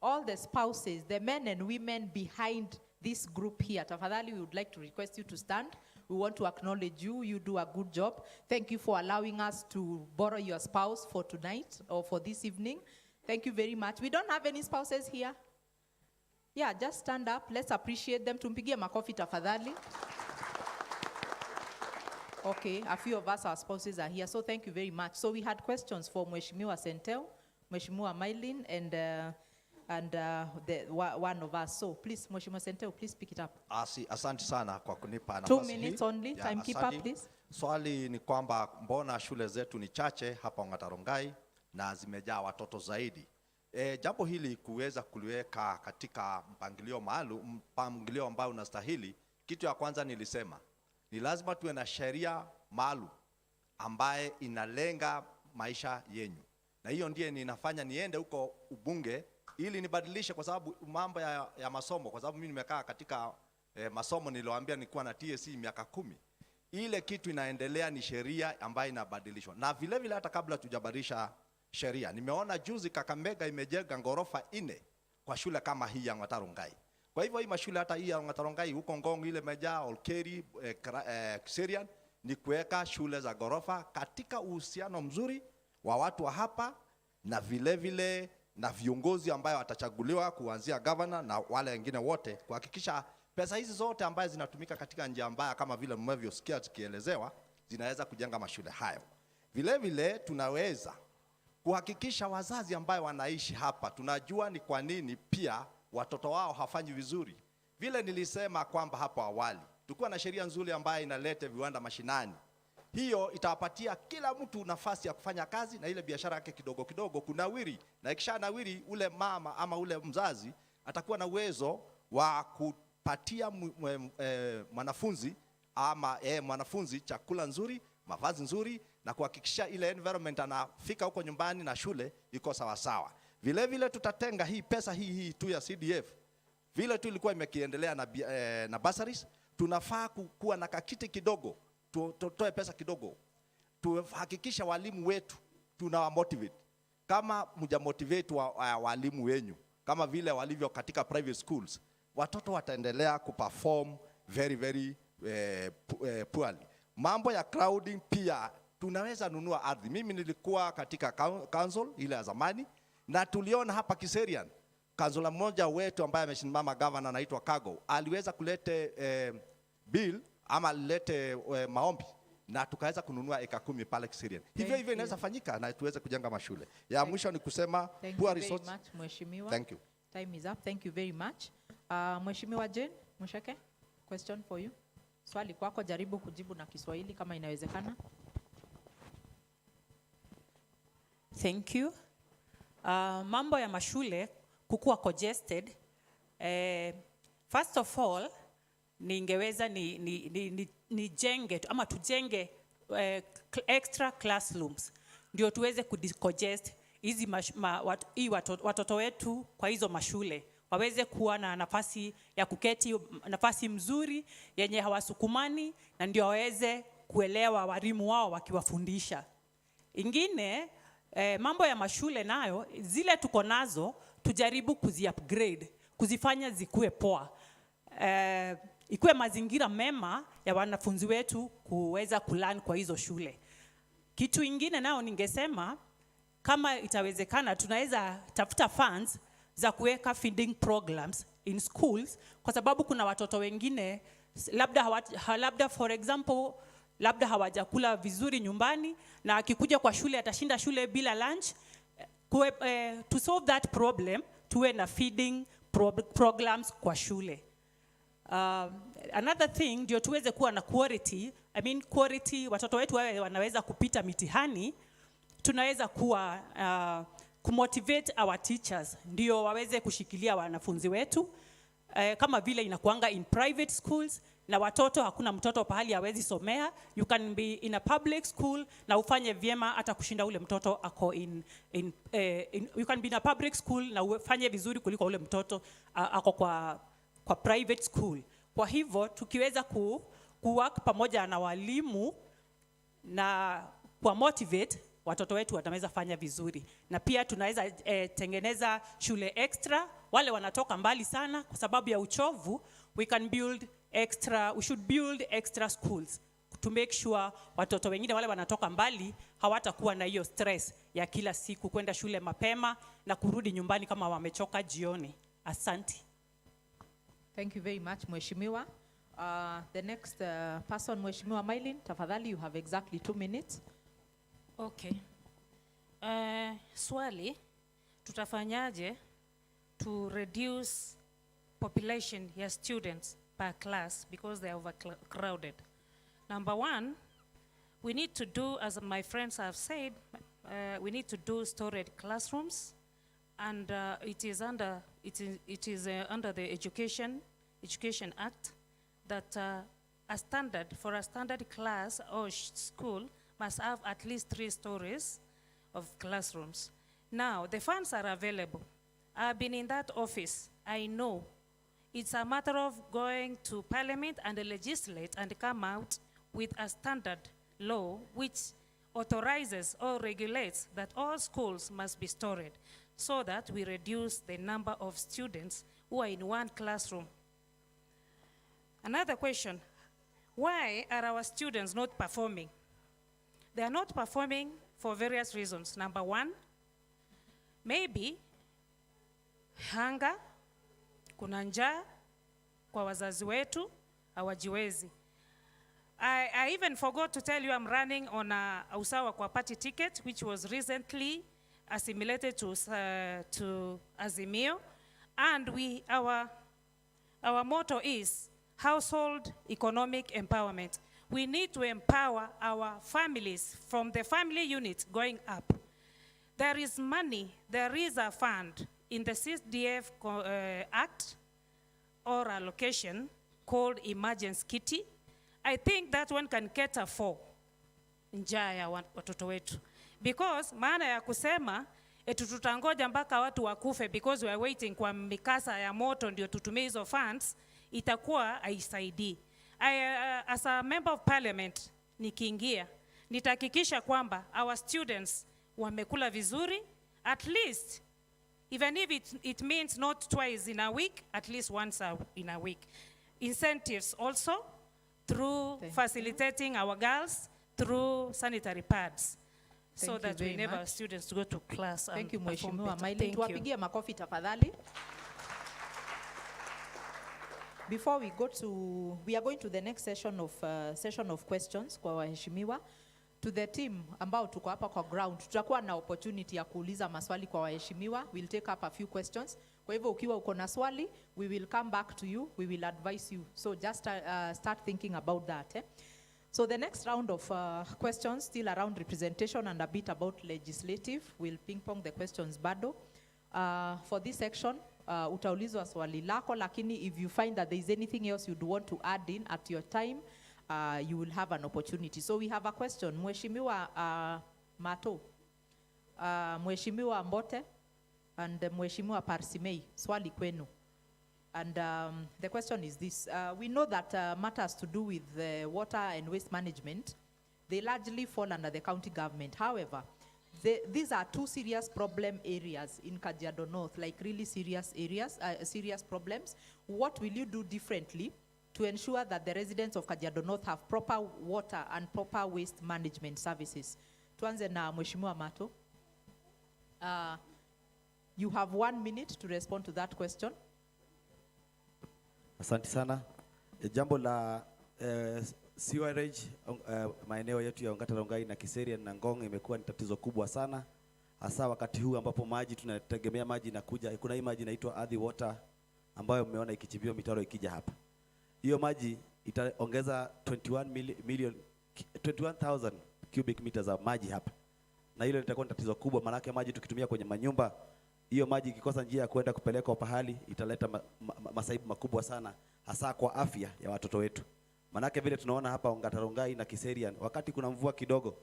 Speaker 17: All the spouses, the men and women behind this group here. Tafadhali, we would like to request you to stand. We want to acknowledge you. You do a good job. Thank you for allowing us to borrow your spouse for tonight or for this evening. Thank you very much. We don't have any spouses here. Yeah, just stand up. Let's appreciate them. Tumpigie makofi tafadhali. Okay, a few of us, our spouses are here, so thank you very much. So we had questions for Mheshimiwa Sentel, Mheshimiwa Mailin, and one of us. So please, Mheshimiwa Sentel, please pick it up.
Speaker 6: Asante sana kwa kunipa nafasi
Speaker 17: 2 minutes only,
Speaker 6: yeah,
Speaker 17: timekeeper, please.
Speaker 6: Swali ni kwamba mbona shule zetu ni chache hapa Ongata Rongai na zimejaa watoto zaidi? Jambo hili kuweza kuliweka katika mpangilio maalum, mpangilio ambao unastahili, kitu ya kwanza nilisema ni lazima tuwe na sheria maalum ambaye inalenga maisha yenyu. Na hiyo ndiye ninafanya niende huko ubunge ili nibadilishe, kwa sababu mambo ya masomo, kwa sababu mimi nimekaa katika masomo, niliwaambia nilikuwa na TSC miaka 10. Ile kitu inaendelea ni sheria ambayo inabadilishwa. Na vile vile hata kabla tujabadilisha sheria, nimeona juzi Kakamega imejenga ghorofa 4 kwa shule kama hii ya Ongata Rongai. Kwa hivyo hii mashule hata hii ya Ongata Rongai huko Ngong ile meja Olkeri Kiserian ni kuweka shule za ghorofa katika uhusiano mzuri wa watu wa hapa na vile vile na viongozi ambayo watachaguliwa kuanzia governor na wale wengine wote, kuhakikisha pesa hizi zote ambazo zinatumika katika njia mbaya kama vile mmevyosikia tukielezewa zinaweza kujenga mashule hayo. Vile vile tunaweza kuhakikisha wazazi ambao wanaishi hapa, tunajua ni kwa nini pia watoto wao hafanyi vizuri. Vile nilisema kwamba hapo awali, tulikuwa na sheria nzuri ambayo inaleta viwanda mashinani. Hiyo itawapatia kila mtu nafasi ya kufanya kazi na ile biashara yake kidogo kidogo kunawiri. Na ikisha nawiri, ule mama ama ule mzazi atakuwa na uwezo wa kupatia mwanafunzi ama mwanafunzi chakula nzuri, mavazi nzuri, na kuhakikisha ile environment anafika huko nyumbani na shule iko sawa sawa. Vile vile tutatenga hii pesa hii tu ya CDF. Vile tu ilikuwa imekiendelea na bursaries, tunafaa kuwa na kakiti kidogo, tutoe pesa kidogo. Tuhakikisha walimu wetu tunawamotivate. Kama mja motivate walimu wenyu kama vile walivyo katika private schools, watoto wataendelea kuperform very poorly. Mambo ya crowding pia tunaweza nunua ardhi. Mimi nilikuwa katika council ile ya zamani na tuliona hapa Kiserian, kansula mmoja wetu ambaye amesimama governor anaitwa Kago, aliweza kulete bill ama alete maombi na tukaweza kununua eka 10 pale Kiserian. Hivyo inaweza fanyika na tuweze kujenga mashule. Ya mwisho ni kusema poor resource.
Speaker 17: Thank you very much, Mheshimiwa.
Speaker 6: Thank you.
Speaker 17: Time is up. Thank you very much. Mheshimiwa Jane Mushake, question for you. Swali kwako, jaribu kujibu na Kiswahili kama inawezekana.
Speaker 14: Thank you. Mambo ya mashule kukua congested. First of all, ningeweza nijenge ama tujenge extra classrooms ndio tuweze kudecongest hizi watoto wetu kwa hizo mashule, waweze kuwa na nafasi ya kuketi, nafasi mzuri yenye hawasukumani, na ndio waweze kuelewa walimu wao wakiwafundisha. Ingine mambo ya mashule nayo zile tuko nazo tujaribu kuzi-upgrade, kuzifanya zikuwe poa. ikuwe mazingira mema ya wanafunzi wetu kuweza kulearn kwa hizo shule. Kitu ingine nao ningesema, kama itawezekana tunaweza tafuta funds za kuweka feeding programs in schools, kwa sababu kuna watoto wengine labda for example labda hawajakula vizuri nyumbani na akikuja kwa shule atashinda shule bila lunch. To solve that problem, tuwe na feeding programs kwa shule. Another thing ndio tuweze kuwa na quality. Quality, watoto wetu wawe wanaweza kupita mitihani. Tunaweza kuwa kumotivate our teachers ndio waweze kushikilia wanafunzi wetu, kama vile inakuanga in private schools, na watoto hakuna mtoto pahali hawezi somea. You can be in a public school na ufanye vyema hata kushinda ule mtoto ako you can be in a public school na ufanye vizuri kuliko ule mtoto ako kwa private school. Kwa hivyo tukiweza kuwork pamoja na walimu na kwa motivate, watoto wetu wataweza fanya vizuri. Na pia tunaweza tengeneza shule extra, wale wanatoka mbali sana kwa sababu ya uchovu. We should build extra schools to make sure watoto wengine wale wanatoka mbali hawatakuwa na hiyo stress ya kila siku kwenda shule mapema na kurudi nyumbani kama wamechoka jioni. Asante.
Speaker 17: Thank you very much, Mheshimiwa. The next person, Mheshimiwa Mailin, tafadhali, you have exactly 2 minutes.
Speaker 11: Okay. Swali, tutafanyaje to reduce population ya students per class because they are overcrowded? Number one, we need to do, as my friends have said, we need to do storage classrooms, and it is under the Education Act that a standard class or school must have at least 3 stories of classrooms. Now, the funds are available. I've been in that office. I know. It's a matter of going to Parliament and legislate and come out with a standard law which authorizes or regulates that all schools must be stored, so that we reduce the number of students who are in one classroom. Another question, why are our students not performing? They are not performing for various reasons. Number one, maybe hunger, kuna njaa kwa wazazi wetu, hawajiwezi. I even forgot to tell you I'm running on a Usawa kwa party ticket, which was recently assimilated to Azimio. And our motto is household economic empowerment. We need to empower our families from the family unit going up. There is money, there is a fund in the CSDF Act or allocation called emergency kitty. I think that one can cater for njaa ya watoto wetu. Because maana ya kusema tutangoja mpaka watu wakufe because we are waiting kwa mikasa ya moto ndio tutumie hizo funds, itakuwa haisaidii. As a member of parliament nikiingia, nitahakikisha kwamba our students wamekula vizuri, at least even if it means not twice in a week, at least once in a week. Incentives also through facilitating our girls through sanitary pads. So that we enable students to go to class.
Speaker 17: Thank you, Mheshimiwa
Speaker 11: Mailin.
Speaker 17: Tuwapigie makofi tafadhali. Before we are going to the next session of questions kwa waheshimiwa. To the team ambao tuko hapa kwa ground, tutakuwa na opportunity ya kuuliza maswali kwa waheshimiwa. We'll take up a few questions. Kwa hivyo ukiwa uko na swali, we will come back to you, we will advise you. So just start thinking about that. So the next round of questions, still around representation and a bit about legislative. We'll ping pong the questions bado. For this section, utaulizwa swali lako, lakini if you find that there is anything else you'd want to add in at your time, you will have an opportunity. So we have a question. Mheshimiwa Mato, Mheshimiwa Mbote, and Mheshimiwa Parsimei, swali kwenu. And the question is this. We know that matters to do with water and waste management, they largely fall under the county government. However, these are 2 serious problem areas in Kajiado North, like really serious areas, serious problems. What will you do differently to ensure that the residents of Kajiado North have proper water and proper waste management services. Tuanze na Mheshimiwa Mato. You have 1 minute to respond to that question.
Speaker 15: Asante sana. Jambo la sewerage maeneo yetu ya Ongata Rongai na Kiserian na Ngong imekuwa ni tatizo kubwa sana, hasa wakati huu ambapo maji tunategemea maji inakuja. Kuna hii maji inaitwa Earthy water ambayo mmeona ikichimbiwa mitaro ikija hapa. Hiyo maji itaongeza 21,000 cubic meters za maji hapa, na hilo litakuwa tatizo kubwa, maana maji tukitumia kwenye manyumba, hiyo maji ikikosa njia ya kwenda kupelekwa pahali italeta masaibu makubwa sana, hasa kwa afya ya watoto wetu. Manake vile tunaona hapa Ongata Rongai na Kiserian, wakati kuna mvua kidogo,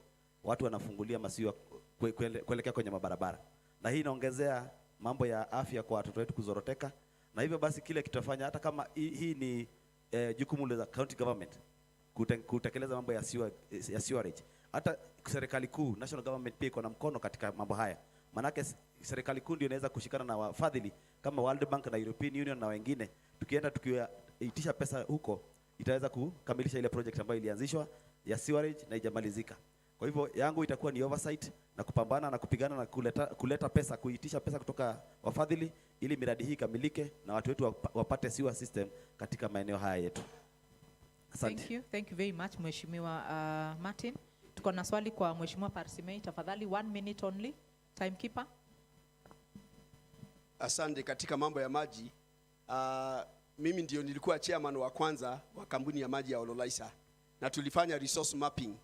Speaker 15: watu wanafungulia masiwa kuelekea kwenye mabarabara, na hii inaongezea mambo ya afya kwa watoto wetu kuzoroteka. Na hivyo basi kile kitafanya, hata kama hii ni jukumu la county government kutekeleza mambo ya sewerage, hata serikali kuu, national government pia iko na mkono katika mambo haya. Manake serikali kuu ndio inaweza kushikana na wafadhili kama World Bank na European Union na wengine, tukienda tukiitisha pesa huko, itaweza kukamilisha ile project ambayo ilianzishwa ya sewerage na ijamalizika. Kwa hivyo yangu itakuwa ni oversight na kupambana na kupigana na kuleta pesa, kuitisha pesa kutoka wafadhili ili miradi hii kamilike na watu wetu wapate sewer system katika maeneo haya yetu. Asante.
Speaker 17: Thank you very much Mheshimiwa Martin. Tuko na swali kwa Mheshimiwa Parsimei, tafadhali 1 minute only. Timekeeper.
Speaker 5: Asante. Katika mambo ya maji, mimi ndio nilikuwa chairman wa kwanza wa kampuni ya maji ya Ololaisa, na tulifanya resource mapping,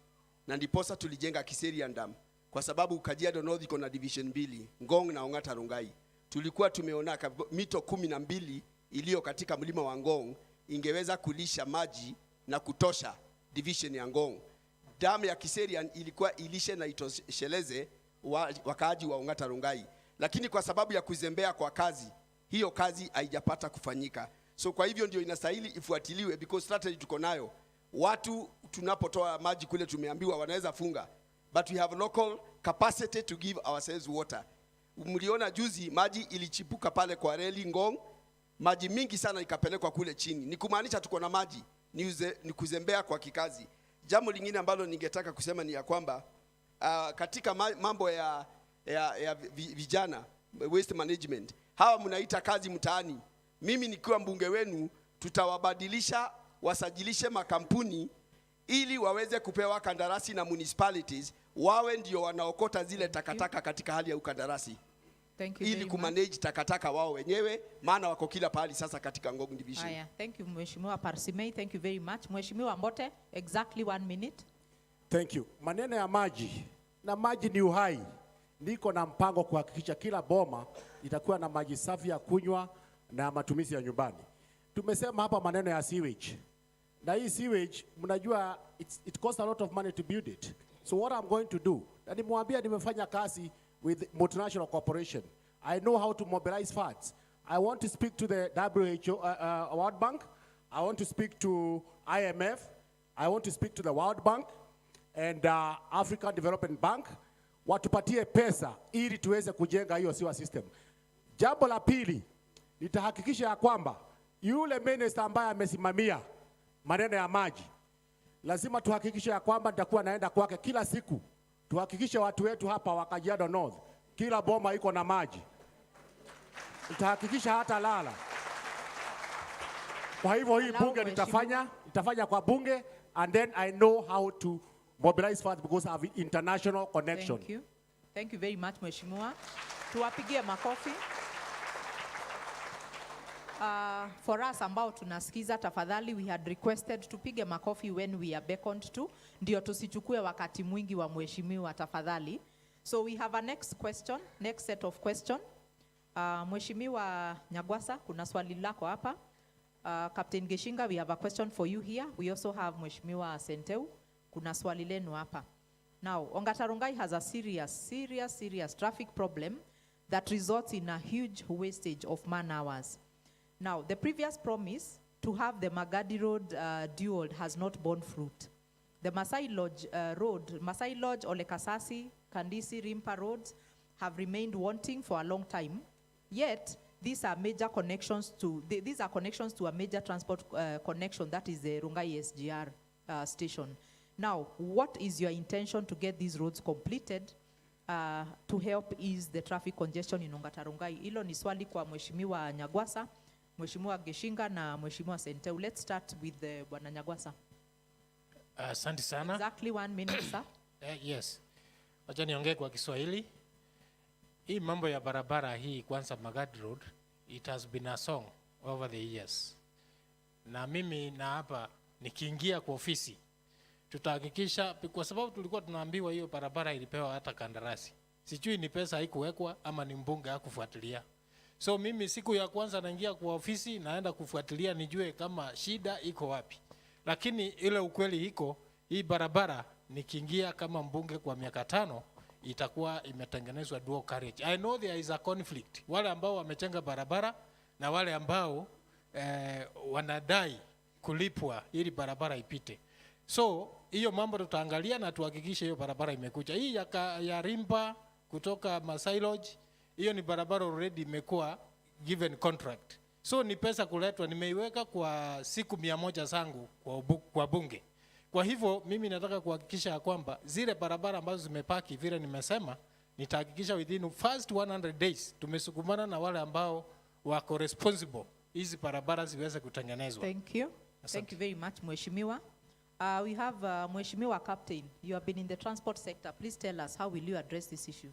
Speaker 5: na ndiposa tulijenga Kiserian Dam, kwa sababu Kajiado North iko na division 2, Ngong na Ongata Rongai. Tulikuwa tumeona mito 12 iliyo katika mlima wa Ngong ingeweza kulisha maji na kutosha division ya Ngong. Damu ya Kiserian ilikuwa ilishe na itosheleze wakaaji wa Ongata Rongai, lakini kwa sababu ya kuzembea kwa kazi, hiyo kazi haijapata kufanyika. So kwa hivyo ndio inastahili ifuatiliwe, because strategy tuko nayo. Watu tunapotoa maji kule tumeambiwa wanaweza funga, but we have local capacity to give ourselves water. Mliona juzi maji ilichipuka pale kwa reli Ngong, maji mingi sana ikapelekwa kule chini. Ni kumaanisha tuko na maji, ni kuzembea kwa kikazi. Jambo lingine ambalo ningetaka kusema ni ya kwamba katika mambo ya vijana, waste management, hawa mnaita kazi mtaani. Mimi nikiwa mbunge wenu, tutawabadilisha wasajilishe makampuni ili waweze kupewa kandarasi na municipalities, wawe ndio wanaokota zile takataka katika hali ya ukandarasi. Ili kumanage takataka wao wenyewe, maana wako kila pahali sasa katika Ngong division.
Speaker 17: Aya, thank you Mheshimiwa Parsimei, thank you very much. Mheshimiwa Mbote, exactly 1 minute.
Speaker 16: Thank you. Maneno ya maji, na maji ni uhai. Niko na mpango kuhakikisha kila boma itakuwa na maji safi ya kunywa na matumizi ya nyumbani. Tumesema hapa maneno ya sewage. Na hii sewage, mnajua it costs a lot of money to build it. So what I'm going to do, na nimwambia nimefanya kazi with multinational corporation. I know how to mobilize funds. I want to speak to the WHO, World Bank. I want to speak to IMF. I want to speak to the World Bank and African Development Bank. Watupatie pesa ili tuweze kujenga hiyo sewer system. Jambo la pili, nitahakikisha ya kwamba yule minister ambaye amesimamia maneno ya maji, lazima tuhakikishe ya kwamba nitakuwa naenda kwake kila siku. Tuhakikishe watu wetu hapa wa Kajiado North, kila boma iko na maji. Nitahakikisha hata lala. Kwa hivyo hii bunge nitafanya kwa bunge, and then I know how to mobilize funds because I have international connection.
Speaker 17: Thank you. Thank you very much Mheshimiwa. Tuwapigie makofi. For us ambao tunasikiza, tafadhali, we had requested tupige makofi when we are beckoned to, ndio tusichukue wakati mwingi wa Mheshimiwa, tafadhali. So we have a next question, next set of question. Mheshimiwa Nyagwasa, kuna swali lako hapa. Captain Gishinga, we have a question for you here. We also have Mheshimiwa Senteu, kuna swali lenu hapa. Now, Ongata Rongai has a serious traffic problem that results in a huge wastage of man hours. Now, the previous promise to have the Magadi Road dual has not borne fruit. The Masai Lodge Road, Masai Lodge, Olekasasi, Kandisi, Rimpa roads have remained wanting for a long time. Yet, these are major connections to, these are connections to a major transport connection, that is the Rongai SGR station. Now, what is your intention to get these roads completed to help ease the traffic congestion in Ongata Rongai? Hilo ni swali kwa Mheshimiwa Nyagwasa, Mheshimiwa Gishinga na Mheshimiwa Senteu. Let's start with Bwana Nyagwasa.
Speaker 9: Asante sana.
Speaker 17: Exactly 1 minute, sir.
Speaker 9: Yes. Wacha niongee kwa Kiswahili. Hii mambo ya barabara hii kwanza Magadi Road, it has been a song over the years. Na mimi na hapa nikiingia kwa ofisi tutahakikisha, kwa sababu tulikuwa tunaambiwa hiyo barabara ilipewa hata kandarasi. Sijui ni pesa haikuwekwa ama ni mbunge hakufuatilia. So mimi siku ya kwanza naingia kwa ofisi naenda kufuatilia nijue kama shida iko wapi. Lakini ile ukweli iko, hii barabara nikiingia kama mbunge kwa miaka 5 itakuwa imetengenezwa dual carriage. I know there is a conflict. Wale ambao wamechenga barabara na wale ambao wanadai kulipwa ili barabara ipite. So hiyo mambo tutaangalia na tuhakikishe hiyo barabara imekuja. Hii ya Rimba kutoka Masai Lodge, hiyo ni barabara already imekuwa given contract. So ni pesa kuletwa, nimeiweka kwa siku 100 zangu kwa bunge. Kwa hivyo mimi nataka kuhakikisha kwamba zile barabara ambazo zimepaki vile nimesema, nitahakikisha within first 100 days tumesukumana na wale ambao wako responsible hizi barabara ziweze kutengenezwa.
Speaker 17: Thank you. Thank you very much, Mheshimiwa. We have Mheshimiwa Captain. You have been in the transport sector. Please tell us, how will you address this issue?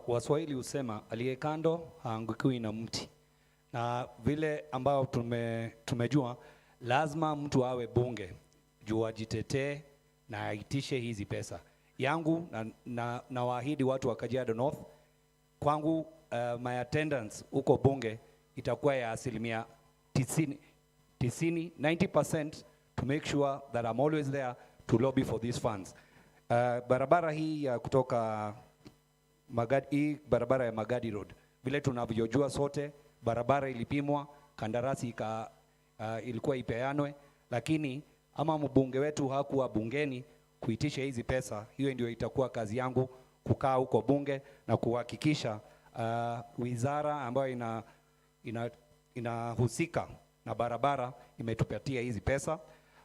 Speaker 7: Waswahili husema aliyekando haangukiwi na mti. Na vile ambao tumejua lazima mtu awe bunge juu ajitetee na aitishe hizi pesa. Yangu na waahidi watu wa Kajiado North, kwangu my attendance huko bunge itakuwa ya 90%, 90% to make sure that I'm always there to lobby for these funds. Barabara hii ya kutoka Magadi, barabara ya Magadi Road, vile tunavyojua sote, barabara ilipimwa, kandarasi ilikuwa ipeanwe, lakini ama mbunge wetu hakuwa bungeni kuitisha hizi pesa. Hiyo ndio itakuwa kazi yangu, kukaa huko bunge na kuhakikisha wizara ambayo inahusika na barabara imetupatia hizi pesa.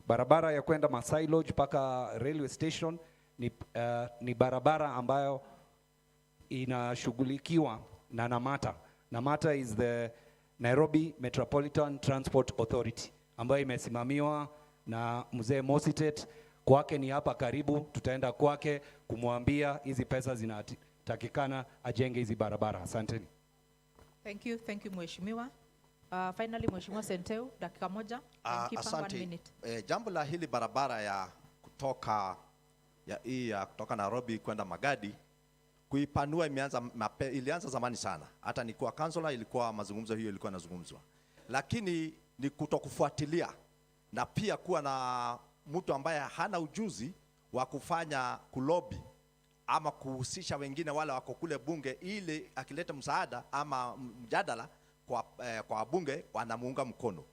Speaker 7: Barabara ya kwenda Masai Lodge paka railway station ni barabara ambayo inashughulikiwa na Namata. Namata is the Nairobi Metropolitan Transport Authority ambayo imesimamiwa na mzee Mositet. Kwake ni hapa karibu, tutaenda kwake kumwambia hizi pesa zinatakikana ajenge hizi barabara. Asanteni.
Speaker 17: Thank you Mheshimiwa. Finally Mheshimiwa Senteu, dakika moja.
Speaker 6: Asante.
Speaker 17: 1 minute.
Speaker 6: Jambo la hili barabara ya kutoka Nairobi kwenda Magadi kuipanua ilianza zamani sana. Hata nikuwa kansula ilikuwa mazungumzo hiyo ilikuwa nazungumzwa. Lakini ni kutokufuatilia na pia kuwa na mtu ambaye hana ujuzi wa kufanya kulobi ama kuhusisha wengine wale wako kule bunge ili akileta msaada ama mjadala kwa bunge wanamuunga mkono.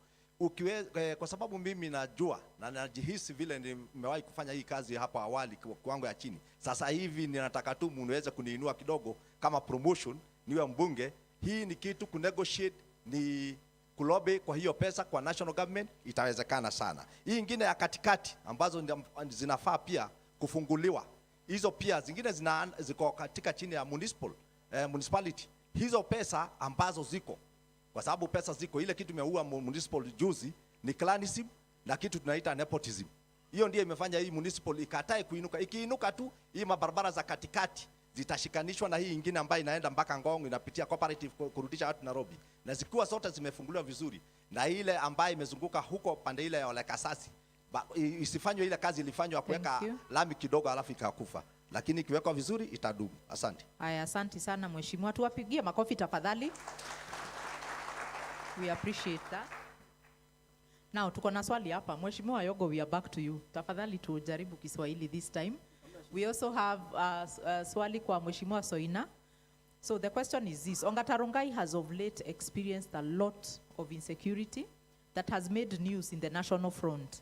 Speaker 6: Kwa sababu mimi najua na najihisi vile nimewahi kufanya hii kazi hapo awali kwangu ya chini. Sasa hivi ninataka tu mniweze kuniinua kidogo kama promotion niwe mbunge. Hii ni kitu kunegotiate, ni kulobe kwa hiyo pesa kwa national government itawezekana sana. Hii ingine ya katikati ambazo zinafaa pia kufunguliwa. Hizo pia zingine ziko katika chini ya municipality. Hizo pesa ambazo ziko, kwa sababu pesa ziko, ile kitu imeua municipal juzi ni clanism na kitu tunaita nepotism. Hiyo ndiyo imefanya hii municipal ikatae kuinuka. Ikiinuka tu hii mabarabara za katikati zitashikanishwa na hii ingine ambayo inaenda mpaka Ngong inapitia cooperative kurudisha watu Nairobi. Na zikiwa zote zimefunguliwa vizuri na ile ambayo imezunguka huko pande ile ya Ole Kasasi isifanywe ile kazi ilifanywa kuweka lami kidogo alafu ikakufa. Lakini ikiwekwa vizuri itadumu. Asante.
Speaker 17: Haya, asante sana Mheshimiwa. Tuwapigie makofi tafadhali. We appreciate that. Now tuko na swali hapa. Mheshimiwa Yogo, we are back to you. Tafadhali tujaribu Kiswahili this time. We also have swali kwa Mheshimiwa Soina. So the question is this: Ongata Rongai has of late experienced a lot of insecurity that has made news in the national front.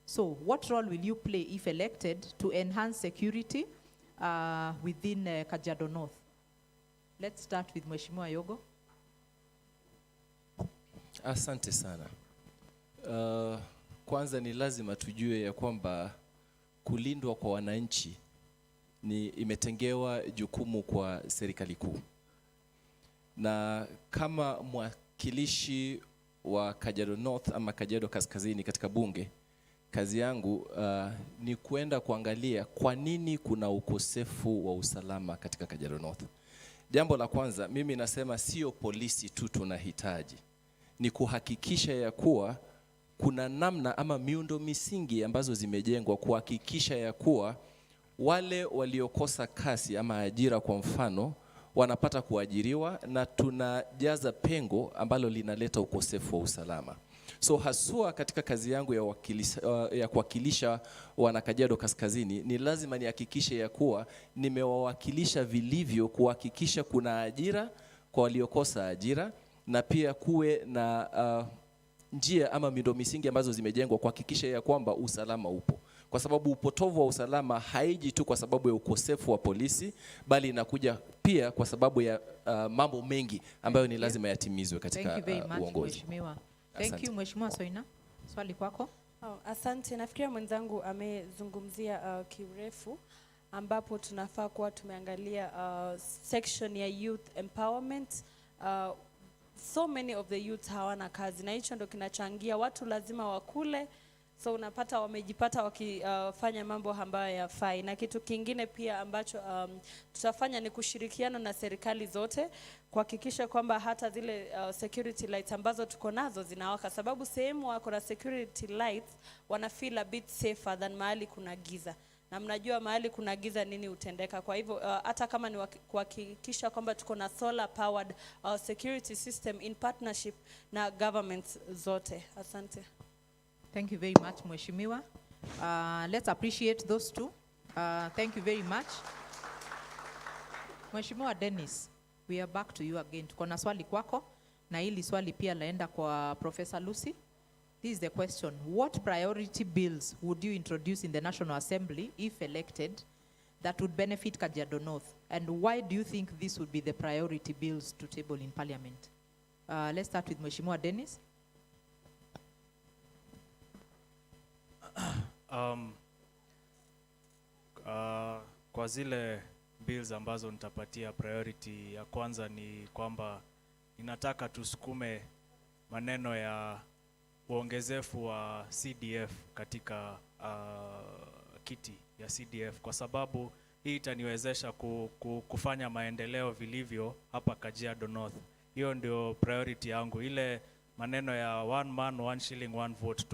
Speaker 17: So what role will you play if elected to enhance security within Kajiado North? Let's start with Mheshimiwa Yogo.
Speaker 10: Asante sana. Kwanza ni lazima tujue ya kwamba kulindwa kwa wananchi ni imetengewa jukumu kwa serikali kuu. Na kama mwakilishi wa Kajiado North ama Kajiado Kaskazini katika bunge, kazi yangu ni kuenda kuangalia kwa nini kuna ukosefu wa usalama katika Kajiado North. Jambo la kwanza, mimi nasema sio polisi tu tunahitaji, ni kuhakikisha ya kuwa kuna namna ama miundo misingi ambazo zimejengwa kuhakikisha ya kuwa wale waliokosa kazi ama ajira kwa mfano wanapata kuajiriwa, na tunajaza pengo ambalo linaleta ukosefu wa usalama. So haswa katika kazi yangu ya kuwakilisha wana Kajiado Kaskazini, ni lazima nihakikishe ya kuwa nimewawakilisha vilivyo kuhakikisha kuna ajira kwa waliokosa ajira, na pia kuwe na njia ama miundo misingi ambazo zimejengwa kuhakikisha ya kwamba usalama upo. Kwa sababu upotovu wa usalama haiji tu kwa sababu ya ukosefu wa polisi, bali inakuja pia kwa sababu ya mambo mengi ambayo ni lazima yatimizwe katika uongozi.
Speaker 17: Thank you, Mheshimiwa Soina. Swali kwako.
Speaker 13: Asante. Nafikiria mwenzangu amezungumzia kiurefu ambapo tunafaa kuwa tumeangalia section ya youth empowerment. So many of the youth hawana kazi, na hicho ndo kinachangia watu lazima wakule. So unapata wamejipata wakifanya mambo ambayo yafai. Na kitu kingine pia ambacho tutafanya ni kushirikiana na serikali zote kuhakikisha kwamba hata zile security lights ambazo tuko nazo zinawaka, sababu sehemu wako na security lights wana feel a bit safer than mahali kuna giza. Na mnajua mahali kuna giza nini utendeka. Kwa hivyo hata kama ni kuhakikisha kwamba tuko na solar powered security system in partnership na governments zote. Asante.
Speaker 17: Thank you very much, Mheshimiwa. Let's appreciate those two. Thank you very much. Mheshimiwa Dennis, we are back to you again. Tuko na swali kwako, na hili swali pia laenda kwa Professor Lucy. This is the question. What priority bills would you introduce in the National Assembly, if elected, that would benefit Kajiado North? And why do you think this would be the priority bills to table in Parliament? Let's start with Mheshimiwa Dennis.
Speaker 12: Kwa zile bills ambazo nitapatia priority, ya kwanza ni kwamba inataka tusukume maneno ya uongezefu wa CDF katika kiti ya CDF, kwa sababu hii itaniwezesha kufanya maendeleo vilivyo hapa Kajiado North. Hiyo ndio priority yangu, ile maneno ya one man one shilling one vote.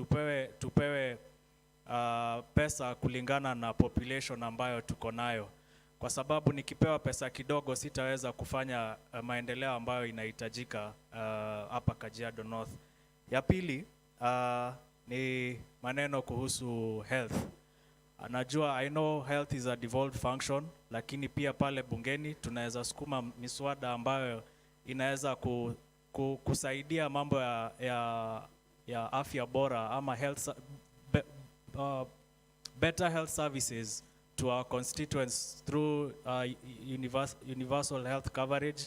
Speaker 12: Tupewe pesa kulingana na population ambayo tuko nayo, kwa sababu nikipewa pesa kidogo sitaweza kufanya maendeleo ambayo inahitajika hapa Kajiado North. Ya pili ni maneno kuhusu health. Najua, I know health is a devolved function, lakini pia pale bungeni tunaweza sukuma miswada ambayo inaweza kusaidia mambo ya afya bora ama health better health services to our constituents through universal health coverage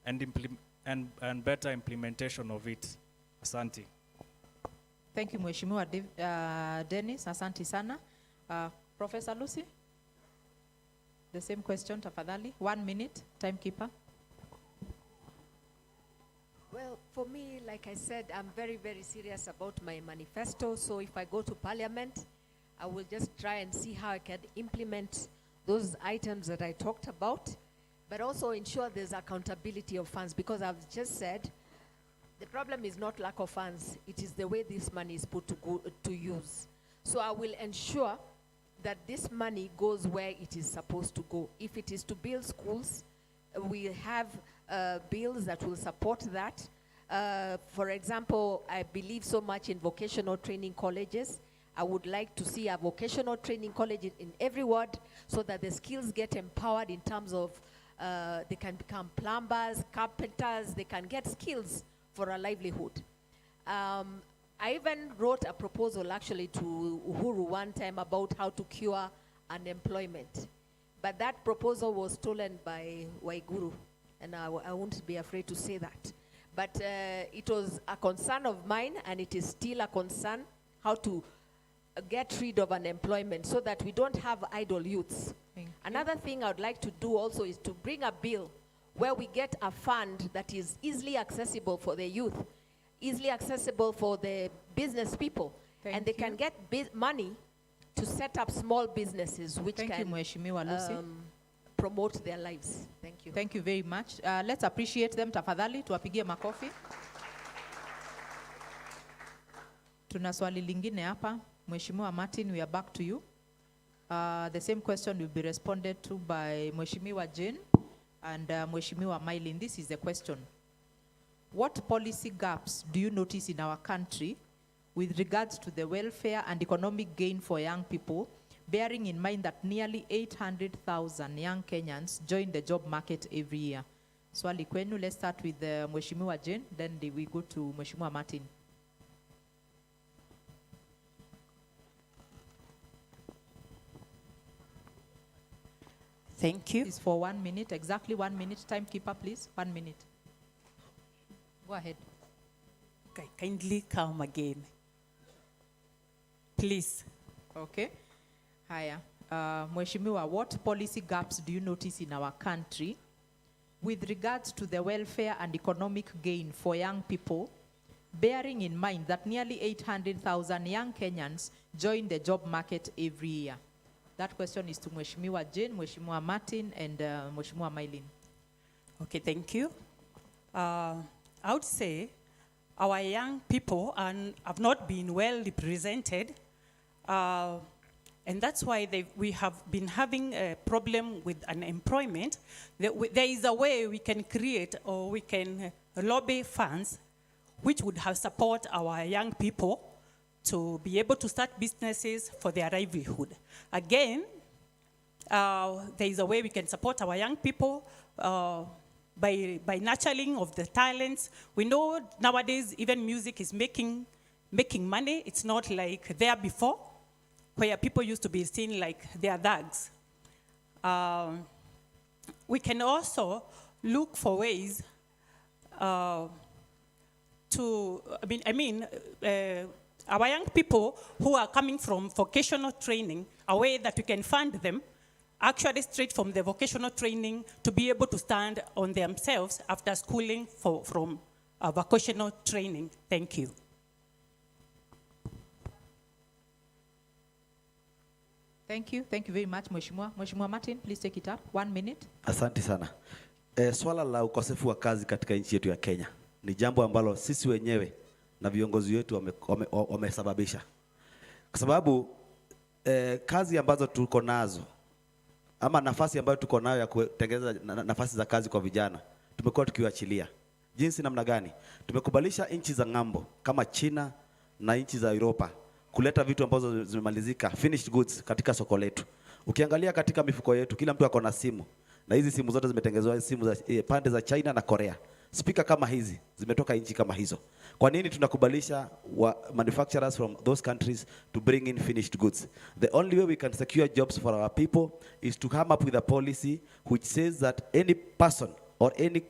Speaker 12: and better implementation of it. Asante.
Speaker 17: Thank you, Mheshimiwa Dennis. Asante sana. Professor Lucy, the same question, tafadhali. 1 minute, timekeeper.
Speaker 18: Well, for me, like I said, I'm very, very serious about my manifesto. So if I go to Parliament, I will just try and see how I can implement those items that I talked about, but also ensure there's accountability of funds, because I've just said the problem is not lack of funds, it is the way this money is put to use. So I will ensure that this money goes where it is supposed to go. If it is to build schools, we have bills that will support that. For example, I believe so much in vocational training colleges. I would like to see a vocational training college in every ward, so that the skills get empowered in terms of they can become plumbers, carpenters, they can get skills for a livelihood. I even wrote a proposal actually to Uhuru one time about how to cure unemployment. But that proposal was stolen by Waiguru, and I won't be afraid to say that. But it was a concern of mine, and it is still a concern, how to get rid of unemployment so that we don't have idle youths. Another thing I would like to do also is to bring a bill where we get a fund that is easily accessible for the youth, easily accessible for the business people, and they can get money to set up small businesses which can
Speaker 17: Mheshimiwa Lucy.
Speaker 18: Promote their lives. Thank you.
Speaker 17: Thank you very much. Let's appreciate them tafadhali, tuwapigie makofi. Tuna swali lingine hapa. Mheshimiwa Martin, we are back to you. The same question will be responded to by Mheshimiwa Jane and Mheshimiwa Mylin. This is the question. What policy gaps do you notice in our country with regards to the welfare and economic gain for young people, bearing in mind that nearly 800,000 young Kenyans join the job market every year? Swali kwenu, let's start with Mheshimiwa Jane, then we go to Mheshimiwa Martin.
Speaker 14: Thank you.
Speaker 17: It's for 1 minute, exactly 1 minute. Timekeeper, please, 1 minute. Go ahead.
Speaker 14: Okay, kindly come again. Please.
Speaker 17: Okay. Haya. Mheshimiwa, what policy gaps do you notice in our country with regards to the welfare and economic gain for young people, bearing in mind that nearly 800,000 young Kenyans join the job market every year? That question is to Mheshimiwa Jane, Mheshimiwa Martin, and Mheshimiwa Mylin.
Speaker 14: Okay, thank you. I would say our young people have not been well represented, and that's why we have been having a problem with unemployment. There is a way we can create, or we can lobby funds which would have support our young people to be able to start businesses for their livelihood. Again, there is a way we can support our young people by nurturing of the talents. We know nowadays even music is making money. It's not like there before, where people used to be seen like they are thugs. We can also look for ways our young people who are coming from vocational training, a way that we can fund them, actually straight from the vocational training, to be able to stand on themselves after schooling from vocational training. Thank you.
Speaker 17: Thank you. Thank you very much, Mheshimiwa. Mheshimiwa Martin, please take it up. 1 minute.
Speaker 15: Asante sana. Swala la ukosefu wa kazi katika nchi yetu ya Kenya ni jambo ambalo sisi wenyewe na viongozi wetu wamesababisha. Kwa sababu kazi ambazo tuko nazo, ama nafasi ambayo tuko nayo ya kutengeneza nafasi za kazi kwa vijana, tumekuwa tukiwachilia. Jinsi namna gani? Tumekubalisha nchi za ng'ambo kama China na nchi za Europa kuleta vitu ambazo zimemalizika, finished goods, katika soko letu. Ukiangalia katika mifuko yetu, kila mtu ako na simu, na hizi simu zote zimetengenezwa simu za pande za China na Korea. Speaker kama hizi zimetoka nchi kama hizo. Kwa nini tunakubalisha manufacturers from those countries to bring in finished goods? The only way we can secure jobs for our people is to come up with a policy which says that any person or any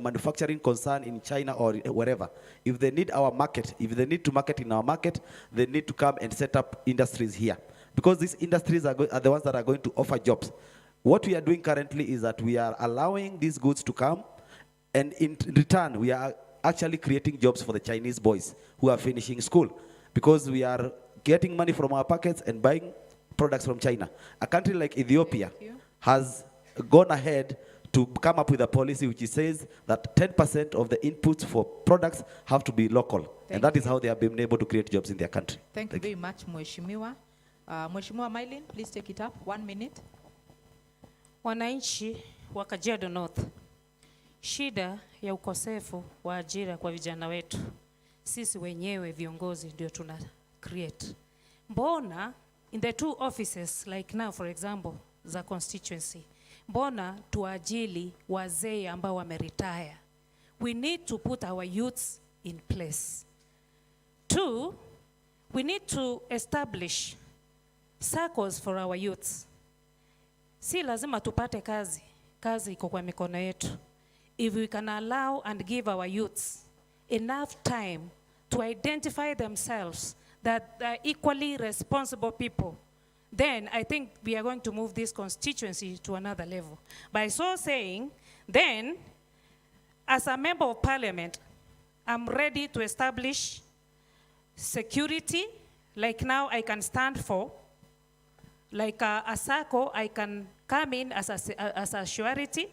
Speaker 15: manufacturing concern in China or wherever, if they need our market, if they need to market in our market, they need to come and set up industries here. Because these industries are the ones that are going to offer jobs. What we are doing currently is that we are allowing these goods to come, and in return, we are actually creating jobs for the Chinese boys who are finishing school, because we are getting money from our pockets and buying products from China. A country like Ethiopia has gone ahead to come up with a policy which says that 10% of the inputs for products have to be local. And that is how they have been able to create jobs in their country.
Speaker 17: Thank you very much, Mheshimiwa. Mheshimiwa Mylin, please take it up. 1 minute.
Speaker 11: Wananchi wa Kajiado North, shida ya ukosefu wa ajira kwa vijana wetu, sisi wenyewe viongozi ndio tuna create. Mbona in the 2 offices like now for example za constituency, mbona tuajili wazee ambao wameretire? We need to put our youths in place. 2, we need to establish circles for our youths. Si lazima tupate kazi iko kwa mikono yetu. if we can allow and give our youths enough time to identify themselves that they're equally responsible people, then I think we are going to move this constituency to another level. By so saying, then, as a member of parliament, I'm ready to establish security, like now I can stand for, like a SACCO, I can come in as a surety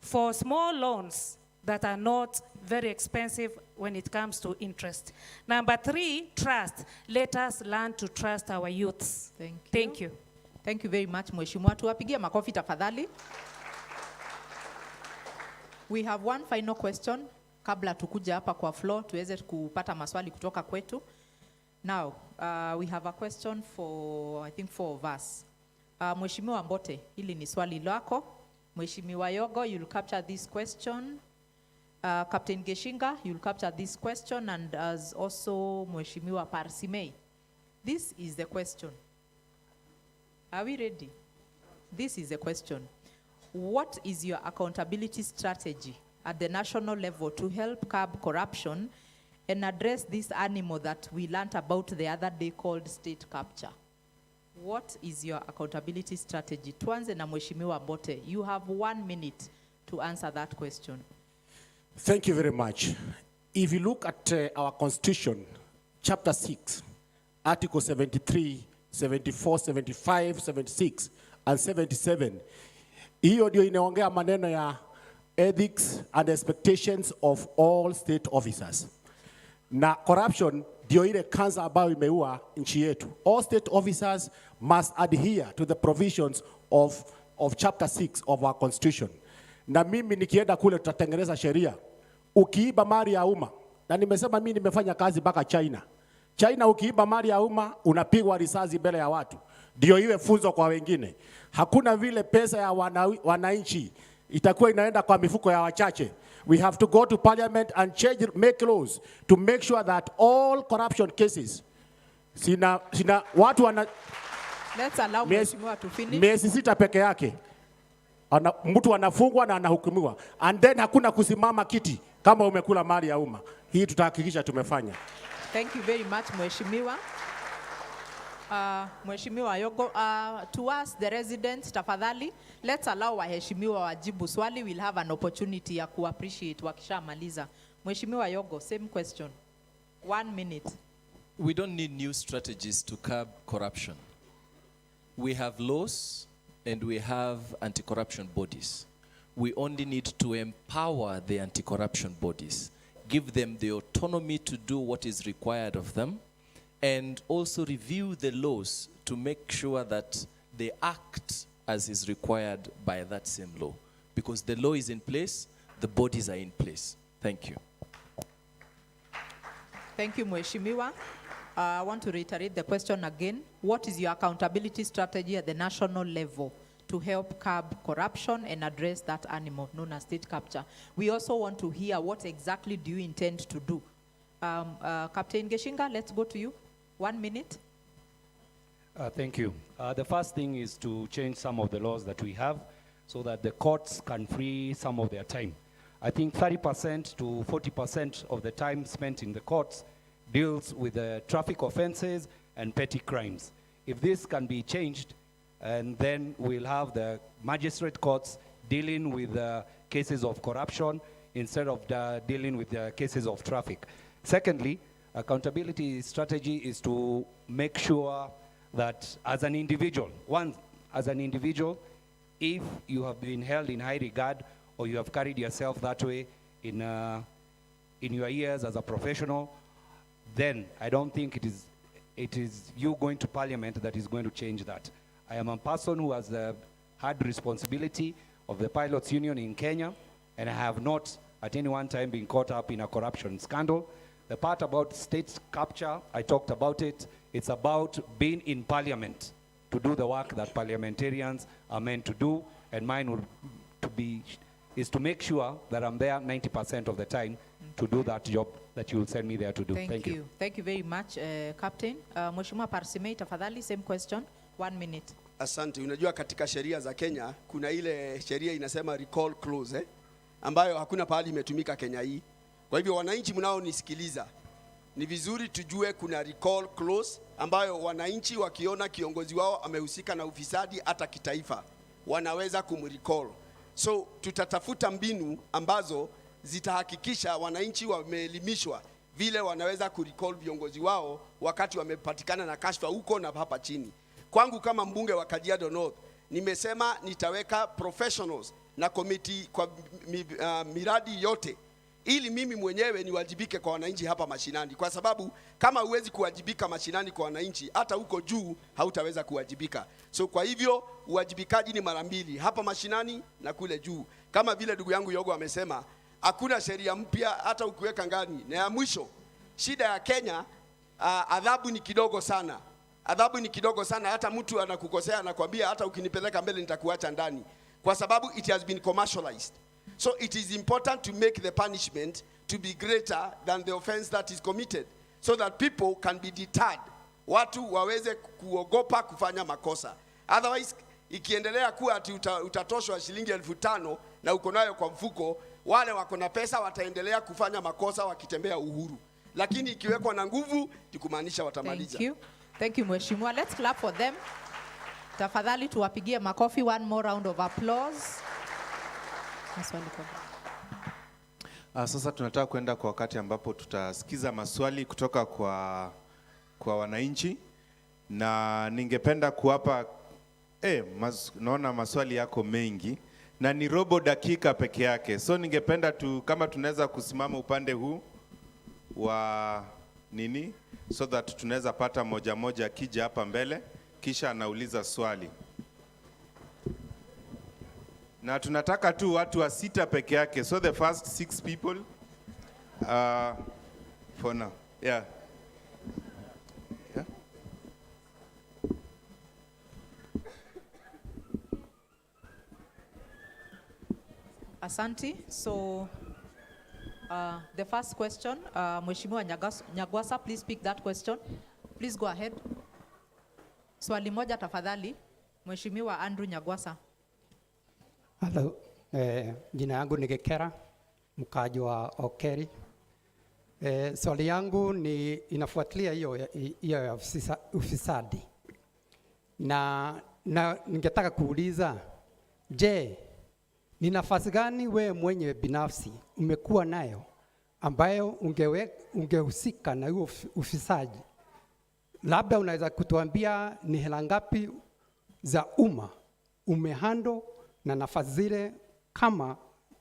Speaker 11: for small loans that are not very expensive when it comes to interest. Number 3, trust. Let us learn to trust our youths. Thank you.
Speaker 17: Thank you very much, Mheshimiwa. Tuwapigie makofi tafadhali. We have one final question kabla tukuja hapa kwa floor tuweze kupata maswali kutoka kwetu. Now, we have a question for, I think, 4 of us. Mheshimiwa Mbote, hili ni swali lako. Mheshimiwa Yogo, you'll capture this question. Captain Geshinga, you'll capture this question, and as also Mheshimiwa Parsimei. This is the question. Are we ready? This is the question. What is your accountability strategy at the national level to help curb corruption and address this animal that we learned about the other day called state capture? What is your accountability strategy? Tuanze na Mheshimiwa Mbote. You have 1 minute to answer that question.
Speaker 16: Thank you very much. If you look at our Constitution, Chapter 6, Article 73, 74, 75, 76, and 77, hiyo ndio inaongea maneno ya ethics and expectations of all state officers. Na corruption ndio ile kansa ambayo imeua nchi yetu. All state officers must adhere to the provisions of Chapter 6 of our Constitution. Na mimi nikienda kule tutatengeneza sheria. Ukiiba mali ya umma, na nimesema mimi nimefanya kazi mpaka China. China ukiiba mali ya umma unapigwa risasi mbele ya watu. Ndio iwe funzo kwa wengine. Hakuna vile pesa ya wananchi itakuwa inaenda kwa mifuko ya wachache. We have to go to parliament and make laws to make sure that all corruption cases sina watu wana
Speaker 17: Let's allow Mheshimiwa to finish.
Speaker 16: Miezi 6 peke yake. Mtu anafungwa na anahukumiwa. And then hakuna kusimama kiti kama umekula mali ya umma. Hii tutahakikisha tumefanya.
Speaker 17: Thank you very much, Mheshimiwa. Mheshimiwa Yogo, to us the residents, tafadhali, let's allow waheshimiwa wajibu swali. We'll have an opportunity ya ku-appreciate wakishamaliza. Mheshimiwa Yogo, same question. 1 minute.
Speaker 10: We don't need new strategies to curb corruption. We have laws and we have anti-corruption bodies. We only need to empower the anti-corruption bodies, give them the autonomy to do what is required of them, and also review the laws to make sure that they act as is required by that same law. Because the law is in place, the bodies are in place. Thank you.
Speaker 17: Thank you, Mheshimiwa. I want to reiterate the question again. What is your accountability strategy at the national level to help curb corruption and address that animal known as state capture? We also want to hear what exactly do you intend to do. Captain Geshinga, let's go to you. 1 minute.
Speaker 7: Thank you. The first thing is to change some of the laws that we have so that the courts can free some of their time. I think 30% to 40% of the time spent in the courts deals with traffic offenses and petty crimes. If this can be changed, and then we'll have the magistrate courts dealing with cases of corruption instead of dealing with the cases of traffic. Secondly, accountability strategy is to make sure that as an individual, if you have been held in high regard or you have carried yourself that way in your years as a professional, then I don't think it is you going to parliament that is going to change that. I am a person who has had responsibility of the pilots union in Kenya, and I have not at any one time been caught up in a corruption scandal. The part about state capture, I talked about it. It's about being in parliament to do the work that parliamentarians are meant to do, and mine is to make sure that I'm there 90% of the time to do that job that you will send me there to do. Thank you.
Speaker 17: Thank you very much, Captain. Mheshimiwa Parsimei, tafadhali, same question, 1 minute.
Speaker 5: Asante. Unajua katika sheria za Kenya kuna ile sheria inasema recall clause ambayo hakuna pahali imetumika Kenya hii. Kwa hivyo wananchi mnaonisikiliza, ni vizuri tujue kuna recall clause ambayo wananchi wakiona kiongozi wao amehusika na ufisadi hata kitaifa wanaweza kumrecall. So tutatafuta mbinu ambazo zitahakikisha wananchi wameelimishwa vile wanaweza kurecall viongozi wao wakati wamepatikana na kashfa huko na hapa chini. Kwangu kama mbunge wa Kajiado North, nimesema nitaweka professionals na committee kwa miradi yote ili mimi mwenyewe niwajibike kwa wananchi hapa mashinani, kwa sababu kama huwezi kuwajibika mashinani kwa wananchi, hata huko juu hautaweza kuwajibika. So kwa hivyo uwajibikaji ni mara mbili, hapa mashinani na kule juu. Kama vile ndugu yangu Yogo amesema, hakuna sheria mpya hata ukiweka ngani. Na ya mwisho, shida ya Kenya, adhabu ni kidogo sana. Adhabu ni kidogo sana, hata mtu anakukosea anakuambia hata ukinipeleka mbele nitakuacha ndani, kwa sababu it has been commercialized. So it is important to make the punishment to be greater than the offense that is committed, so that people can be deterred. Watu waweze kuogopa kufanya makosa. Otherwise, ikiendelea kuwa ati utatoshwa shilingi 5,000 na uko nayo kwa mfuko, wale wako na pesa wataendelea kufanya makosa wakitembea uhuru. Lakini ikiwekwa na nguvu, ikumaanisha watamaliza.
Speaker 17: Thank you. Thank you, Mheshimiwa. Let's clap for them. Tafadhali tuwapigie makofi. One more round of applause.
Speaker 2: Sasa tunataka kwenda kwa wakati ambapo tutasikiza maswali kutoka kwa wananchi, na ningependa kuwapa naona maswali yako mengi na ni robo dakika peke yake. So ningependa kama tunaweza kusimama upande huu wa nini, so that tunaweza pata moja moja akija hapa mbele kisha anauliza swali. Na tunataka tu watu wa 6 peke yake. So the first 6 people for now. Yeah. Yeah.
Speaker 17: Asante. So the first question, Mheshimiwa Nyagwasa, please pick that question. Please go ahead. Swali moja tafadhali, Mheshimiwa Andrew Nyagwasa.
Speaker 19: Hello, jina yangu ni Gekera, mkaji wa Okeri. Swali yangu ni inafuatilia hiyo ya ufisadi. Na ningetaka kuuliza, je, ni nafasi gani wewe mwenye binafsi umekuwa nayo ambayo ungehusika na hiyo ufisadi? Labda unaweza kutuambia ni hela ngapi za umma umehando na nafasi zile, kama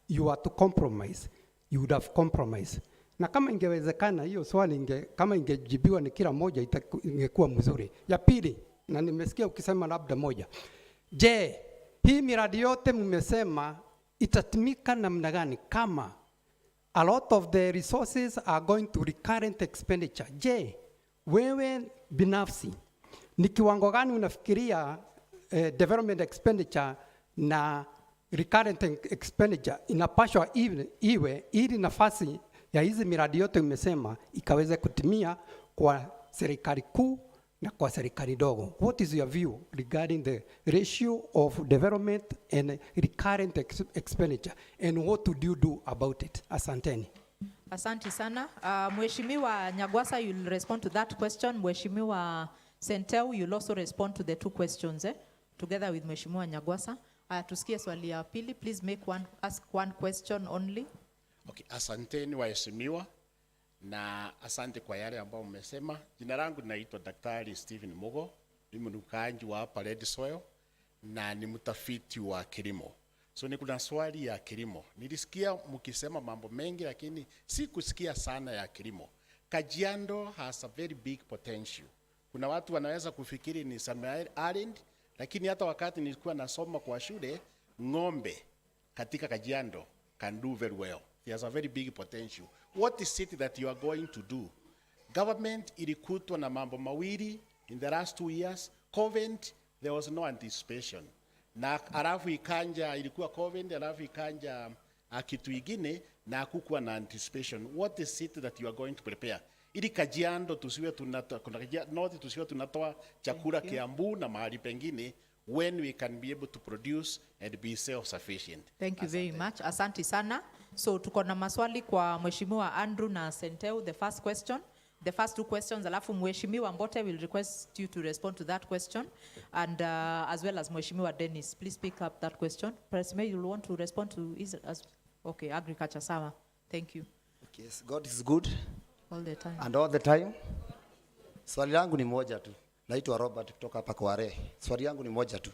Speaker 19: you are to compromise, you would have compromised. Na kama ingewezekana hiyo swali kama ingejibiwa ni kila moja ingekuwa mzuri. Ya pili, na nimesikia ukisema labda moja. Je, hii miradi yote mmesema itatumika namna gani kama a lot of the resources are going to recurrent expenditure? Je, wewe binafsi ni kiwango gani unafikiria development expenditure na recurrent expenditure inapashwa iwe ili nafasi ya hizi miradi yote umesema ikaweze kutimia kwa serikali kuu na kwa serikali dogo? What is your view regarding the ratio of development and recurrent expenditure, and what would you do about it? Asanteni.
Speaker 17: Asante sana. Mheshimiwa Nyagwasa, you'll respond to that question. Mheshimiwa Senteu, you'll also respond to the 2 questions together with Mheshimiwa Nyagwasa. Tusikie swali ya pili. Please ask one question only.
Speaker 20: Okay, asanteni waheshimiwa na asante kwa yale ambao mmesema. Jina langu naitwa Daktari Stephen Mugo, mimi ni mkaaji wa hapa Red Soil na ni mtafiti wa kilimo. So ni kuna swali ya kilimo. Nilisikia mkisema mambo mengi lakini si kusikia sana ya kilimo. Kajiado has a very big potential. Kuna watu wanaweza kufikiri ni Samuel Island, lakini hata wakati nilikuwa nasoma kwa shule, ng'ombe katika Kajiado can do very well. There's a very big potential. What is it that you are going to do? Government ilikutwa na mambo mawili in the last 2 years. COVID, there was no anticipation. Na alafu ikanja, ilikuwa COVID, alafu ikanja kitu ingine na hakukuwa na anticipation. What is it that you are going to prepare? Ili Kajiado tusiwe tunatoa chakula Kiambu na mahali pengine. when we can be able to produce and be self-sufficient.
Speaker 17: Thank you very much. Asante sana. So tuko na maswali kwa Mheshimiwa Andrew na Senteu, the first question. The first two questions, alafu Mheshimiwa Mbote will request you to respond to that question, and as well as Mheshimiwa Dennis. Please pick up that question. President, you want to respond to okay, agriculture, sawa. Thank you.
Speaker 21: Okay, yes, God is good.
Speaker 17: All the time.
Speaker 21: And all the time. Swali langu ni moja tu. Naitwa Robert kutoka hapa Kware. Swali yangu ni moja tu.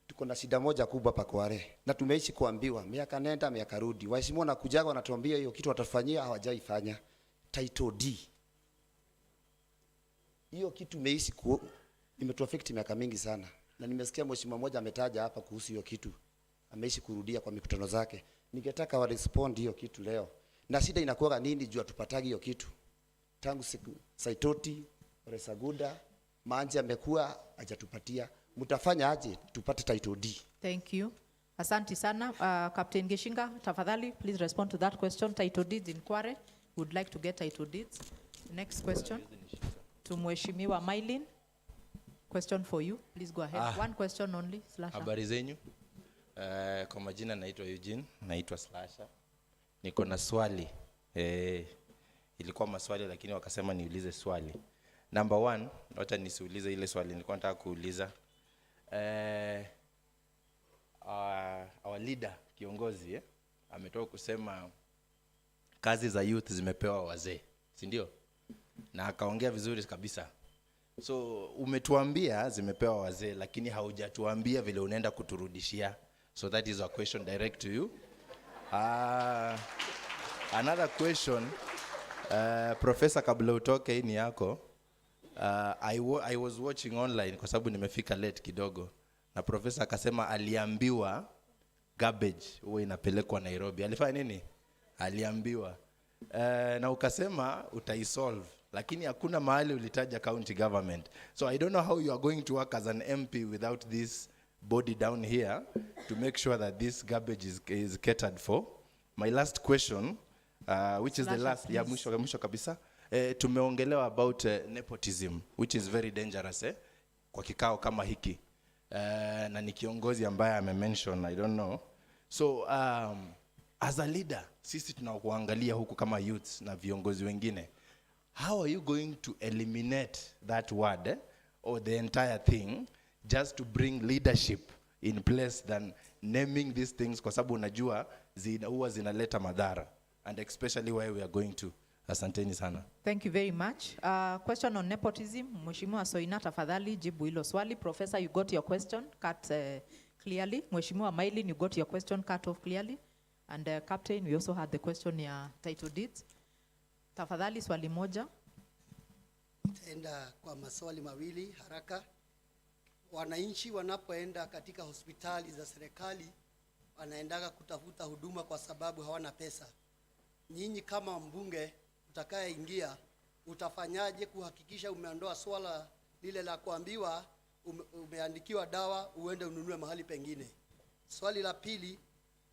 Speaker 21: Tuko na shida moja kubwa hapa Kware. Na tumeishi kuambiwa miaka nenda miaka rudi. Waheshimiwa wanakujaga wanatuambia hiyo kitu watafanyia, hawajaifanya. Title D. Hiyo kitu imeishi imetuaffect miaka mingi sana. Na nimesikia mheshimiwa mmoja ametaja hapa kuhusu hiyo kitu. Ameishi kurudia kwa mikutano zake. Ningetaka wa respond hiyo kitu leo. Na shida inakuwa nini juu atupatagi hiyo kitu? Tangu siku Saitoti, Resaguda, Manji amekuwa hajatupatia. Mtafanya aje tupate title D?
Speaker 17: Thank you. Asante sana. Captain Gishinga, tafadhali, please respond to that question. Title deeds in Kware. Would like to get title deeds. Next question. To Mheshimiwa Mailin. Question for you. Please go ahead. One question only. Slasha.
Speaker 22: Habari zenyu. Kwa majina naitwa Eugene, naitwa Slasha. Niko na swali. Ilikuwa maswali lakini wakasema niulize swali. Number one, wacha nisiulize ile swali nilikuwa nataka kuuliza. Our leader, kiongozi, ametoka kusema kazi za youth zimepewa wazee, si ndio? Na akaongea vizuri kabisa. So umetuambia zimepewa wazee lakini haujatuambia vile unaenda kuturudishia. So that is a question direct to you. Another question, Professor, kabla utoke hii ni yako. I was watching online kwa sababu nimefika late kidogo. Na professor akasema aliambiwa garbage huwa inapelekwa Nairobi. Alifanya nini? Aliambiwa. Na ukasema utaisolve. Lakini hakuna mahali ulitaja county government. So I don't know how you are going to work as an MP without this body down here to make sure that this garbage is catered for. My last question, which is the last, ya mwisho kabisa. Tumeongelewa about nepotism, which is very dangerous kwa kikao kama hiki. Na ni kiongozi ambaye ame-mention, I don't know. So, as a leader, sisi tunakuangalia huku kama youths na viongozi wengine. How are you going to eliminate that word or the entire thing just to bring leadership in place than naming these things kwa sababu unajua huwa zinaleta madhara, and especially where we are going to. Asanteni sana.
Speaker 17: Thank you very much. Question on nepotism. Mheshimiwa Soina, tafadhali jibu hilo swali. Professor, you got your question cut clearly. Mheshimiwa Mailin, you got your question cut off clearly. And Captain, we also had the question ya title deeds. Tafadhali swali moja.
Speaker 23: Tenda kwa maswali mawili haraka. Wananchi wanapoenda katika hospitali za serikali wanaendaga kutafuta huduma kwa sababu hawana pesa. Nyinyi kama mbunge utakayeingia utafanyaje kuhakikisha umeondoa swala lile la kuambiwa umeandikiwa dawa uende ununue mahali pengine? Swali la pili,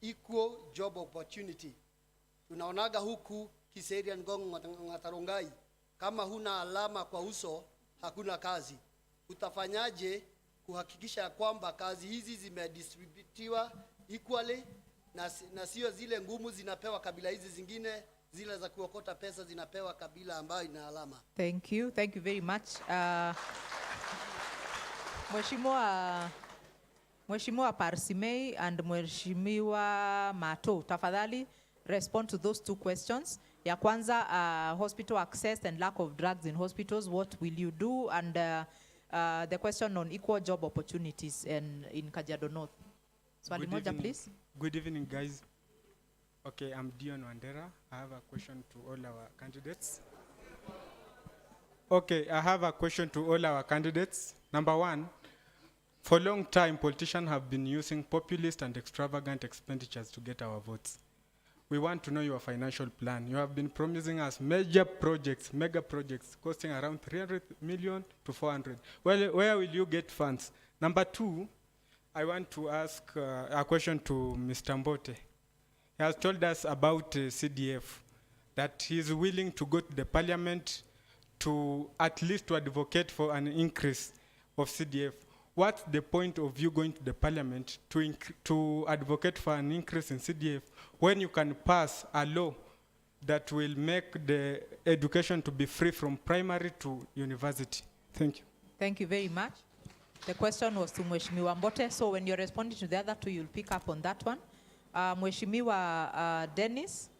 Speaker 23: equal job opportunity. Tunaonaga huku Kiserian Ngong Ngatarongai, kama huna alama kwa uso hakuna kazi. Utafanyaje kuhakikisha kwamba kazi hizi zimedistributiwa equally na sio zile ngumu zinapewa kabila hizi zingine, zile za kuokota pesa zinapewa kabila ambayo ina alama?
Speaker 17: Thank you very much. Mheshimiwa Parsimei and Mheshimiwa Mato, tafadhali respond to those two questions. Ya kwanza, hospital access and lack of drugs in hospitals, what will you do? And the question on equal job opportunities in Kajiado North. Swali moja, please.
Speaker 24: Good evening, guys. Okay, I'm Dion Wandera. I have a question to all our candidates. Okay, I have a question to all our candidates. Number one, for a long time, politicians have been using populist and extravagant expenditures to get our votes. We want to know your financial plan. You have been promising us major projects, mega projects, costing around 300 million to 400. Well, where will you get funds? Number two, I want to ask a question to Mr. Mbote. He has told us about CDF, that he is willing to go to the parliament to at least to advocate for an increase of CDF. what's the point of you going to the parliament to advocate for an increase in CDF when you can pass a law that will make the education to be free from primary to university? Thank you.
Speaker 17: Thank you very much. The question was to Mheshimiwa Mbote, so when you're responding to the other two, you'll pick up on that one. Mheshimiwa Dennis,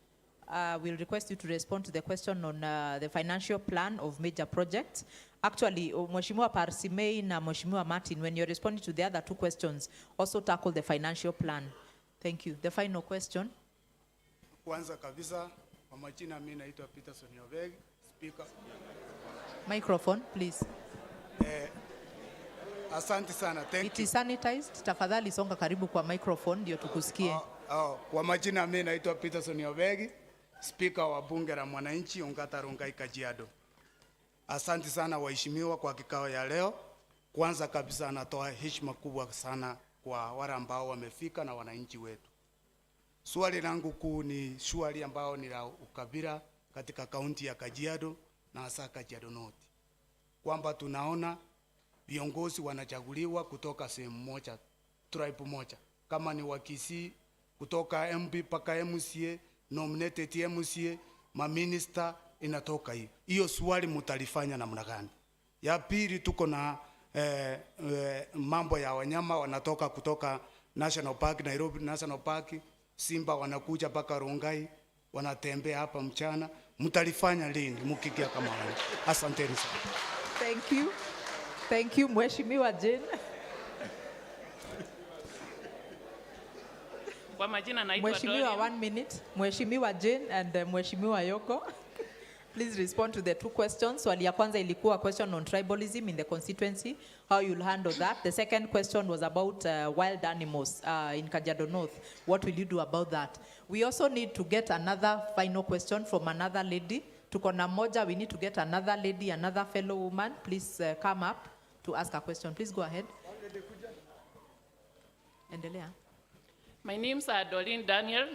Speaker 17: we'll request you to respond to the question on the financial plan of major projects. Actually, Mheshimiwa Parsimei na Mheshimiwa Martin, when you're responding to the other two questions, also tackle the financial plan. Thank you. The final question.
Speaker 1: Kwanza kabisa, kwa majina mimi naitwa Peterson Yoveg, speaker.
Speaker 17: Microphone, please.
Speaker 1: Asante sana. Thank you.
Speaker 17: It is sanitized. Tafadhali songa karibu kwa microphone ndio tukusikie.
Speaker 1: Kwa majina mimi naitwa Peterson Yoveg, speaker wa bunge la mwananchi Ongata Rongai Kajiado. Asante sana waheshimiwa kwa kikao ya leo. Kwanza kabisa natoa heshima kubwa sana kwa wale ambao wamefika na wananchi wetu. Swali langu kuu ni swali ambao ni la ukabila katika kaunti ya Kajiado na hasa Kajiado North. Kwamba tunaona viongozi wanachaguliwa kutoka sehemu moja, tribe moja. Kama ni Wakisii kutoka MP paka MCA, nominated MCA, maminister inatoka hiyo. Hiyo swali mutalifanya namna gani? Ya pili tuko na mambo ya wanyama wanatoka kutoka National Park, Nairobi National Park, simba wanakuja paka Rongai, wanatembea hapa mchana. Mutalifanya lini mukikia kama wao? Asanteni sana.
Speaker 17: Thank you. Thank you, Mheshimiwa Jane.
Speaker 3: Kwa majina naitwa
Speaker 17: Mheshimiwa, 1 minute. Mheshimiwa Jane and Mheshimiwa Yoko. Please respond to the two questions. Swali ya kwanza ilikuwa question on tribalism in the constituency, how you'll handle that. The second question was about wild animals in Kajiado North. What will you do about that? We also need to get another final question from another lady. Tuko na moja, we need to get another lady, another fellow woman. Please come up to ask a question. Please go ahead. Endelea.
Speaker 3: My name is Adolin Daniel.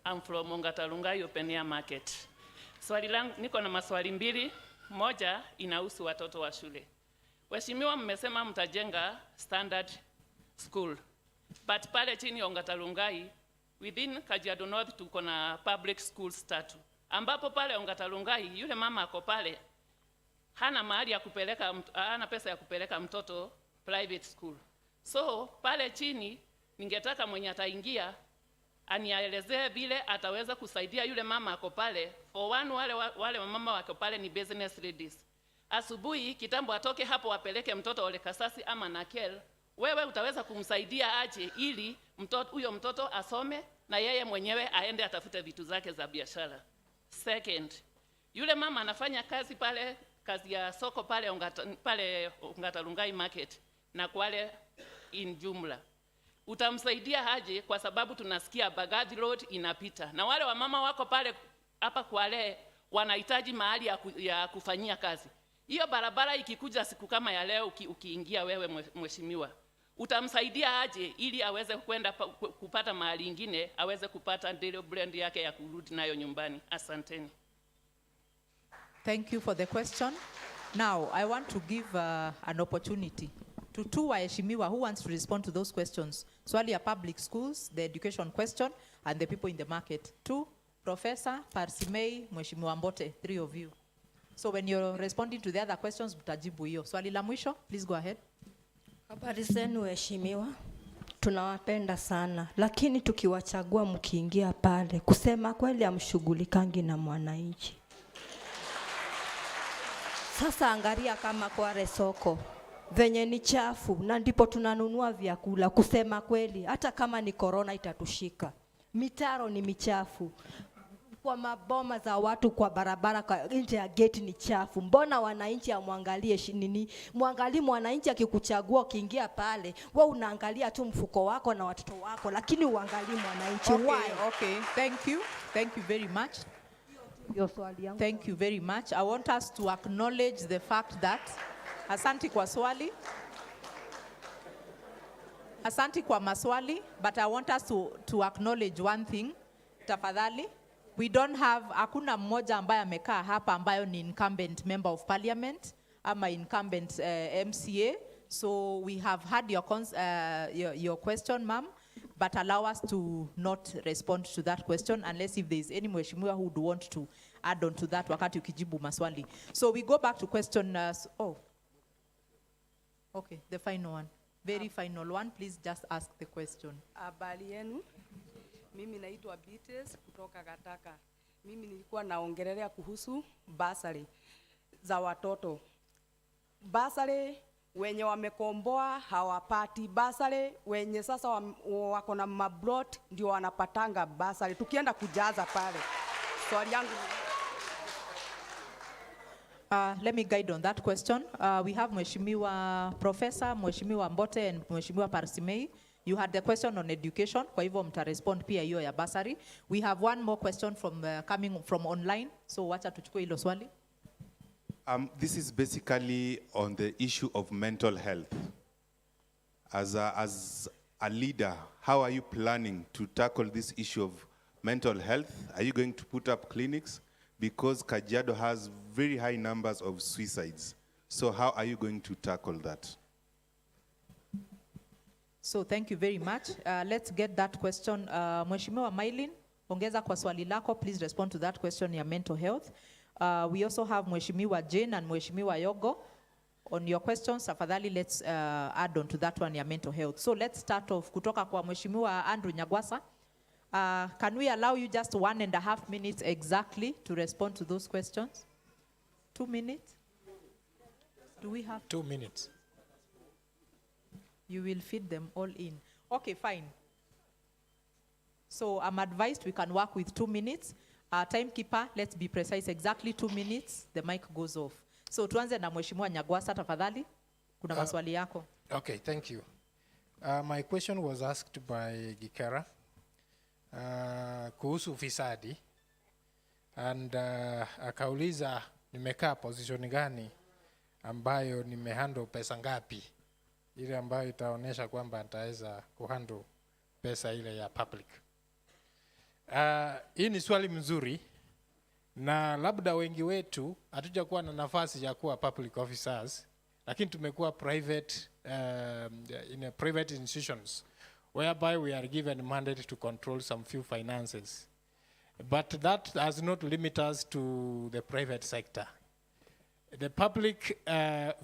Speaker 3: I'm from Ongata Rongai Open Air Market. Swali langu niko na maswali mbili. Moja inahusu watoto wa shule. Waheshimiwa, mmesema mtajenga standard school. But pale chini Ongata Rongai, within Kajiado North tuko na public schools 3. Ambapo pale Ongata Rongai yule mama ako pale hana mahali ya kupeleka, hana pesa ya kupeleka mtoto private school. So pale chini ningetaka mwenye ataingia anielezee vile ataweza kusaidia yule mama ako pale. For one, wale mama wako pale ni business ladies. Asubuhi kitambo atoke hapo apeleke mtoto Ole Kasasi ama Nakel, wewe utaweza kumsaidia aje ili huyo mtoto asome na yeye mwenyewe aende atafute vitu zake za biashara. Second, yule mama anafanya kazi pale, kazi ya soko pale Ongata Rongai Market na Kwale in jumla. Utamsaidia aje kwa sababu tunasikia Bagathi Road inapita. Na wale wamama wako pale hapa Kwale wanahitaji mahali ya kufanyia kazi. Hiyo barabara ikikuja siku kama ya leo ukiingia wewe mheshimiwa, utamsaidia aje ili aweze kwenda kupata mahali ingine, aweze kupata daily blend yake ya kurudi nayo nyumbani. Asanteni.
Speaker 17: Thank you for the question. Now, I want to give an opportunity to two waheshimiwa who wants to respond to those questions. Swali ya public schools, the education question, and the people in the market. Two, Professor Parsimei, Mheshimiwa Mbote, 3 of you. So when you're responding to the other questions, mtajibu hiyo. Swali la mwisho, please go ahead.
Speaker 4: Habari zenu waheshimiwa. Tunawapenda sana, lakini tukiwachagua mkiingia pale, kusema kweli amshughulikangi na mwananchi. Sasa angalia kama Kwale soko venye ni chafu na ndipo tunanunua vyakula. Kusema kweli hata kama ni corona itatushika. Mitaro ni michafu. Kwa maboma za watu kwa barabara kwa nje ya gate ni chafu. Mbona wananchi amwangalie nini? Mwangalie mwananchi akikuchagua ukiingia pale, wewe unaangalia tu mfuko wako na watoto wako, lakini uangalie mwananchi.
Speaker 17: Okay, thank you. Thank you very much. Thank you very much. I want us to acknowledge the fact that Asante kwa swali. Asante kwa maswali, but I want us to acknowledge one thing. Tafadhali, we don't have, hakuna mmoja ambaye amekaa hapa ambayo ni incumbent member of parliament ama incumbent MCA. So we have had your question, ma'am, but allow us to not respond to that question unless if there is any mheshimiwa who would want to add on to that wakati ukijibu maswali. So we go back to question, okay, the final one. Very final one, please just ask the question.
Speaker 6: Habari yenu, mimi naitwa Beatrice kutoka Gataka. Mimi nilikuwa naongelelea kuhusu basari za watoto. Basari wenye wamekomboa hawapati basari, wenye sasa wako na mablot ndio wanapatanga basari. Tukienda kujaza pale. Swali yangu.
Speaker 17: Let me guide on that question. We have Mheshimiwa Professor, Mheshimiwa Mbote and Mheshimiwa Parsimei. You had the question on education, kwa hivyo mtarespond pia hiyo ya basari. We have one more question from coming from online. So wacha tuchukue hilo swali.
Speaker 2: This is basically on the issue of mental health. As a leader, how are you planning to tackle this issue of mental health? Are you going to put up clinics? Because KAJIADO has very high numbers of suicides. So how are you going to tackle that?
Speaker 17: So thank you very much. Let's get that question. Mheshimiwa Mailin, ongeza kwa swali lako. Please respond to that question ya mental health. We also have Mheshimiwa Jane and Mheshimiwa Yogo. On your questions, afadhali let's add on to that one ya mental health. So let's start off kutoka kwa Mheshimiwa Andrew Nyagwasa. Can we allow you just 1.5 minutes exactly to respond to those questions? 2 minutes? Do we have?
Speaker 8: 2 minutes.
Speaker 17: You will feed them all in. Okay, fine. So I'm advised we can work with 2 minutes. Timekeeper, let's be precise, exactly 2 minutes, the mic goes off. So tuanze na Mheshimiwa Nyagwasa tafadhali. Kuna maswali yako.
Speaker 8: Okay, thank you. My question was asked by Gikera kuhusu ufisadi, and akauliza nimekaa position gani ambayo nimehandle pesa ngapi, ile ambayo itaonesha kwamba nitaweza kuhandle pesa ile ya public. Hii ni swali mzuri, na labda wengi wetu hatujakuwa na nafasi ya kuwa public officers, lakini tumekuwa private in private institutions whereby we are given mandate to control some few finances. But that does not limit us to the private sector. The public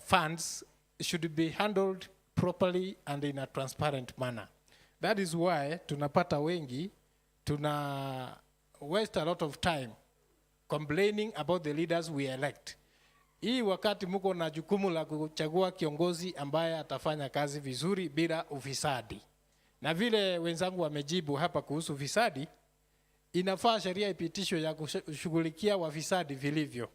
Speaker 8: funds should be handled properly and in a transparent manner. That is why tunapata wengi tuna waste a lot of time complaining about the leaders we elect. Hii wakati mko na jukumu la kuchagua kiongozi ambaye atafanya kazi vizuri bila ufisadi. Na vile wenzangu wamejibu hapa kuhusu ufisadi, inafaa sheria ipitishwe ya kushughulikia wafisadi vilivyo.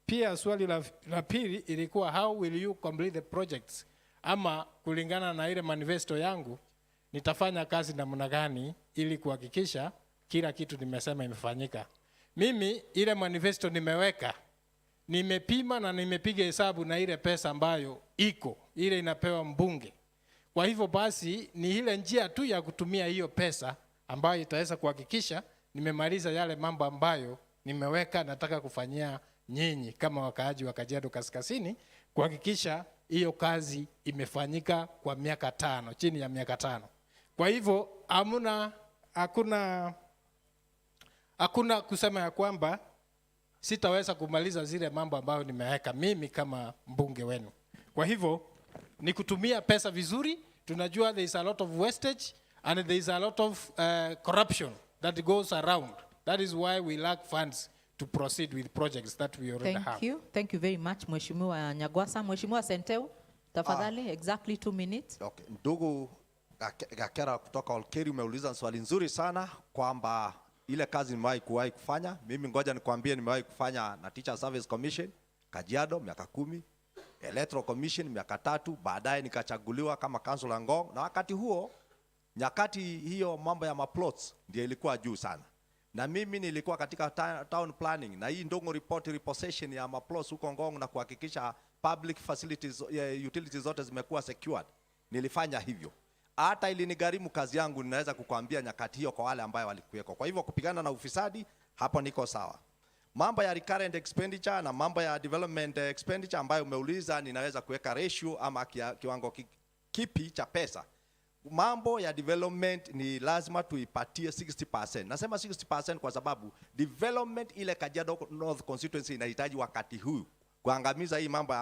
Speaker 8: Pia swali la pili ilikuwa how will you complete the projects, ama kulingana na ile manifesto yangu nitafanya kazi namna gani ili kuhakikisha kila kitu nimesema imefanyika. Mimi ile manifesto nimeweka, nimepima na nimepiga hesabu na ile pesa ambayo iko, ile inapewa mbunge. Kwa hivyo basi ni ile njia tu ya kutumia hiyo pesa ambayo itaweza kuhakikisha nimemaliza yale mambo ambayo nimeweka nataka kufanyia nyinyi kama wakaaji wa Kajiado Kaskazini, kuhakikisha hiyo kazi imefanyika kwa miaka 5, chini ya miaka 5. Kwa hivyo hakuna kusema ya kwamba sitaweza kumaliza zile mambo ambayo nimeweka mimi kama mbunge wenu. Kwa hivyo ni kutumia pesa vizuri. Tunajua there is a lot of wastage and there is a lot of corruption that goes around. That is why we lack funds to proceed with projects that we already have.
Speaker 17: Thank you very much Mheshimiwa Nyagwasa. Mheshimiwa Senteu, tafadhali, exactly 2 minutes.
Speaker 9: Okay. Ndugu Gakera kutoka Olkeri, umeuliza swali nzuri sana kwamba ile kazi nimewahi kufanya. Mimi ngoja nikwambie nimewahi kufanya na Teacher Service Commission Kajiado miaka 10, Electoral Commission miaka 3, baadaye nikachaguliwa kama councilor Ngong, na wakati huo nyakati hiyo mambo ya maplots ndio ilikuwa juu sana. Na mimi nilikuwa katika town planning, na hii ndongo repossession ya maplots huko Ngong na kuhakikisha public facilities utilities zote zimekuwa secured. Nilifanya hivyo. Hata ilinigharimu kazi yangu, ninaweza kukuambia nyakati hiyo kwa wale ambao walikuweko. Kwa hivyo kupigana na ufisadi hapo niko sawa. Mambo ya recurrent expenditure na mambo ya development expenditure ambayo umeuliza, ninaweza kuweka ratio ama kiwango kipi cha pesa. Mambo ya development ni lazima tuipatie 60%. Nasema 60% kwa sababu development ile Kajiado North constituency inahitaji wakati huu kuangamiza hii mambo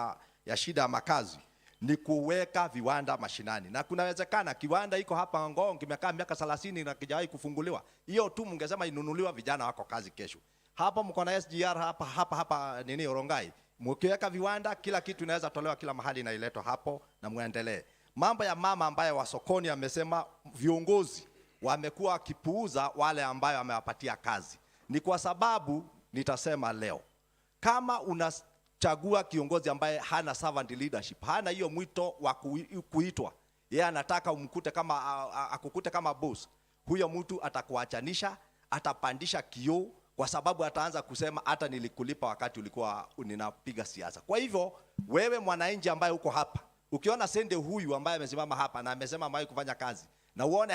Speaker 9: ya shida ya makazi ni kuweka viwanda mashinani. Na kunawezekana kiwanda iko hapa Ngong kimekaa miaka 30 na kijawahi kufunguliwa. Hiyo tu mungesema inunuliwa, vijana wako kazi kesho. Hapa mko na SGR hapa nini Rongai. Mkiweka viwanda, kila kitu inaweza tolewa kila mahali na iletwa hapo na muendelee. Mambo ya mama ambaye wa sokoni amesema viongozi wamekuwa wakipuuza wale ambayo amewapatia kazi. Ni kwa sababu nitasema leo, kama unachagua kiongozi ambaye hana servant leadership, hana hiyo mwito wa kuitwa, yeye anataka umkute kama akukute kama boss, huyo mtu atakuachanisha, atapandisha kioo, kwa sababu ataanza kusema hata nilikulipa wakati ulikuwa ninapiga siasa. Kwa hivyo wewe mwananchi ambaye uko hapa, ukiona sende huyu ambaye amesimama hapa na amesema amewahi kufanya kazi na uone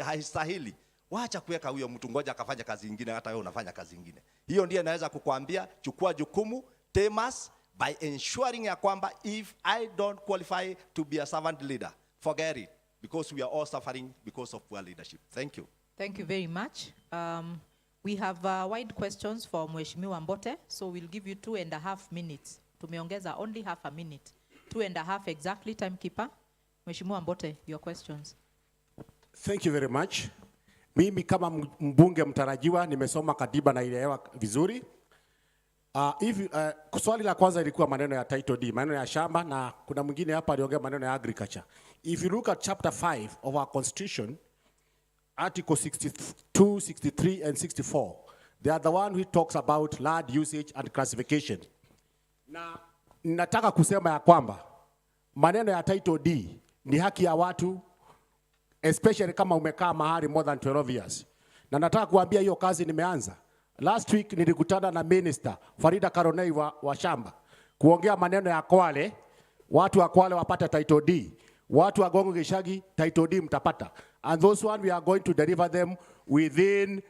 Speaker 9: haistahili, wacha kuweka huyo mtu, ngoja akafanya kazi nyingine, hata wewe unafanya kazi nyingine. Hiyo ndiye naweza kukuambia, chukua jukumu, temas by ensuring ya kwamba if I don't qualify to be a servant leader, forget it, because we are all suffering because of poor leadership. Thank you.
Speaker 17: Thank you very much. We have wide questions for Mheshimiwa Mbote, so we'll give you 2.5 minutes. Tumeongeza only half a minute. 2.5 exactly, timekeeper. Mheshimiwa Mbote, your questions.
Speaker 16: Thank you very much. Mimi kama mbunge mtarajiwa nimesoma katiba na ilewa vizuri. Swali la kwanza ilikuwa maneno ya title D, maneno ya shamba, na kuna mwingine hapa aliongea maneno ya agriculture. If you look at chapter 5 of our constitution, article 62, 63 and 64, they are the one who talks about land usage and classification. Na nataka kusema ya kwamba maneno ya title D ni haki ya watu, especially kama umekaa mahali more than 12 years. Na nataka kuambia hiyo kazi nimeanza. Last week nilikutana na Minister Farida Karonei wa shamba kuongea maneno ya Kwale, watu wa Kwale wapata title D, watu wa Gongo Gishagi title D mtapata, and those one we are going to deliver them within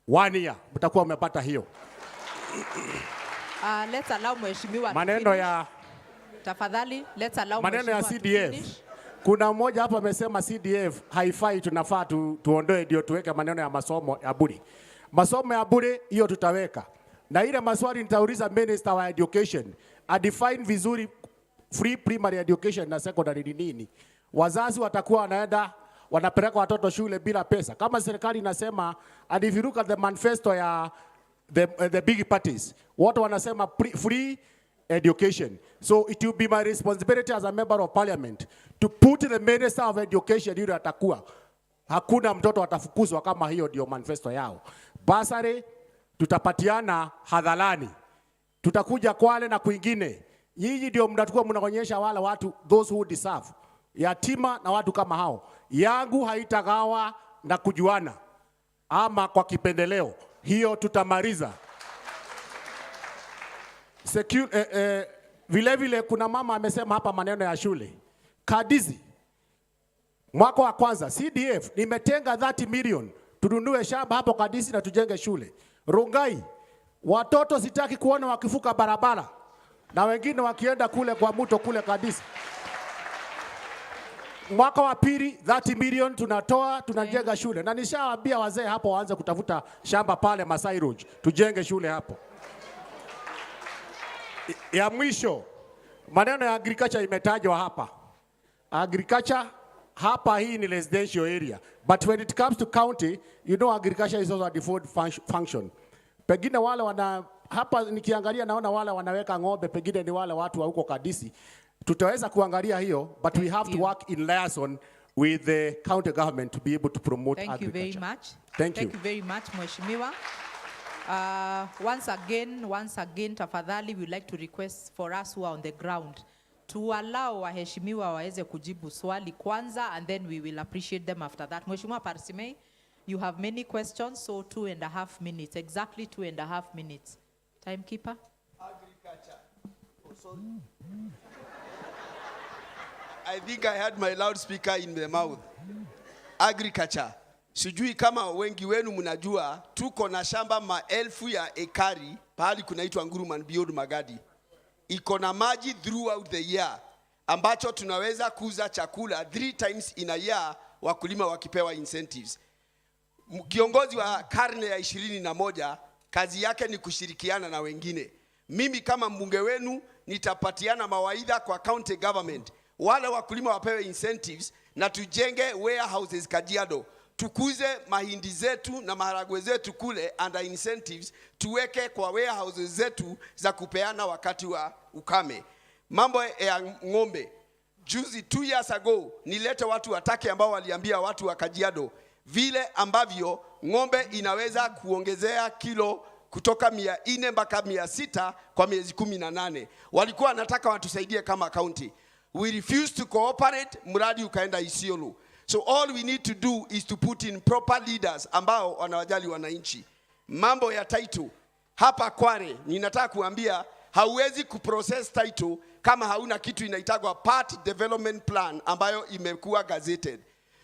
Speaker 16: 1 year. Mtakuwa umepata hiyo.
Speaker 17: Let's allow Mheshimiwa
Speaker 16: maneno ya
Speaker 17: tafadhali, let's allow
Speaker 16: maneno ya CDF. Kuna mmoja hapa amesema CDF haifai, tunafaa tuondoe ndio tuweke maneno ya masomo ya bure. Masomo ya bure hiyo tutaweka. Na ile maswali nitauliza Minister wa Education, a define vizuri free primary education na secondary ni nini. Wazazi watakuwa wanaenda wanapeleka watoto shule bila pesa. Kama serikali inasema, and if you look at the manifesto ya the big parties, watu wanasema free education. So it will be my responsibility as a member of parliament to put the Minister of Education yule atakuwa. Hakuna mtoto atafukuzwa kama hiyo ndio manifesto yao. Basari tutapatiana hadharani. Tutakuja Kwale na kwingine. Nyinyi ndio mnatakuwa mnaonyesha wale watu those who deserve. Yatima na watu kama hao. Yangu haitagawa na kujuana ama kwa kipendeleo. Hiyo tutamaliza. Vile vile kuna mama amesema hapa maneno ya shule. Kadizi. Mwaka wa kwanza CDF nimetenga 30 million tununue shamba hapo Kadizi na tujenge shule. Rongai, watoto sitaki kuona wakifuka barabara na wengine wakienda kule kwa mto kule Kadizi. Mwaka wa pili 30 million tunatoa tunajenga shule, na nishawaambia wazee hapo waanze kutafuta shamba pale Masai Rouge tujenge shule hapo. Ya mwisho maneno ya agriculture imetajwa hapa. Agriculture hapa hii ni residential area, but when it comes to county, you know agriculture is also a default function. Pengine wale wana hapa nikiangalia naona wale wanaweka ng'ombe, pengine ni wale watu wa huko Kadisi. Tutaweza kuangalia hiyo, but we have to work in liaison with the county government to be able to promote agriculture.
Speaker 17: Thank you very much.
Speaker 16: Thank you.
Speaker 17: Thank you very much, Mheshimiwa. Once again, tafadhali, we would like to request for us who are on the ground to allow waheshimiwa waweze kujibu swali kwanza, and then we will appreciate them after that. Mheshimiwa Parsimei, you have many questions, so 2.5 minutes, exactly 2.5 minutes. Timekeeper.
Speaker 5: Agriculture. Oh, sorry. I think I had my loudspeaker in the mouth. Agriculture. Sijui kama wengi wenu mnajua tuko na shamba maelfu ya ekari pahali kunaitwa Nguruman Beyond Magadi. Iko na maji throughout the year, ambacho tunaweza kuuza chakula 3 times in a year, wakulima wakipewa incentives. Kiongozi wa karne ya 21 kazi yake ni kushirikiana na wengine. Mimi kama mbunge wenu nitapatiana mawaidha kwa county government, wale wakulima wapewe incentives na tujenge warehouses Kajiado. Tukuze mahindi zetu na maharagwe zetu kule under incentives, tuweke kwa warehouses zetu za kupeana wakati wa ukame. Mambo ya ng'ombe, juzi 2 years ago nilete watu watake ambao waliambia watu wa Kajiado vile ambavyo ng'ombe inaweza kuongezea kilo kutoka 400 mpaka 600 kwa miezi 18. Walikuwa wanataka watusaidie kama county. We refused to cooperate, mradi ukaenda Isiolo. So all we need to do is to put in proper leaders ambao wanawajali wananchi. Mambo ya title, hapa Kware ninataka kuambia hauwezi kuprocess title kama hauna kitu inaitagwa part development plan ambayo imekuwa gazetted.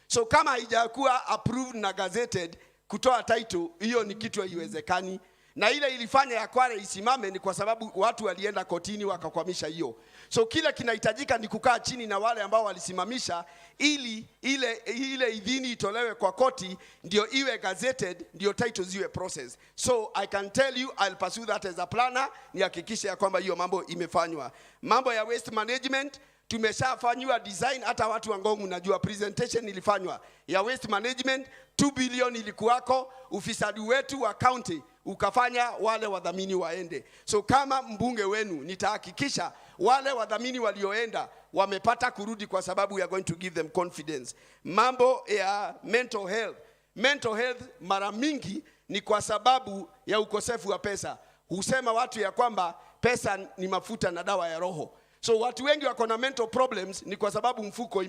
Speaker 5: So kama haijakuwa approved na gazetted, kutoa title hiyo ni kitu haiwezekani. Na ile ilifanya ya Kware isimame ni kwa sababu watu walienda kotini wakakwamisha hiyo. So kile kinahitajika ni kukaa chini na wale ambao walisimamisha, ili ile idhini itolewe kwa koti, ndio iwe gazetted, ndio titles ziwe process. So I can tell you I'll pursue that as a planner, nihakikishe ya kwamba hiyo mambo imefanywa. Mambo ya waste management tumeshafanywa design, hata watu wa Ngong unajua presentation ilifanywa ya waste management, 2 billion ilikuwako, ufisadi wetu wa county ukafanya wale wadhamini waende. So kama mbunge wenu nitahakikisha wale wadhamini walioenda wamepata kurudi, kwa sababu we are going to give them confidence. Mambo ya mental health. Mental health mara mingi ni kwa sababu ya ukosefu wa pesa. Husema watu ya kwamba pesa ni mafuta na dawa ya roho. So watu wengi wako na mental problems ni kwa sababu mfuko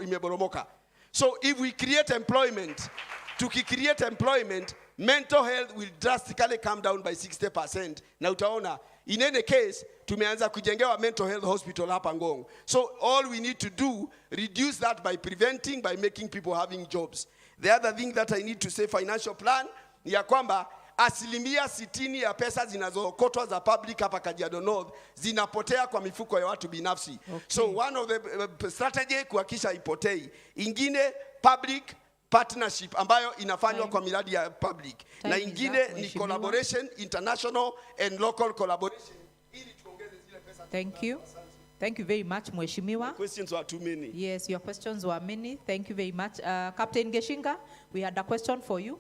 Speaker 5: imeboromoka. So if we create employment, tukicreate employment, mental health will drastically come down by 60%. Na utaona, in any case, tumeanza kujengewa mental health hospital hapa Ngong. So all we need to do, reduce that by preventing, by making people having jobs. The other thing that I need to say, financial plan, ni ya kwamba 60% ya pesa zinazokotwa za public hapa Kajiado North zinapotea kwa mifuko ya watu binafsi. Okay. So one of the strategy kuhakisha ipotei. Ingine public partnership ambayo inafanywa kwa miradi ya public. Na ingine ni collaboration, international and local collaboration. Ili tuongeze zile pesa.
Speaker 17: Thank you. Thank you very much, Mheshimiwa.
Speaker 5: The questions were too many.
Speaker 17: Yes, your questions were many. Thank you very much. Captain Geshinga, we had a question for you.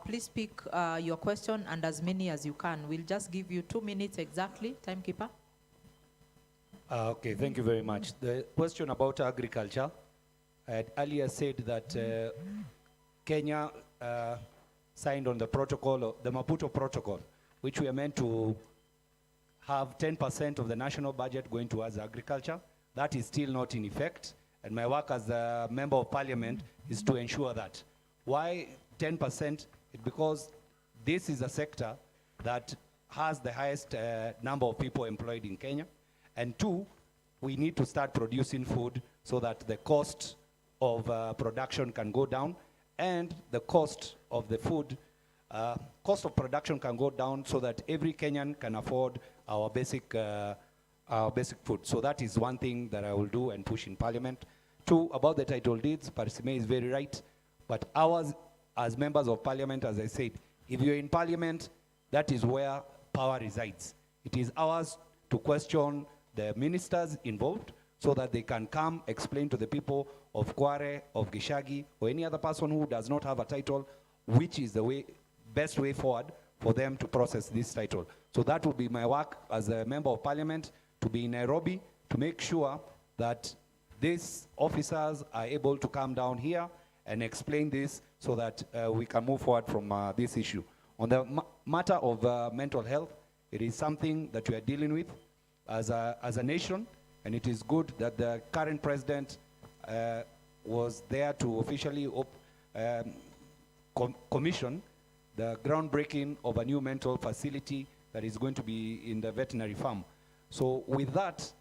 Speaker 17: Please speak your question and as many as you can. We'll just give you 2 minutes exactly. Timekeeper.
Speaker 7: Okay, thank you very much. The question about agriculture, I had earlier said that Kenya signed on the protocol, the Maputo Protocol, which we are meant to have 10% of the national budget going towards agriculture. That is still not in effect, and my work as a member of parliament is to ensure that. Why 10%? Because this is a sector that has the highest number of people employed in Kenya. And 2, we need to start producing food so that the cost of production can go down, and the cost of the food, cost of production can go down so that every Kenyan can afford our basic food. So that is one thing that I will do and push in parliament. 2, about the title deeds, Parisime is very right, but ours as members of parliament, as I said, if you're in parliament, that is where power resides. It is ours to question the ministers involved so that they can come explain to the people of Kware, of Gishagi, or any other person who does not have a title, which is the best way forward for them to process this title. So that will be my work as a member of parliament, to be in Nairobi, to make sure that these officers are able to come down here and explain this so that we can move forward from this issue. On the matter of mental health, it is something that we are dealing with as a nation, and it is good that the current president was there to officially commission the groundbreaking of a new mental facility that is going to be in the veterinary farm. So with that,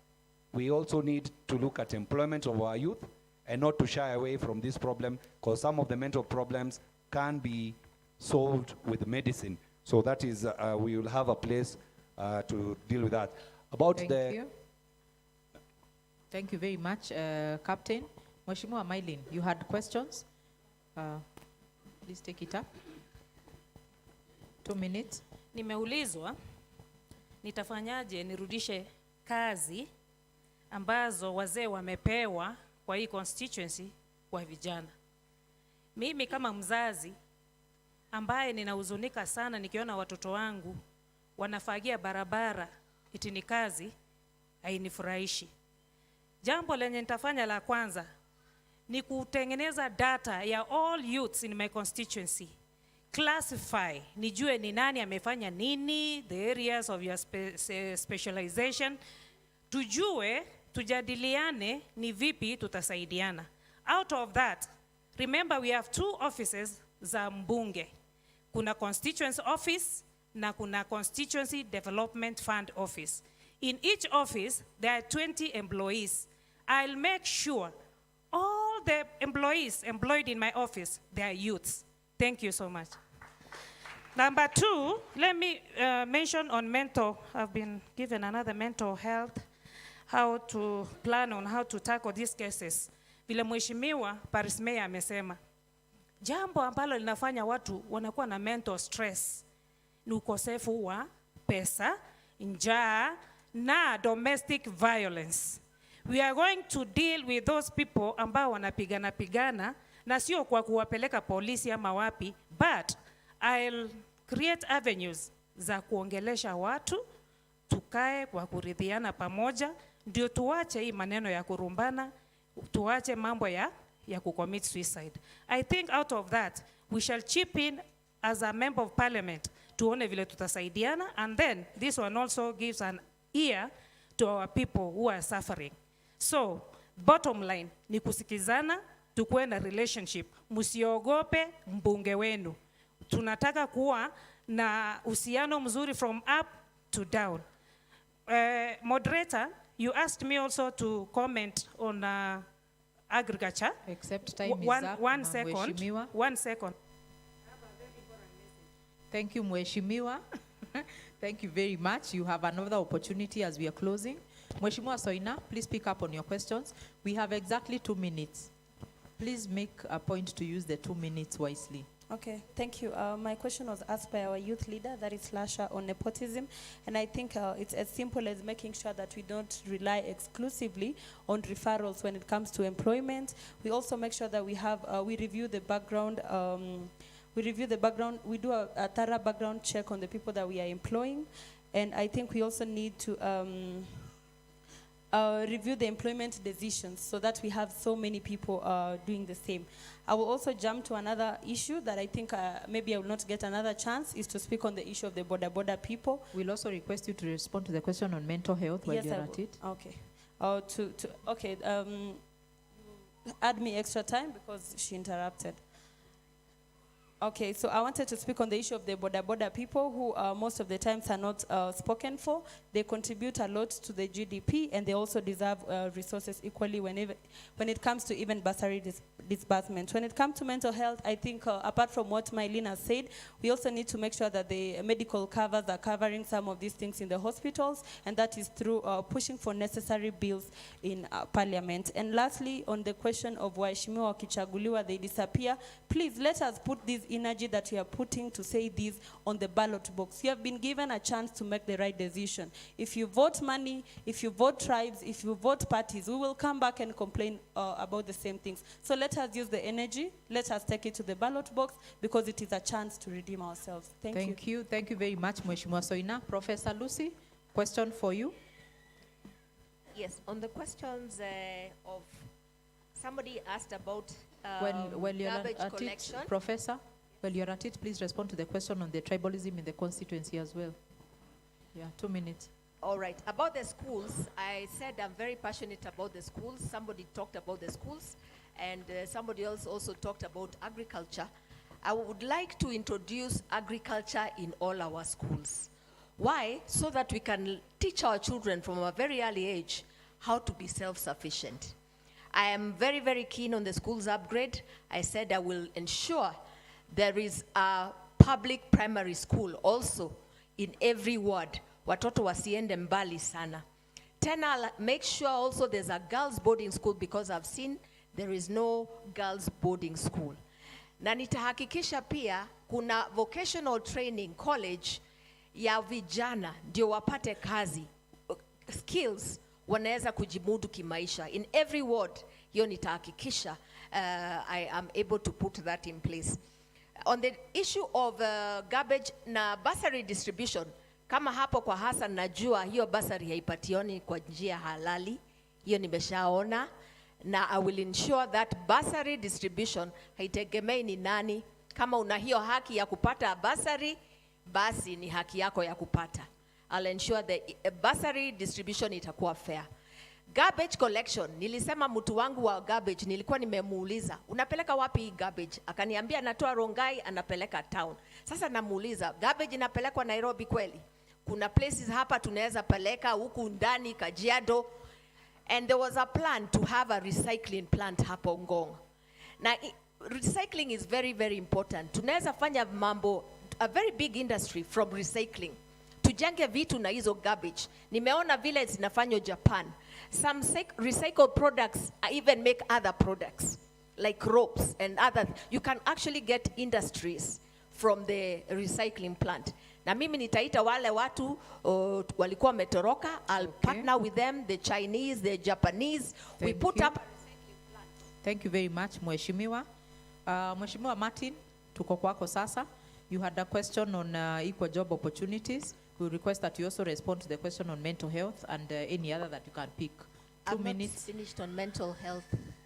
Speaker 7: we also need to look at employment of our youth and not to shy away from this problem, because some of the mental problems can be solved with medicine.
Speaker 12: So that is, we will have a place to deal with that. About
Speaker 17: Thank
Speaker 12: the
Speaker 17: you. Thank you very much, Captain. Mheshimiwa Mailin, you had questions? Please take it up. 2 minutes.
Speaker 11: Nimeulizwa nitafanyaje nirudishe kazi ambazo wazee wamepewa kwa hii constituency kwa vijana. Mimi kama mzazi ambaye ninahuzunika sana nikiona watoto wangu wanafagia barabara eti ni kazi, hainifurahishi. Jambo lenye nitafanya la kwanza ni kutengeneza data ya all youths in my constituency. Classify, nijue ni nani amefanya nini, the areas of your specialization. Tujue, tujadiliane ni vipi tutasaidiana. Out of that, remember we have 2 offices za mbunge. Kuna constituency office na kuna constituency development fund office. In each office, there are 20 employees. I'll make sure all the employees employed in my office, they are youths. Thank you so much. Number 2, let me mention on mental. I've been given another mental health, how to plan on how to tackle these cases. Vile Mheshimiwa Paris Mayor amesema, jambo ambalo linafanya watu wanakuwa na mental stress ni ukosefu wa pesa, njaa na domestic violence. We are going to deal with those people ambao wanapigana na sio kwa kuwapeleka polisi ama wapi, but I'll create avenues za kuongelesha watu, tukae kwa kuridhiana pamoja, ndio tuache hii maneno ya kurumbana, tuache mambo ya kucommit suicide. I think out of that, we shall chip in as a member of parliament, tuone vile tutasaidiana, and then this one also gives an ear to our people who are suffering. So, bottom line, ni kusikizana, tukuwe na relationship, musiogope mbunge wenu. Tunataka kuwa na uhusiano mzuri from up to down. Moderator, you asked me also to comment on agriculture.
Speaker 17: Except time is up.
Speaker 11: One second.
Speaker 17: Mheshimiwa.
Speaker 11: 1 second.
Speaker 17: Thank you, Mheshimiwa. Thank you very much. You have another opportunity as we are closing. Mheshimiwa Soina, please pick up on your questions. We have exactly 2 minutes. Please make a point to use the 2 minutes wisely.
Speaker 13: Okay, thank you. My question was asked by our youth leader, that is Lasha, on nepotism. And I think it's as simple as making sure that we don't rely exclusively on referrals when it comes to employment. We also make sure that we have, we review the background, we do a thorough background check on the people that we are employing. And I think we also need to review the employment decisions so that we have so many people doing the same. I will also jump to another issue that I think maybe I will not get another chance, is to speak on the issue of the border people.
Speaker 17: We'll also request you to respond to the question on mental health while
Speaker 13: Yes,
Speaker 17: you're
Speaker 13: I
Speaker 17: at
Speaker 13: will.
Speaker 17: it.
Speaker 13: Okay. Add me extra time because she interrupted. Okay, so I wanted to speak on the issue of the border people who most of the times are not spoken for. They contribute a lot to the GDP, and they also deserve resources equally when it comes to even bursary disbursement. When it comes to mental health, I think apart from what Mylene said, we also need to make sure that the medical covers are covering some of these things in the hospitals, and that is through pushing for necessary bills in parliament. And lastly, on the question of waheshimiwa wakichaguliwa, they disappear, please let us put this energy that we are putting to say this on the ballot box. You have been given a chance to make the right decision. If you vote money, if you vote tribes, if you vote parties, we will come back and complain about the same things. So let us use the energy, let us take it to the ballot box, because it is a chance to redeem ourselves. Thank you.
Speaker 17: Thank you very much, Mheshimiwa Soina. Professor Lucy, question for you.
Speaker 14: Yes, on the questions of somebody asked about
Speaker 17: When you're
Speaker 14: garbage
Speaker 17: at
Speaker 14: collection.
Speaker 17: it, Professor, while you're at it, please respond to the question on the tribalism in the constituency as well. Yeah, 2 minutes.
Speaker 14: All right, about the schools, I said I'm very passionate about the schools. Somebody talked about the schools, and somebody else also talked about agriculture. I would like to introduce agriculture in all our schools. Why? So that we can teach our children from a very early age how to be self-sufficient. I am very, very keen on the schools upgrade. I said I will ensure there is a public primary school also in every ward. Watoto wasiende mbali sana. Tena make sure also there's a girls boarding school, because I've seen there is no girls boarding school. Na nitahakikisha pia kuna vocational training college ya vijana ndio wapate kazi, skills wanaweza kujimudu kimaisha in every ward. Hiyo nitahakikisha I am able to put that in place. On the issue of garbage na bursary distribution, kama hapo kwa Hassan najua hiyo bursary haipationi kwa njia halali, hiyo nimeshaona, na I will ensure that bursary distribution haitegemei ni nani. Kama una hiyo haki ya kupata bursary, basi ni haki yako ya kupata. I'll ensure the bursary distribution itakuwa fair. Garbage collection, nilisema mtu wangu wa garbage, nilikuwa nimemuuliza, unapeleka wapi hii garbage? Akaniambia anatoa Rongai anapeleka town. Sasa namuuliza, garbage inapelekwa Nairobi kweli? Kuna places hapa tunaweza peleka huku ndani Kajiado. And there was a plan to have a recycling plant hapo Ngong. Now, recycling is very, very important. Tunaweza fanya mambo, a very big industry from recycling. Tujenge vitu na hizo garbage. Nimeona vile zinafanywa Japan. Some recycled products even make other products, like ropes and other. You can actually get industries from the recycling plant. Na mimi nitaita wale watu walikuwa wametoroka. I'll partner with them, the Chinese, the Japanese. We put up a recycling plant.
Speaker 17: Thank you very much, Mheshimiwa. Mheshimiwa Martin, tuko kwako sasa. You had a question on equal job opportunities. We request that you also respond to the question on mental health and any other that you can pick. 2 minutes.
Speaker 14: I'm not finished on mental health.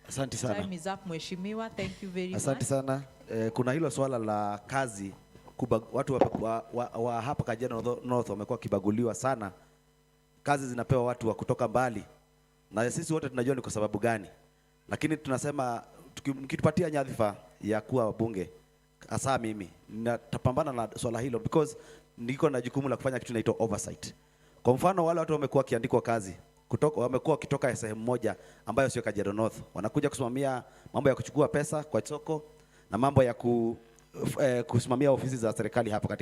Speaker 10: Asante sana.
Speaker 17: Time is up, Mheshimiwa. Thank you very much.
Speaker 10: Asante sana. Kuna hilo swala la kazi. Watu wa hapa Kajiado North wamekuwa kibaguliwa sana. Kazi zinapewa watu wa kutoka mbali. Na sisi wote tunajua ni kwa sababu gani. Lakini tunasema mkitupatia nyadhifa ya kuwa wabunge, hasa mimi natapambana na swala hilo because niko na jukumu la kufanya kitu inaitwa oversight. Kwa mfano wale watu wamekuwa kiandikwa kazi wamekuwa wakitoka sehemu moja ambayo sio Kajiado North, wanakuja kusimamia mambo ya kuchukua pesa kwa soko na mambo ya kusimamia ofisi za serikali hapa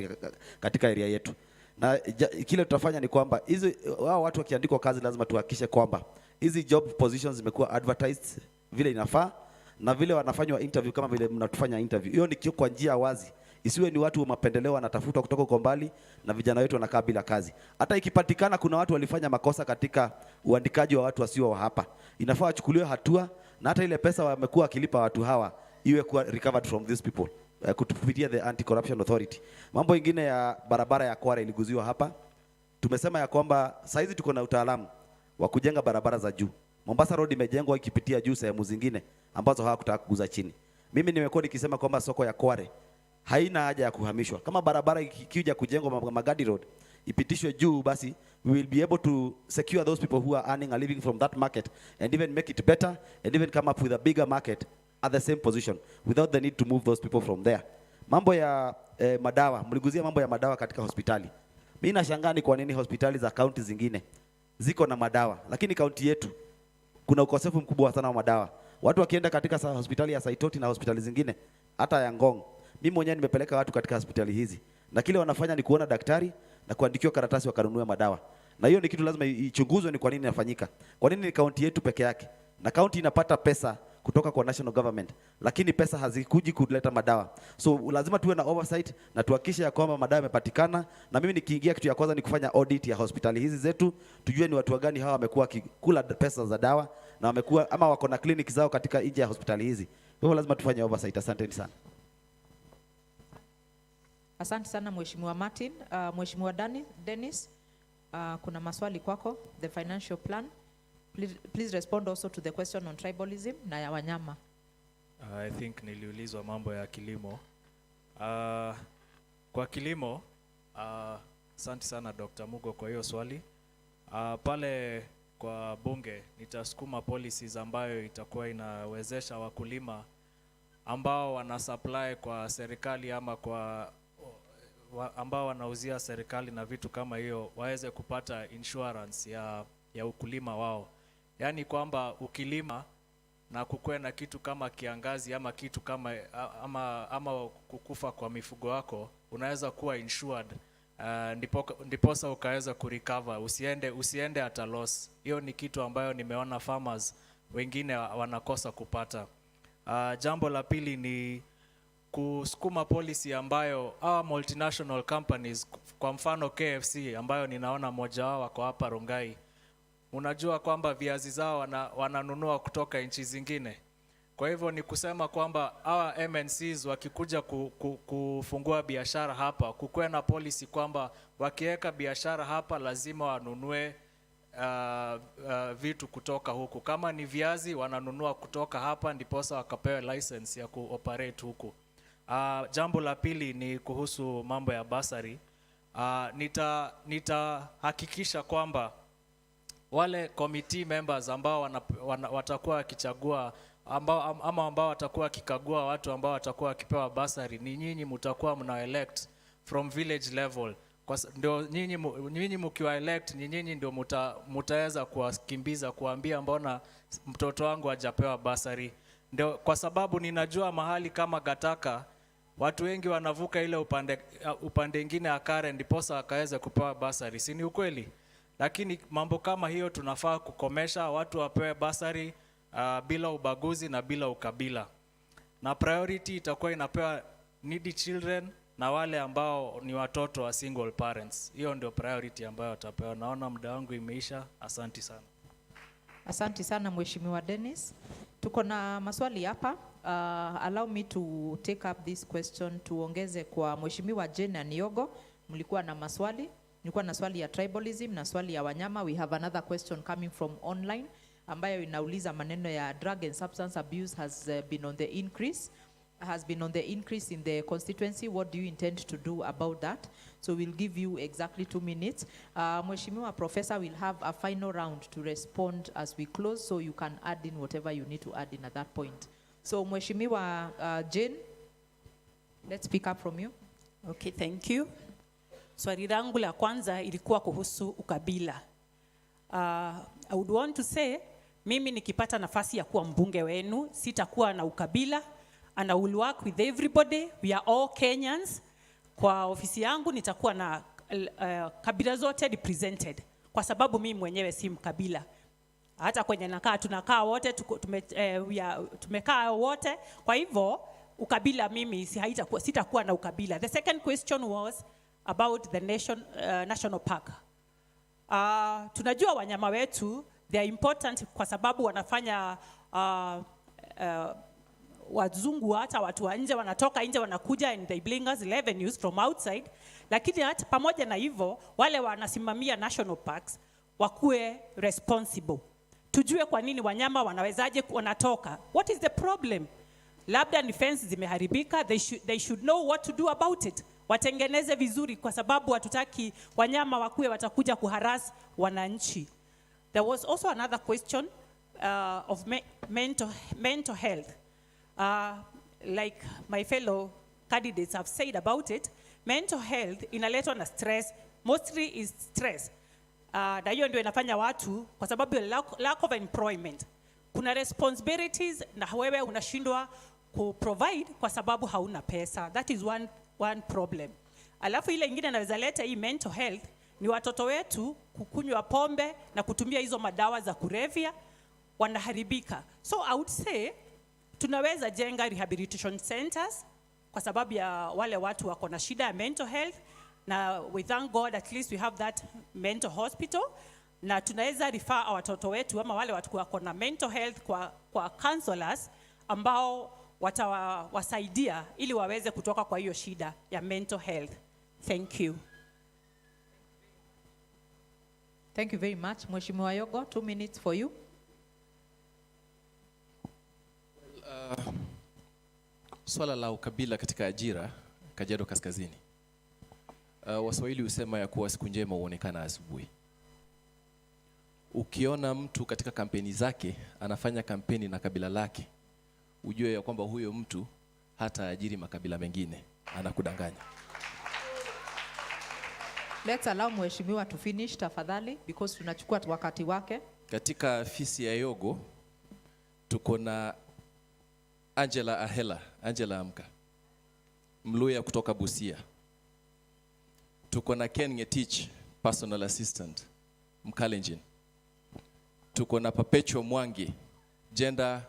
Speaker 10: katika area yetu. Na kile tutafanya ni kwamba wao watu wakiandikwa kazi lazima tuhakikishe kwamba hizi job positions zimekuwa advertised vile inafaa na vile wanafanywa interview kama vile mnatufanya interview. Hiyo ni kwa njia wazi. Isiwe ni watu wa mapendeleo wanatafutwa kutoka kwa mbali na vijana wetu wanakaa bila kazi. Hata ikipatikana kuna watu walifanya makosa katika uandikaji wa watu wasio wa hapa, inafaa wachukuliwe hatua, na hata ile pesa wamekuwa wakilipa watu hawa iwe kuwa recovered from these people kupitia the Anti-Corruption Authority. Mambo ingine ya barabara ya Kware iliguziwa hapa. Tumesema ya kwamba saizi tuko na utaalamu wa kujenga barabara za juu. Mombasa Road imejengwa ikipitia juu sehemu zingine ambazo hawakutaka kuguza chini. Mimi nimekuwa nikisema kwamba soko ya Kware haina haja ya kuhamishwa. Kama barabara ikija kujengwa Magadi Road ipitishwe juu, basi we will be able to secure those people who are earning a living from that market and even make it better and even come up with a bigger market at the same position without the need to move those people from there. Mambo ya madawa, mliguzia mambo ya madawa katika hospitali. Mimi nashangaa ni kwa nini hospitali za kaunti zingine ziko na madawa, lakini kaunti yetu kuna ukosefu mkubwa sana wa madawa. Watu wakienda katika hospitali ya Saitoti na hospitali zingine hata ya Ngong, mimi mwenyewe nimepeleka watu katika hospitali hizi na kile wanafanya ni kuona daktari na kuandikiwa karatasi wakanunue madawa. Na hiyo ni kitu lazima ichunguzwe, ni kwa nini inafanyika. Kwa nini ni kaunti yetu peke yake? Na kaunti inapata pesa kutoka kwa national government, lakini pesa hazikuji kuleta madawa. So lazima tuwe na oversight na tuhakikishe ya kwamba madawa yamepatikana. Na mimi nikiingia, kitu ya kwanza ni kufanya audit ya hospitali hizi zetu, tujue ni watu gani hawa wamekuwa kula pesa za dawa na wamekuwa ama wako na clinic zao katika nje ya hospitali hizi. Kwa hivyo lazima tufanye oversight. Asanteni sana.
Speaker 17: Asante sana Mheshimiwa Martin. Mheshimiwa Dennis, kuna maswali kwako. The financial plan. Please respond also to the question on tribalism na ya wanyama.
Speaker 15: I think niliulizwa mambo ya kilimo. Kwa kilimo, asante sana Dr. Mugo kwa hiyo swali. Pale kwa bunge nitasukuma policies ambayo itakuwa inawezesha wakulima ambao wana supply kwa serikali ama kwa ambao wanauzia serikali na vitu kama hiyo waweze kupata insurance ya ukulima wao. Yaani kwamba ukilima na kukuwe na kitu kama kiangazi ama kitu kama ama kukufa kwa mifugo wako, unaweza kuwa insured, ndiposa ukaweza kurecover, usiende at a loss. Hiyo ni kitu ambayo nimeona farmers wengine wanakosa kupata. Jambo la pili ni kusukuma policy ambayo our multinational companies, kwa mfano KFC ambayo ninaona mmoja wao wako hapa Rongai, unajua kwamba viazi zao wananunua kutoka nchi zingine. Kwa hivyo ni kusema kwamba our MNCs wakikuja kufungua biashara hapa, kukuwe na policy kwamba wakiweka biashara hapa lazima wanunue vitu kutoka huku. Kama ni viazi wananunua kutoka hapa, ndiposa wakapewe license ya kuoperate huku. Jambo la pili ni kuhusu mambo ya basari. Nitahakikisha kwamba wale committee members ambao watakuwa wakichagua ambao watakuwa wakikagua watu ambao watakuwa wakipewa basari, ni nyinyi mtakuwa mna elect from village level. Ndio nyinyi mkiwa elect, ni nyinyi ndio mtaweza kuwakimbiza kuambia mbona mtoto wangu hajapewa basari. Ndio kwa sababu ninajua mahali kama Gataka watu wengi wanavuka ile upande mwingine akare ndiposa akaweza kupewa basari, si ni ukweli? Lakini mambo kama hiyo tunafaa kukomesha, watu wapewe basari bila ubaguzi na bila ukabila. Na priority itakuwa inapewa needy children na wale ambao ni watoto wa single parents. Hiyo ndio priority ambayo watapewa. Naona muda wangu imeisha. Asante sana.
Speaker 17: Asante sana Mheshimiwa Dennis. Tuko na maswali hapa. Allow me to take up this question. Tuongeze kwa Mheshimiwa Jane Aniogo. Mlikuwa na maswali. Nilikuwa na swali ya tribalism na swali ya wanyama. We have another question coming from online ambayo inauliza maneno ya drug and substance abuse has been on the increase in the constituency. What do you intend to do about that? So we'll give you exactly 2 minutes. Mheshimiwa Professor will have a final round to respond as we close, so you can add in whatever you need to add in at that point. So Mheshimiwa Jane, let's pick up from you.
Speaker 18: Okay, thank you. Swali langu la kwanza ilikuwa kuhusu ukabila. I would want to say, mimi nikipata nafasi ya kuwa mbunge wenu, sitakuwa na ukabila, and I will work with everybody. We are all Kenyans. Kwa ofisi yangu nitakuwa na kabila zote represented, kwa sababu mimi mwenyewe si mkabila. Hata kwenye nakaa tunakaa wote, tumekaa wote. Kwa hivyo ukabila mimi sitakuwa na ukabila. The second question was about the national park. Tunajua wanyama wetu, they are important kwa sababu wanafanya wazungu hata watu wa nje wanatoka nje wanakuja and they bring us revenues from outside. Lakini hata pamoja na hivyo, wale wanasimamia national parks wakuwe responsible. Tujue kwa nini wanyama wanawezaje wanatoka. What is the problem? Labda ni fence zimeharibika, they should know what to do about it. Watengeneze vizuri kwa sababu hatutaki wanyama wakuwe watakuja kuharass wananchi. There was also another question of mental health. Like my fellow candidates have said about it, mental health inaletwa na stress, mostly is stress. Na hiyo ndio inafanya watu, kwa sababu ya lack of employment, kuna responsibilities na wewe unashindwa kuprovide kwa sababu hauna pesa. That is one problem. Alafu ile ingine inaweza leta hii mental health ni watoto wetu kukunywa pombe na kutumia hizo madawa za kulevya, wanaharibika. So I would say tunaweza jenga rehabilitation centers kwa sababu ya wale watu wako na shida ya mental health, na we thank God at least we have that mental hospital, na tunaweza refer watoto wetu ama wale watu wako na mental health kwa counselors ambao watawasaidia ili waweze kutoka kwa hiyo shida ya mental health. Thank you.
Speaker 17: Thank you very much. Mheshimiwa Yogo, 2 minutes for you.
Speaker 19: Swala la ukabila katika ajira Kajiado Kaskazini. Waswahili husema ya kuwa siku njema huonekana asubuhi. Ukiona mtu katika kampeni zake anafanya kampeni na kabila lake, ujue ya kwamba huyo mtu hata ajiri makabila mengine, anakudanganya.
Speaker 17: Let's allow Mheshimiwa to finish tafadhali, because tunachukua wakati wake.
Speaker 19: Katika afisi ya Yogo tuko na Angela Ahela, Angela amka, Mluya kutoka Busia. Tuko na Ken Ngetich, personal assistant, Mkalenjin. Tuko na Perpetual Mwangi, gender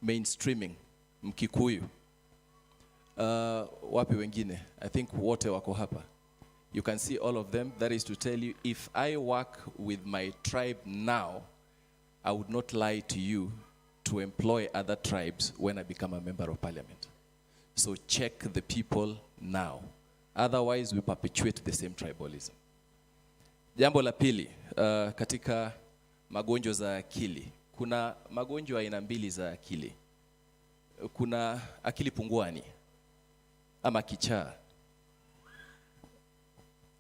Speaker 19: mainstreaming, Mkikuyu. Wapi wengine? I think wote wako hapa. You can see all of them. That is to tell you, if I work with my tribe now, I would not lie to you to employ other tribes when I become a member of parliament. So check the people now. Otherwise, we perpetuate the same tribalism. Jambo la pili, katika magonjwa za akili. Kuna magonjwa aina mbili za akili. Kuna akili punguani ama kichaa.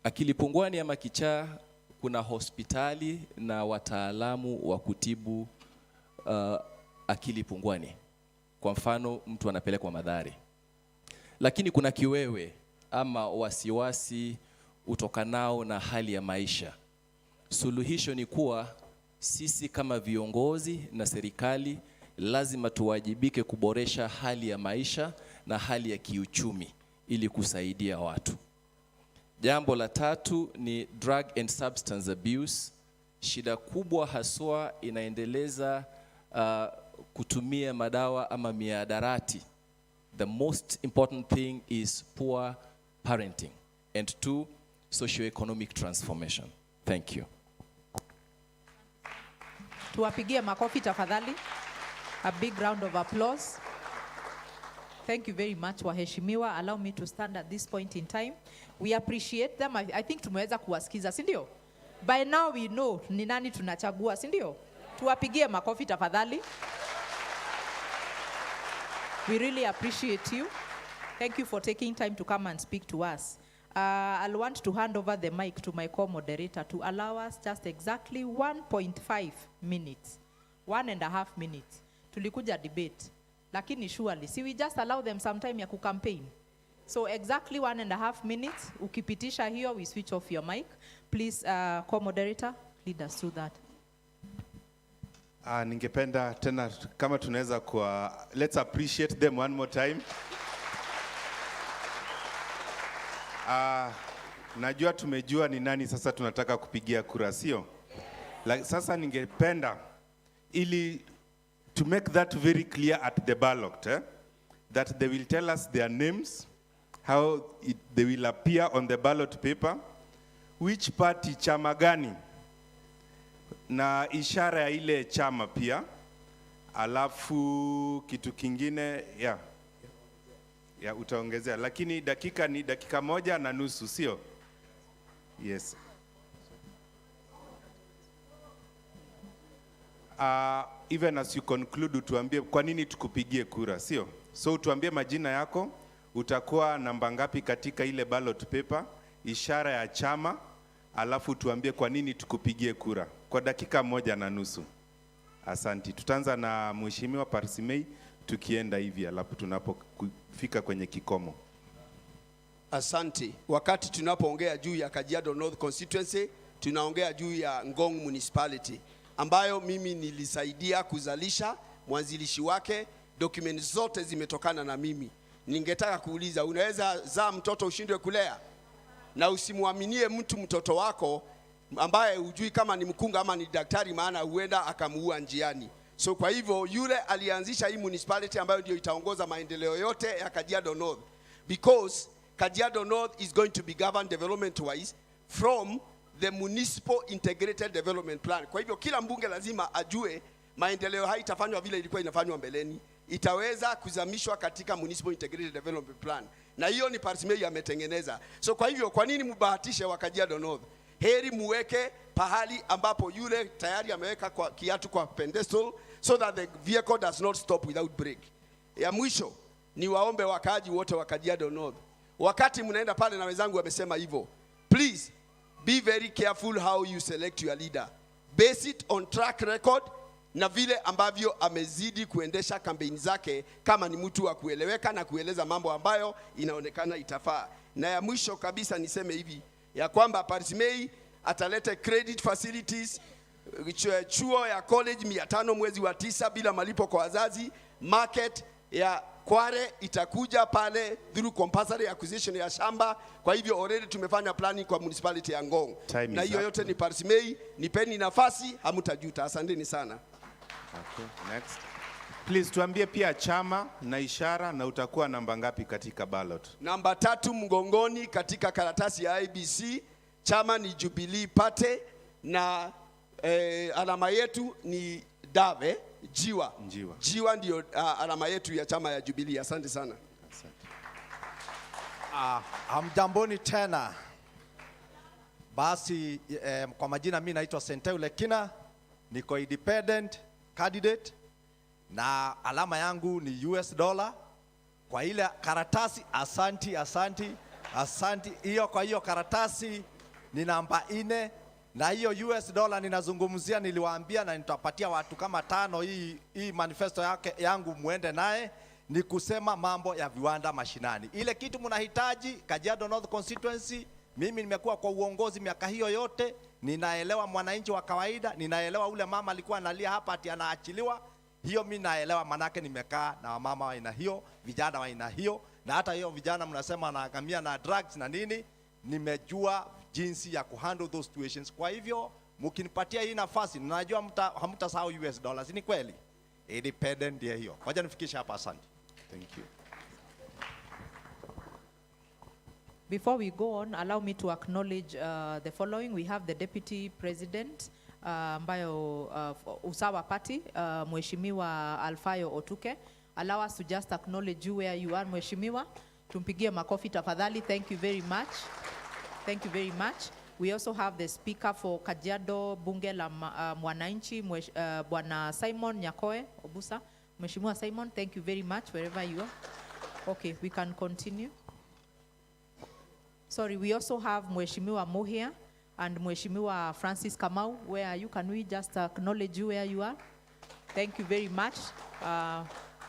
Speaker 19: Akili punguani ama kichaa, kuna hospitali na wataalamu wa kutibu akili punguani. Kwa mfano, mtu anapelekwa Mathare. Lakini kuna kiwewe ama wasiwasi utokanao na hali ya maisha. Suluhisho ni kuwa sisi kama viongozi na serikali lazima tuwajibike kuboresha hali ya maisha na hali ya kiuchumi ili kusaidia watu. Jambo la tatu ni drug and substance abuse. Shida kubwa haswa inaendeleza kutumia madawa ama miadarati. The most important thing is poor parenting. And two, socio-economic transformation. Thank you.
Speaker 17: Tuwapigie makofi tafadhali. A big round of applause. Thank you very much, waheshimiwa. Allow me to stand at this point in time. We appreciate them. I think tumeweza kuwasikiza, si ndio? By now we know ni nani tunachagua, si ndio? Tuwapigie makofi tafadhali. We really appreciate you. Thank you for taking time to come and speak to us. I'll want to hand over the mic to my co-moderator to allow us just exactly 1.5 minutes. 1.5 minutes. Tulikuja debate. Lakini surely, we just allow them some time ya kucampaign. So exactly 1.5 minutes. Ukipitisha hiyo, we switch off your mic. Please, co-moderator, lead us through that.
Speaker 2: Ningependa tena kama tunaweza let's appreciate them one more time. Najua tumejua ni nani sasa tunataka kupigia kura, sio? Sasa ningependa ili to make that very clear at the ballot, that they will tell us their names, how they will appear on the ballot paper, which party, chama gani, na ishara ya ile chama pia, alafu kitu kingine, ya utaongezea, lakini dakika ni dakika 1.5, sio? Yes. Even as you conclude, tuambie kwa nini tukupigie kura, sio? So tuambie majina yako, utakuwa namba ngapi katika ile ballot paper, ishara ya chama, alafu tuambie kwa nini tukupigie kura kwa dakika 1.5. Asante. Tutaanza na Mheshimiwa Parsimei tukienda hivi, alafu tunapofika kwenye kikomo.
Speaker 5: Asante. Wakati tunapoongea juu ya Kajiado North Constituency, tunaongea juu ya Ngong Municipality, ambayo mimi nilisaidia kuzalisha, mwanzilishi wake, document zote zimetokana na mimi. Ningetaka kuuliza, unaweza zaa mtoto ushindwe kulea? Na usimuaminie mtoto wako ambaye hujui kama ni mkunga ama ni daktari, maana huenda akamuua njiani. So kwa hivyo yule alianzisha hii municipality ambayo ndio itaongoza maendeleo yote ya Kajiado North, because Kajiado North is going to be governed development wise from the municipal integrated development plan. Kwa hivyo kila mbunge lazima ajue maendeleo haya itafanywa vile ilikuwa inafanywa mbeleni, itaweza kuzamishwa katika municipal integrated development plan, na hiyo ni Parsimei ametengeneza. So kwa hivyo kwa nini mubahatishe wa Kajiado North? Heri muweke pahali ambapo yule tayari ameweka kwa kiatu kwa pedestal, so that the vehicle does not stop without brake. Ya mwisho ni waombe wakaji wote wa Kajiado North, wakati mnaenda pale, na wenzangu wamesema hivyo, please be very careful how you select your leader. Base it on track record na vile ambavyo amezidi kuendesha kampeni zake, kama ni mtu wa kueleweka na kueleza mambo ambayo inaonekana itafaa. Na ya mwisho kabisa niseme hivi, ya kwamba Parsimei atalete credit facilities, chuo ya college 500 mwezi wa 9 bila malipo kwa wazazi. Market ya Kware itakuja pale through compulsory acquisition ya shamba. Kwa hivyo already tumefanya planning kwa municipality ya Ngong. Na hiyo yote ni parsimei, nipeni nafasi, hamtajuta. Asanteni sana.
Speaker 2: Okay, next. Please tuambie pia chama na ishara na utakuwa namba ngapi katika ballot?
Speaker 5: Namba 3 mgongoni katika karatasi ya IBC. Chama ni Jubilee Party na alama yetu ni Dave, jiwa. Jiwa ndio alama yetu ya chama ya Jubilee. Asante sana.
Speaker 9: Hamjamboni tena. Basi kwa majina mimi naitwa Senteu Lekina, niko independent candidate na alama yangu ni US dollar. Kwa ile karatasi asanti. Kwa hiyo karatasi ni namba 4 na hiyo US dollar ninazungumzia, niliwaambia na nitapatia watu kama 5 hii manifesto yangu muende naye, ni kusema mambo ya viwanda mashinani. Ile kitu mnahitaji Kajiado North constituency. Mimi nimekuwa kwa uongozi miaka hiyo yote, ninaelewa mwananchi wa kawaida, ninaelewa ule mama alikuwa analia hapa ati anaachiliwa. Hiyo mimi naelewa, manake nimekaa na wamama wa aina hiyo, vijana wa aina hiyo, na hata hiyo vijana mnasema wanaangamia na drugs na nini, nimejua jinsi ya kuhandle those situations. Kwa hivyo mkinipatia hii nafasi, najua hamtasahau US dollars. Ni kweli independent ndio hiyo. Ngoja nifikishe hapa, asante.
Speaker 2: Thank you.
Speaker 17: Before we go on, allow me to acknowledge the following. We have the Deputy President ambayo Usawa Party, Mheshimiwa Alfayo Otuke. Allow us to just acknowledge you where you are, Mheshimiwa. Tumpigie makofi tafadhali. Thank you very much. Thank you very much. We also have the Speaker for Kajiado Bunge la Mwananchi, Bwana Simon Nyakoe Obusa. Mheshimiwa Simon, thank you very much wherever you are. Okay, we can continue. Sorry, we also have Mheshimiwa Mohia and Mheshimiwa Francis Kamau. Where are you? Can we just acknowledge you where you are? Thank you very much.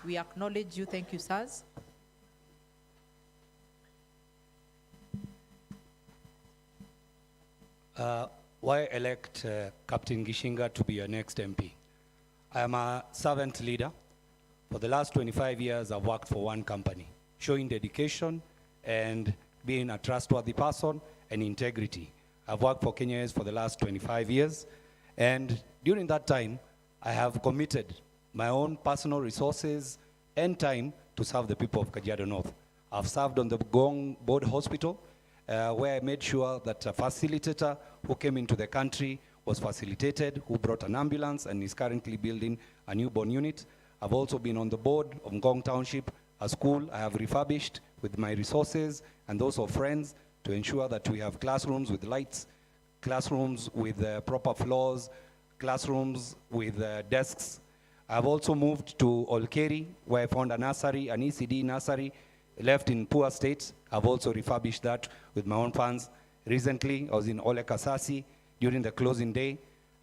Speaker 17: We acknowledge you. Thank you, sirs.
Speaker 7: Why elect Captain Gishinga to be your next MP? I am a servant leader. For the last 25 years, I've worked for one company, showing dedication and being a trustworthy person and integrity. I've worked for Kenya Airways for the last 25 years, and during that time, I have committed my own personal resources and time to serve the people of Kajiado North. I've served on the Gong Board Hospital, where I made sure that a facilitator who came into the country was facilitated, who brought an ambulance and is currently building a newborn unit. I've also been on the board of Ngong Township, a school I have refurbished with my resources and those of friends to ensure that we have classrooms with lights, classrooms with proper floors, classrooms with desks. I've also moved to Olkeri, where I found a nursery, an ECD nursery, left in poor state. I've also refurbished that with my own funds. Recently, I was in Ole Kasasi. During the closing day,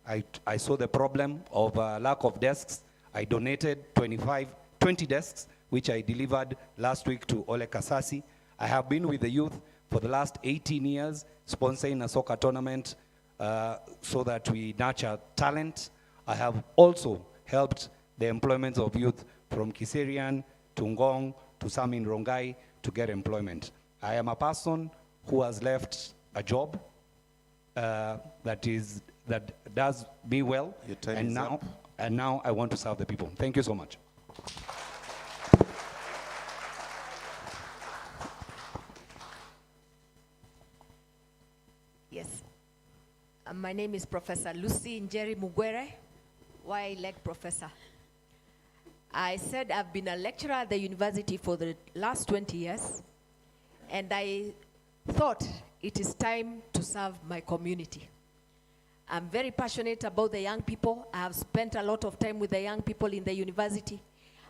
Speaker 7: I saw the problem of lack of desks. I donated 20 desks, which I delivered last week to Ole Kasasi. I have been with the youth for the last 18 years, sponsoring a soccer tournament so that we nurture talent. I have also helped the employment of youth from Kiserian to Ngong to some in Rongai to get employment. I am a person who has left a job that does me well,
Speaker 2: Your time
Speaker 7: and
Speaker 2: is
Speaker 7: now
Speaker 2: up.
Speaker 7: and now I want to serve the people. Thank you so much.
Speaker 14: Yes. My name is Professor Lucy Njeri Mugwere. Why I elect Professor? I said I've been a lecturer at the university for the last 20 years, and I thought it is time to serve my community. I'm very passionate about the young people. I have spent a lot of time with the young people in the university.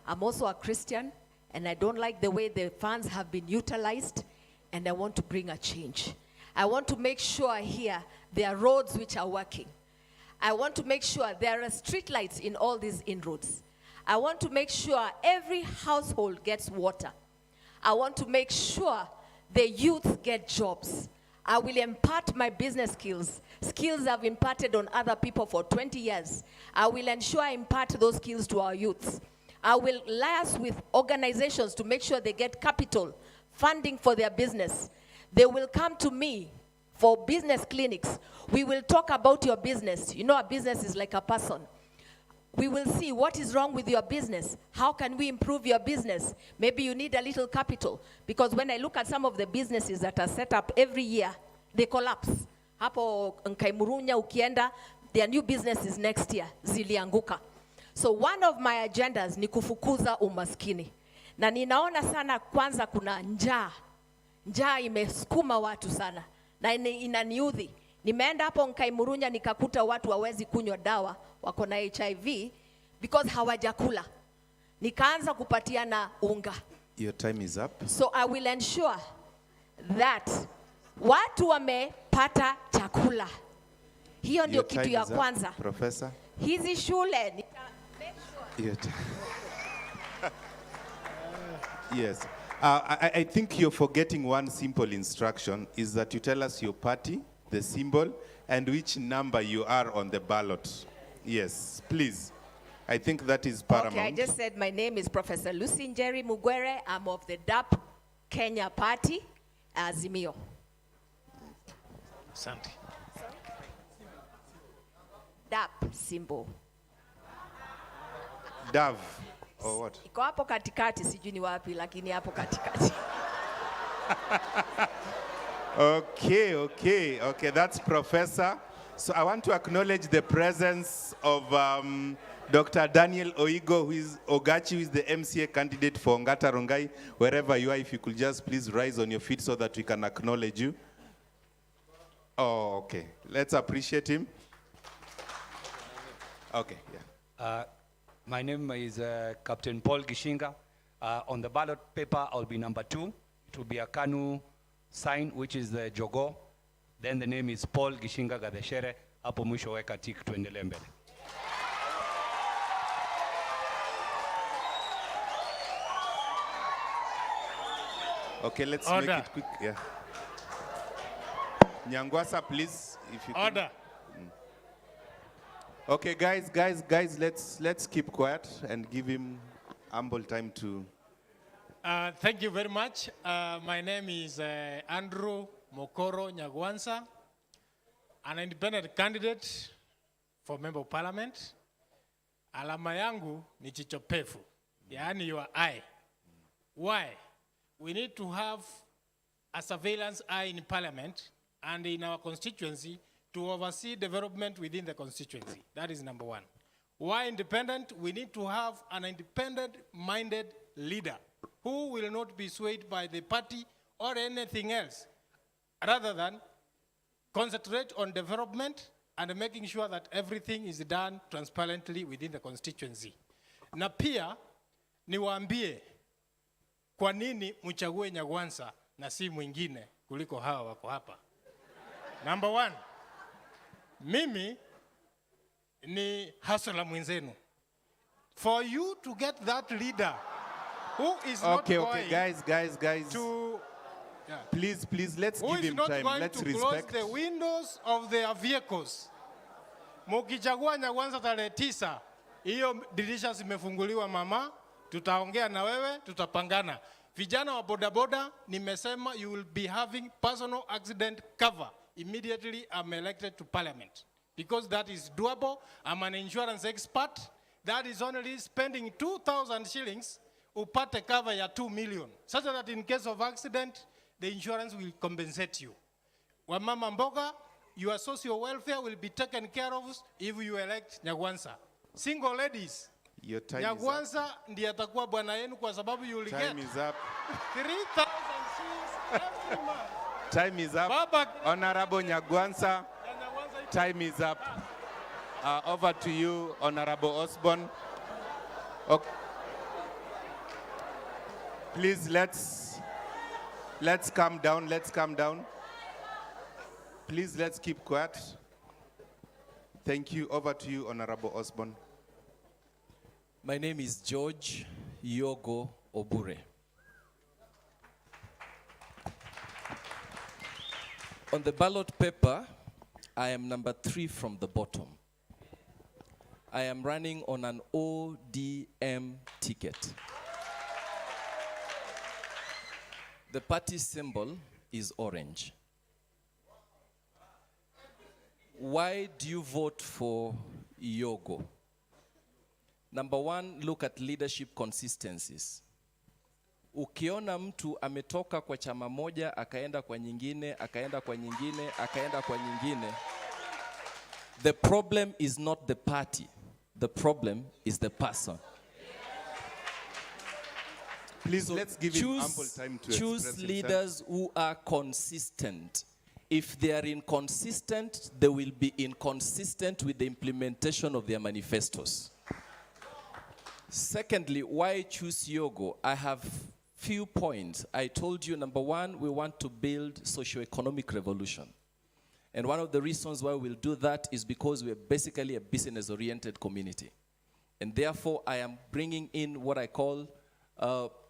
Speaker 14: I'm also a Christian, and I don't like the way the funds have been utilized, and I want to bring a change. I want to make sure here there are roads which are working. I want to make sure there are street lights in all these inroads. I want to make sure every household gets water. I want to make sure the youth get jobs. I will impart my business skills, skills I've imparted on other people for 20 years. I will ensure I impart those skills to our youths. I will liaise with organizations to make sure they get capital, funding for their business. They will come to me for business clinics. We will talk about your business. You know, a business is like a person. We will see what is wrong with your business. How can we improve your business? Maybe you need a little capital. Because when I look at some of the businesses that are set up every year, they collapse. Hapo Nkaimurunya ukienda, their new businesses next year, zilianguka. So one of my agendas ni kufukuza umaskini. Na ninaona sana kwanza kuna njaa. Njaa imesukuma watu sana. Na inaniudhi. Nimeenda hapo Nkaimurunya nikakuta watu hawezi kunywa dawa, wako na HIV because hawajakula. Nikaanza kupatiana unga.
Speaker 2: Your time is up.
Speaker 14: So I will ensure that watu wamepata chakula. Hiyo ndio kitu ya kwanza.
Speaker 2: Professor.
Speaker 14: Hizi shule
Speaker 2: Your time. Yes. I think you're forgetting one simple instruction, is that you tell us your party, the symbol, and which number you are on the ballot. Yes, please. I think that is paramount.
Speaker 14: Okay, I just said my name is Professor Lucy Njeri Mugwere. I'm of the DAP Kenya Party, Azimio.
Speaker 8: Asante.
Speaker 14: DAP symbol.
Speaker 2: Dove, or what?
Speaker 14: Iko hapo katikati, sijui ni wapi, lakini hapo katikati.
Speaker 2: Okay, that's Professor. So I want to acknowledge the presence of Dr. Daniel Oigo, Ogachi, who is the MCA candidate for Ongata Rongai. Wherever you are, if you could just please rise on your feet so that we can acknowledge you. Oh, okay. Let's appreciate him. Okay, yeah.
Speaker 7: My name is Captain Paul Gishinga. On the ballot paper, I'll be number 2. It will be a KANU sign, which is the Jogo. Then the name is Paul Gishinga Gadeshere. Hapo mwisho weka tik tuendelee mbele.
Speaker 2: Okay, let's
Speaker 8: Order.
Speaker 2: make it quick. Yeah. Nyangwasa, please, if you can.
Speaker 8: Order.
Speaker 2: Okay, guys, let's keep quiet and give him ample time to.
Speaker 8: Thank you very much. My name is Andrew Mokoro Nyagwansa, an independent candidate for Member of Parliament. Alama yangu ni chichopefu, yaani your eye. Why? We need to have a surveillance eye in Parliament and in our constituency to oversee development within the constituency. That is number one. Why independent? We need to have an independent-minded leader who will not be swayed by the party or anything else, rather than concentrate on development and making sure that everything is done transparently within the constituency. Na pia niwaambie kwa nini mchague Nyagwansa na si mwingine kuliko hawa wako hapa. Number one, mimi ni hustler mwenzenu. For you to get that leader who is not going
Speaker 2: guys.
Speaker 8: to
Speaker 2: Please, let's
Speaker 8: who
Speaker 2: give
Speaker 8: is
Speaker 2: him
Speaker 8: not
Speaker 2: time.
Speaker 8: going
Speaker 2: Let's
Speaker 8: to
Speaker 2: respect.
Speaker 8: close the windows of their vehicles. Mukichagua Nyagwansa tarehe 9, hiyo dirisha zimefunguliwa mama, tutaongea na wewe, tutapangana. Vijana wa bodaboda, nimesema you will be having personal accident cover immediately I'm elected to parliament. Because that is doable. I'm an insurance expert. That is only spending 2,000 shillings upate cover ya 2 million. Such that in case of accident, the insurance will compensate you. Wamama mboga, your social welfare will be taken care of if you elect Nyagwansa. Single ladies,
Speaker 2: Your time
Speaker 8: Nyagwansa ndiye atakuwa bwana yenu kwa sababu you will get
Speaker 2: Time is up.
Speaker 8: 3,000 shillings every month.
Speaker 2: Time is up. Honorable Nyagwansa, time is up. Over to you, Honorable Osborne. Okay. Please, let's calm down. Let's calm down. Please, let's keep quiet. Thank you. Over to you, Honorable Osborne.
Speaker 19: My name is George Yogo Obure. On the ballot paper, I am number 3 from the bottom. I am running on an ODM ticket. The party symbol is orange. Why do you vote for Yogo? Number 1, look at leadership consistencies. Ukiona mtu ametoka kwa chama moja, akaenda kwa nyingine, akaenda kwa nyingine, akaenda kwa nyingine, the problem is not the party. The problem is the person.
Speaker 2: Please, let's give him ample time to
Speaker 19: choose
Speaker 2: express
Speaker 19: leaders who are consistent. If they are inconsistent, they will be inconsistent with the implementation of their manifestos. Secondly, why choose Yogo? I have few points. I told you, number 1, we want to build socio-economic revolution. And one of the reasons why we'll do that is because we're basically a business-oriented community. And therefore, I am bringing in what I call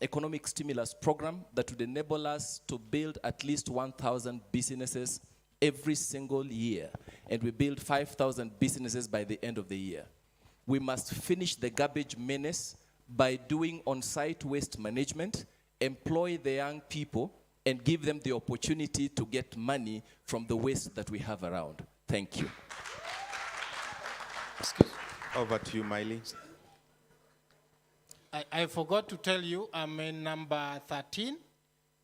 Speaker 19: economic stimulus program that would enable us to build at least 1,000 businesses every single year. And we build 5,000 businesses by the end of the year. We must finish the garbage menace by doing on-site waste management, employ the young people, and give them the opportunity to get money from the waste that we have around. Thank you.
Speaker 2: Over to you, Miley.
Speaker 8: I forgot to tell you, I'm in number 13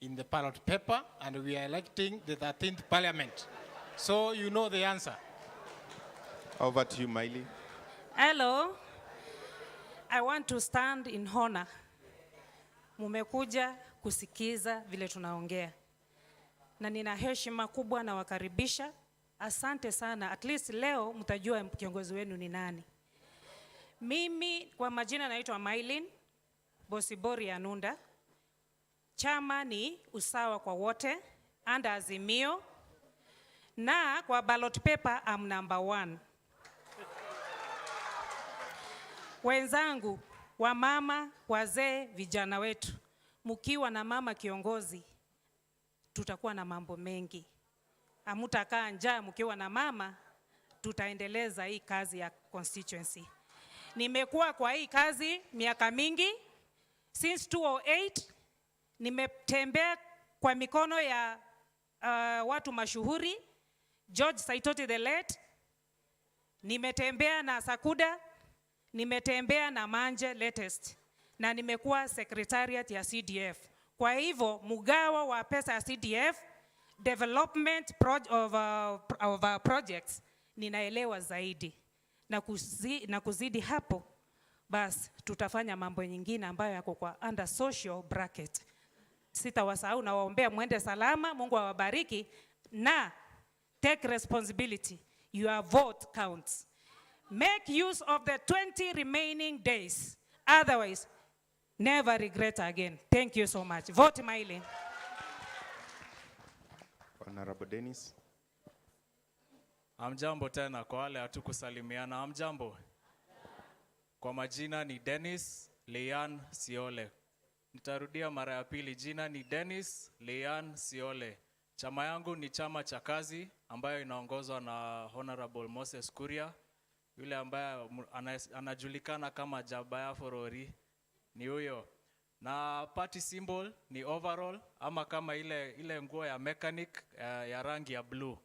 Speaker 8: in the ballot paper, and we are electing the 13th parliament. So you know the answer.
Speaker 2: Over to you, Miley.
Speaker 11: Hello. I want to stand in honor. Mumekuja kusikiza vile tunaongea. Na nina heshima kubwa na wakaribisha. Asante sana. At least leo mtajua kiongozi wenu ni nani. Mimi kwa majina naitwa Mailin Bosibori Anunda. Chama ni usawa kwa wote, anda Azimio. Na kwa ballot paper I'm number 1. Wenzangu, wamama, wazee, vijana wetu, mkiwa na mama kiongozi, tutakuwa na mambo mengi. Hamutakaa njaa mkiwa na mama, tutaendeleza hii kazi ya constituency. Nimekuwa kwa hii kazi miaka mingi, since 2008, nimetembea kwa mikono ya watu mashuhuri, George Saitoti the late, nimetembea na Sakuda, nimetembea na Manje latest, na nimekuwa secretariat ya CDF. Kwa hivyo mgawa wa pesa ya CDF, development of projects, ninaelewa zaidi. Na kuzidi hapo, bas tutafanya mambo nyingine ambayo yako kwa under social bracket. Sitawasahau na waombea mwende salama, Mungu awabariki, na take responsibility. Your vote counts. Make use of the 20 remaining days. Otherwise, never regret again. Thank you so much. Vote Maile.
Speaker 2: Honorable Dennis.
Speaker 15: Amjambo tena kwa wale hatukusalimiana. Amjambo. Kwa majina ni Dennis Leon Siole. Nitarudia mara ya pili, jina ni Dennis Leon Siole. Chama yangu ni chama cha kazi ambayo inaongozwa na Honorable Moses Kuria. Yule ambaye anajulikana kama Jabaya Forori ni huyo. Na party symbol ni overall ama kama ile nguo ya mechanic ya rangi ya blue.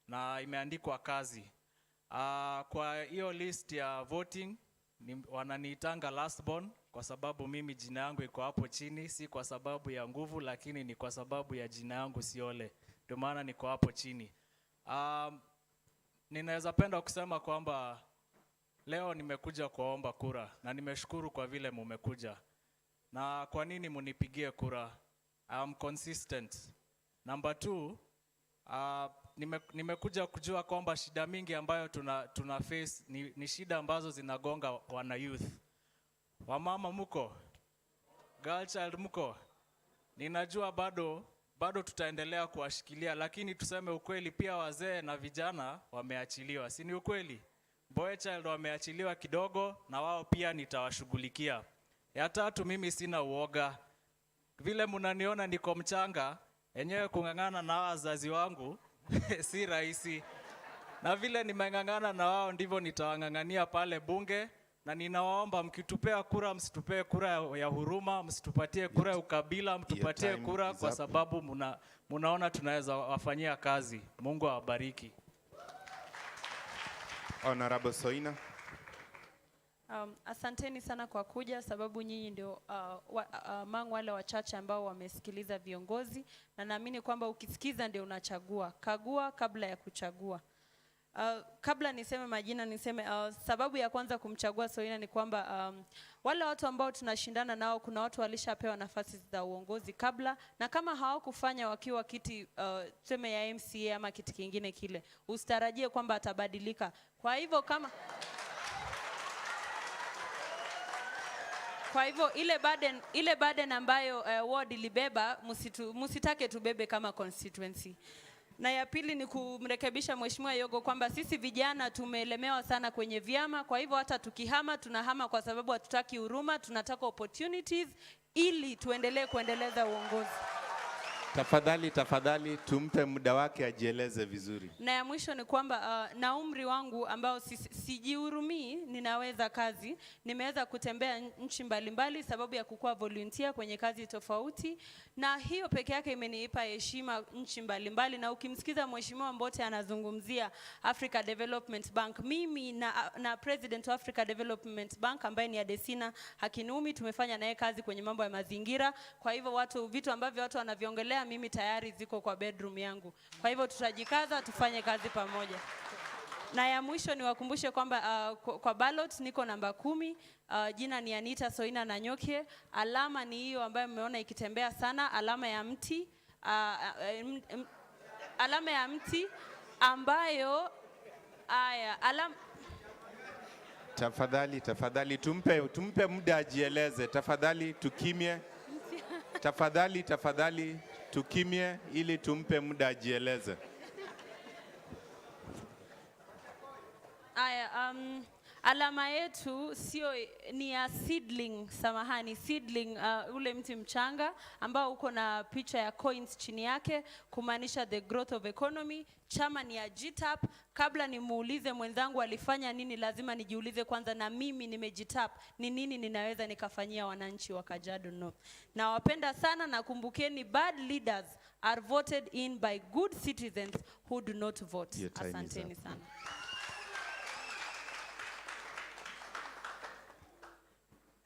Speaker 15: Na imeandikwa kazi. Kwa hiyo list ya voting wananiitanga last born kwa sababu mimi jina yangu iko hapo chini, si kwa sababu ya nguvu lakini ni kwa sababu ya jina yangu Siole. Ndio maana niko hapo chini. Ninaweza penda kusema kwamba leo nimekuja kuomba kura na nimeshukuru kwa vile mumekuja. Na kwa nini munipigie kura? I'm consistent. Number 2, nimekuja kujua kwamba shida mingi ambayo tuna face ni shida ambazo zinagonga wana youth. Wamama mko? Girl child mko? Ninajua bado tutaendelea kuwashikilia, lakini tuseme ukweli pia wazee na vijana wameachiliwa. Si ni ukweli? Boy child wameachiliwa kidogo na wao pia nitawashughulikia. Ya 3, mimi sina uoga. Vile mnaniona niko mchanga, enyewe kungangana na wazazi wangu si rahisi. Na vile nimeng'ang'ana na wao ndivyo nitawang'ang'ania pale bunge, na ninawaomba mkitupea kura msitupee kura ya huruma, msitupatie kura ya ukabila, mtupatie kura kwa sababu munaona tunaweza wafanyia kazi. Mungu awabariki.
Speaker 2: Honorable Soina.
Speaker 13: Asanteni sana kwa kuja, sababu nyinyi ndio mangu wale wachache ambao wamesikiliza viongozi, na naamini kwamba ukisikiza ndio unachagua. Kagua kabla ya kuchagua. Kabla niseme majina, niseme sababu ya kwanza kumchagua Soina ni kwamba wale watu ambao tunashindana nao, kuna watu walishapewa nafasi za uongozi kabla, na kama hawakufanya wakiwa kiti tuseme ya MCA ama kiti kingine kile, usitarajie kwamba atabadilika. Kwa hivyo ile burden ambayo ward ilibeba musitake tubebe kama constituency. Na ya pili ni kumrekebisha Mheshimiwa Yogo kwamba sisi vijana tumelemewa sana kwenye vyama, kwa hivyo hata tukihama tunahama kwa sababu hatutaki huruma, tunataka opportunities ili tuendelee kuendeleza uongozi.
Speaker 2: Tafadhali tumpe muda wake ajieleze vizuri.
Speaker 13: Na ya mwisho ni kwamba na umri wangu ambao sijihurumii, ninaweza kazi. Nimeweza kutembea nchi mbalimbali sababu ya kukua volunteer kwenye kazi tofauti, na hiyo peke yake imenipa heshima nchi mbalimbali. Na ukimsikiza Mheshimiwa Mbote anazungumzia Africa Development Bank, mimi na President wa Africa Development Bank ambaye ni Adesina Hakinumi tumefanya naye kazi kwenye mambo ya mazingira. Kwa hivyo vitu ambavyo watu wanaviongelea mimi tayari ziko kwa bedroom yangu. Kwa hivyo tutajikaza tufanye kazi pamoja. Na ya mwisho niwakumbushe kwamba kwa ballot niko namba 10, jina ni Anita Soina Nanyokie. Alama ni hiyo ambayo mmeona ikitembea sana, alama ya mti, alama ya mti ambayo
Speaker 2: Tafadhali tumpe muda ajieleze. Tafadhali tukimie. Tafadhali tukimie ili tumpe muda ajieleze.
Speaker 13: Alama yetu ni ya seedling, seedling, ule mti mchanga ambao uko na picha ya coins chini yake kumaanisha the growth of economy. Chama ni ya GTAP. Kabla nimuulize mwenzangu alifanya nini, lazima nijiulize kwanza na mimi nimejitap ni nini ninaweza nikafanyia wananchi wa Kajiado North. Na wapenda sana, na kumbukeni, bad leaders are voted in by good citizens who do not vote. Asanteni sana.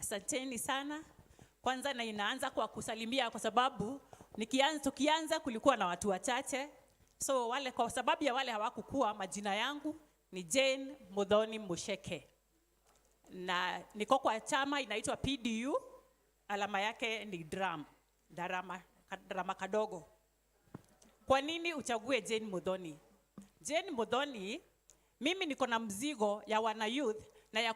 Speaker 18: Asanteni sana. Kwanza na inaanza kwa kusalimia kwa sababu tukianza kulikuwa na watu wachache. So kwa sababu ya wale hawakukua, majina yangu ni Jane Muthoni Musheke. Na niko kwa chama inaitwa PDU, alama yake ni drama kadogo. Kwa nini uchague Jane Muthoni? Jane Muthoni, mimi niko na mzigo ya wana youth na ya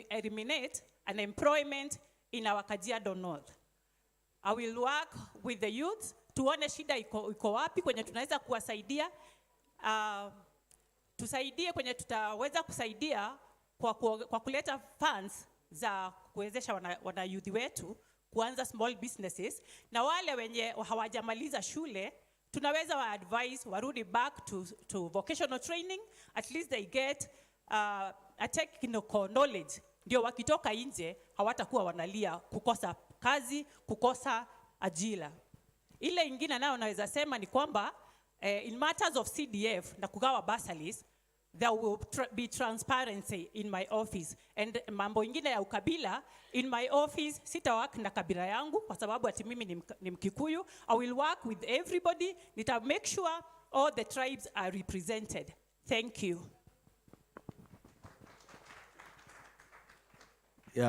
Speaker 18: eliminate unemployment in our Kajiado North. I will work with the youth tuone shida iko wapi, kwenye tunaweza kuwasaidia, tusaidie kwenye tutaweza kusaidia kwa kuleta funds za kuwezesha wana youth wetu kuanza small businesses, na wale wenye hawajamaliza shule tunaweza wa advise warudi back to vocational training. At least they get a technical knowledge, ndio wakitoka nje hawatakuwa wanalia kukosa kazi, kukosa ajira. Ile ingine nayo naweza sema ni kwamba in matters of CDF na kugawa bursaries, there will be transparency in my office. And mambo ingine ya ukabila, in my office sita work na kabila yangu kwa sababu ati mimi ni Mkikuyu. I will work with everybody. Nita make sure all the tribes are represented. Thank you.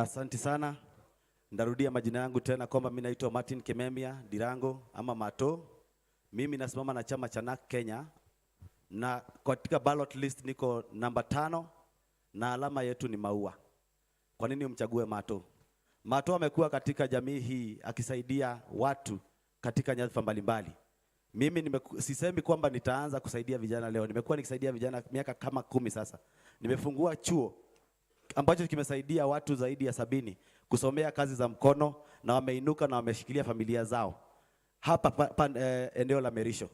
Speaker 10: Asante sana. Ndarudia majina yangu tena kwamba mimi naitwa Martin Kememia Dirango ama Mato. Mimi nasimama na chama cha NAK Kenya, na katika ballot list niko namba 5 na alama yetu ni maua. Kwa nini umchague Mato? Mato amekuwa katika jamii hii akisaidia watu katika nyadhifa mbalimbali. Mimi sisemi kwamba nitaanza kusaidia vijana leo. Nimekuwa nikisaidia vijana miaka kama 10 sasa. Nimefungua chuo ambacho kimesaidia watu zaidi ya 70 kusomea kazi za mkono, na wameinuka na wameshikilia familia zao hapa eneo la Merisho.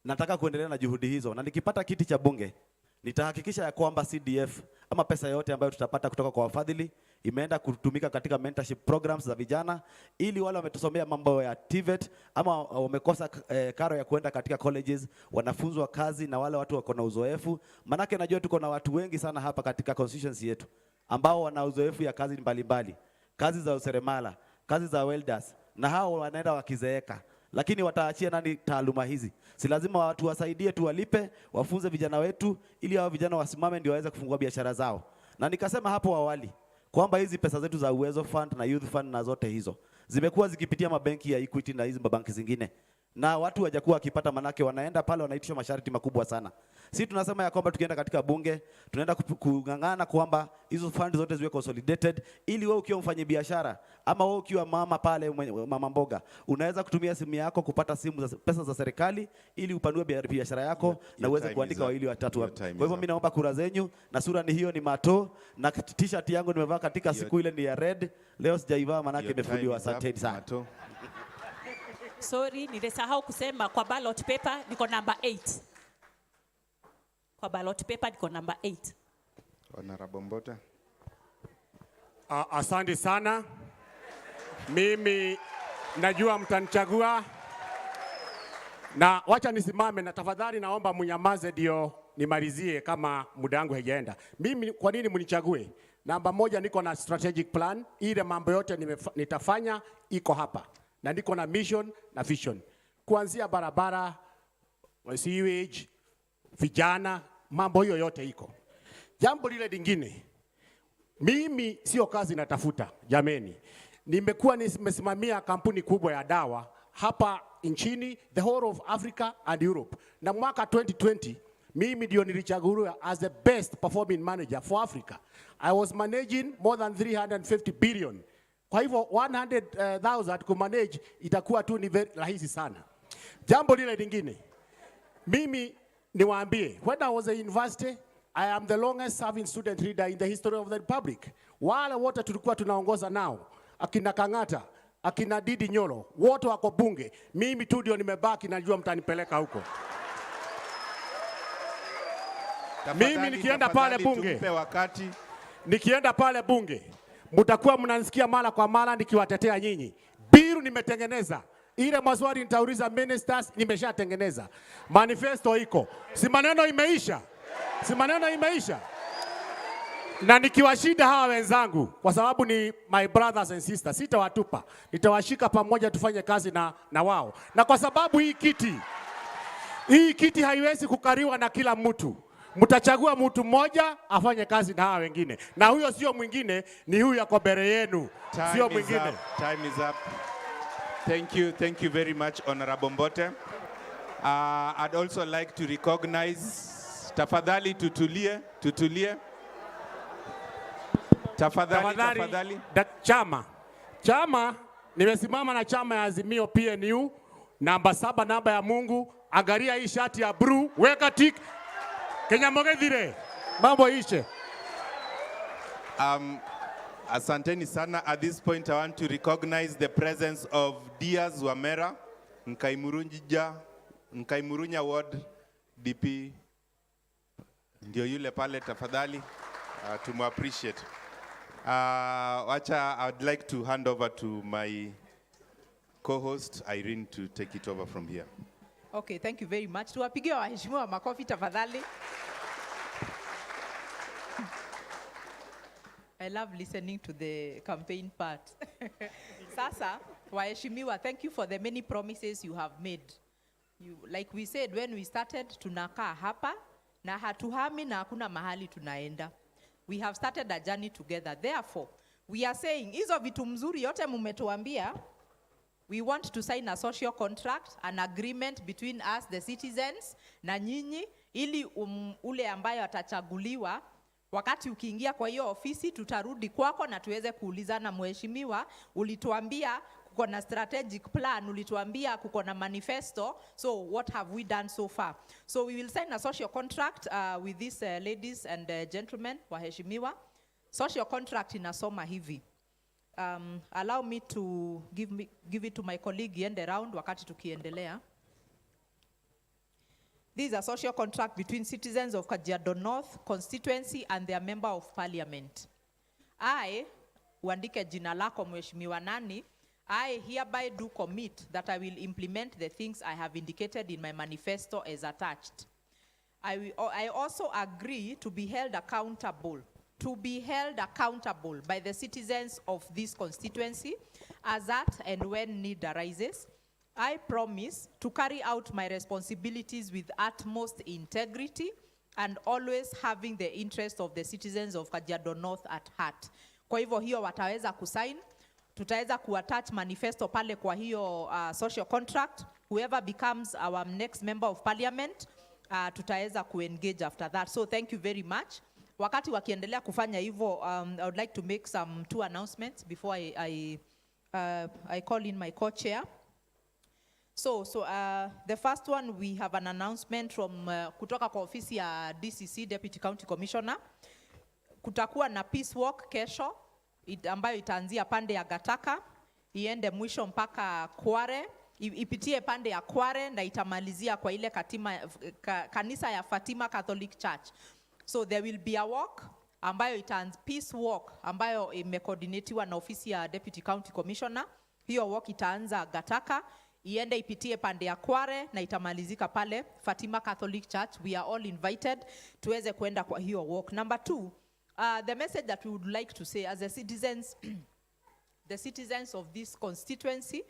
Speaker 10: nataka kuendelea na juhudi hizo, na nikipata kiti cha bunge nitahakikisha ya kwamba CDF ama pesa yote ambayo tutapata kutoka kwa wafadhili imeenda kutumika katika mentorship programs za vijana, ili wale wametusomea mambo ya TVET ama wamekosa karo ya kuenda katika colleges wanafunzwa kazi na wale watu wako na uzoefu. Manake najua tuko na watu wengi sana hapa katika constituency yetu ambao wana uzoefu ya kazi mbalimbali, kazi za useremala, kazi za welders, na hao wanaenda wakizeeka. Lakini wataachia nani taaluma hizi? Si lazima watu wasaidie tu, walipe, wafunze vijana wetu ili hao vijana wasimame ndio waweze kufungua biashara zao. Na nikasema hapo awali kwamba hizi pesa zetu za Uwezo Fund na Youth Fund na zote hizo zimekuwa zikipitia mabenki ya Equity na hizi mabanki zingine, na watu hawajakuwa wakipata, manake wanaenda pale wanaitishwa masharti makubwa sana. Sisi tunasema ya kwamba tukienda katika bunge tunaenda kungangana kwamba hizo fund zote ziwe consolidated, ili wewe ukiwa mfanye biashara ama wewe ukiwa mama pale, mama mboga, unaweza kutumia simu yako kupata simu za pesa za serikali ili upanue biashara yako na uweze kuandika wawili watatu. Kwa hivyo mimi naomba kura zenyu, na sura ni hiyo, ni Mato, na t-shirt yangu nimevaa katika siku ile ni ya red, leo sijaivaa manake imefuliwa. Asanteni sana.
Speaker 18: Sorry, nilisahau kusema kwa ballot paper niko number 8. Kwa ballot paper niko number 8.
Speaker 2: Honorable Mbota.
Speaker 16: Asante sana. Mimi najua mtanichagua, na wacha nisimame, na tafadhali naomba mnyamaze ndio nimalizie kama muda wangu haijaenda. Mimi kwa nini mnichague? Namba moja, niko na strategic plan, ile mambo yote nitafanya iko hapa. Na niko na mission na vision. Kuanzia barabara, sewage, vijana, mambo hiyo yote iko. Jambo lile lingine, mimi sio kazi natafuta, jameni. Nimekuwa nimesimamia kampuni kubwa ya dawa hapa nchini, the whole of Africa and Europe. Na mwaka 2020, mimi ndio nilichaguliwa as the best performing manager for Africa. I was managing more than 350 billion. Kwa hivyo 100,000 kumanage itakuwa tu ni rahisi sana. Jambo lile lingine, mimi niwaambie, when I was at university, I am the longest serving student leader in the history of the Republic. Wale wote tulikuwa tunaongoza nao, akina Kang'ata, akina Didi Nyoro, wote wako bunge. Mimi tu ndio nimebaki, najua mtanipeleka huko. Mimi nikienda pale bunge, nikienda pale bunge, mtakuwa mnanisikia mara kwa mara nikiwatetea nyinyi. Biru nimetengeneza. Ile maswali nitauliza ministers nimeshatengeneza. Manifesto iko. Si maneno imeisha? Si maneno imeisha? Na nikiwashida hawa wenzangu, kwa sababu ni my brothers and sisters, sitawatupa. Nitawashika pamoja tufanye kazi na wao. Na kwa sababu hii kiti haiwezi kukariwa na kila mtu. Mtachagua mtu mmoja afanye kazi na hawa wengine. Na huyo sio mwingine, ni huyu yako mbele yenu. Sio mwingine.
Speaker 2: Time is up. Thank you very much, Honorable Mbote. I'd also like to recognize, tafadhali tutulie. Tafadhali.
Speaker 16: Chama, nimesimama na chama ya Azimio PNU, namba 7, namba ya Mungu. Angalia hii shati ya blue, weka tick. Kenya Mogedhire, mambo ishe.
Speaker 2: Asanteni sana. At this point, I want to recognize the presence of Diaz Wamera, Nkaimurunya Ward DP. Ndio yule pale, tafadhali. To appreciate. I'd like to hand over to my co-host Irene to take it over from here.
Speaker 17: Okay, thank you very much. Tuwapigie waheshimiwa makofi tafadhali. I love listening to the campaign part. Sasa, waheshimiwa, thank you for the many promises you have made. Like we said when we started, tunakaa hapa na hatuhami na hakuna mahali tunaenda. We have started a journey together. Therefore, we are saying, hizo vitu mzuri yote mumetuambia, we want to sign a social contract, an agreement between us, the citizens, na nyinyi, ili ule ambayo atachaguliwa, wakati ukiingia kwa hiyo ofisi, tutarudi kwako na tuweze kuulizana, mheshimiwa, ulituambia kuko na strategic plan, ulituambia kuko na manifesto, so what have we done so far? So we will sign a social contract with these ladies and gentlemen, waheshimiwa. Social contract inasoma hivi. Allow me to give it to my colleague iende round wakati tukiendelea. This is a social contract between citizens of Kajiado North constituency and their member of parliament. I, uandike jina lako Mheshimiwa nani, I hereby do commit that I will implement the things I have indicated in my manifesto as attached. I also agree to be held accountable by the citizens of this constituency as at and when need arises. I promise to carry out my responsibilities with utmost integrity and always having the interest of the citizens of Kajiado North at heart. Kwa hivyo hiyo wataweza kusign, tutaweza kuattach manifesto pale kwa hiyo social contract. Whoever becomes our next member of parliament, tutaweza kuengage after that. So thank you very much. Wakati wakiendelea kufanya hivyo, I would like to make some 2 announcements before I call in my co-chair. So the first one, we have an announcement from kutoka kwa ofisi ya DCC, Deputy County Commissioner. Kutakuwa na peace walk kesho, ambayo itaanzia pande ya Gataka, iende mwisho mpaka Kware, ipitie pande ya Kware na itamalizia kwa ile kanisa ya Fatima Catholic Church. So there will be a walk ambayo itaanza, peace walk ambayo imecoordinatiwa na ofisi ya Deputy County Commissioner. Hiyo walk itaanza Gataka, iende ipitie pande ya Kware na itamalizika pale Fatima Catholic Church. We are all invited tuweze kwenda kwa hiyo walk. Number 2, the message that we would like to say as the citizens of this constituency,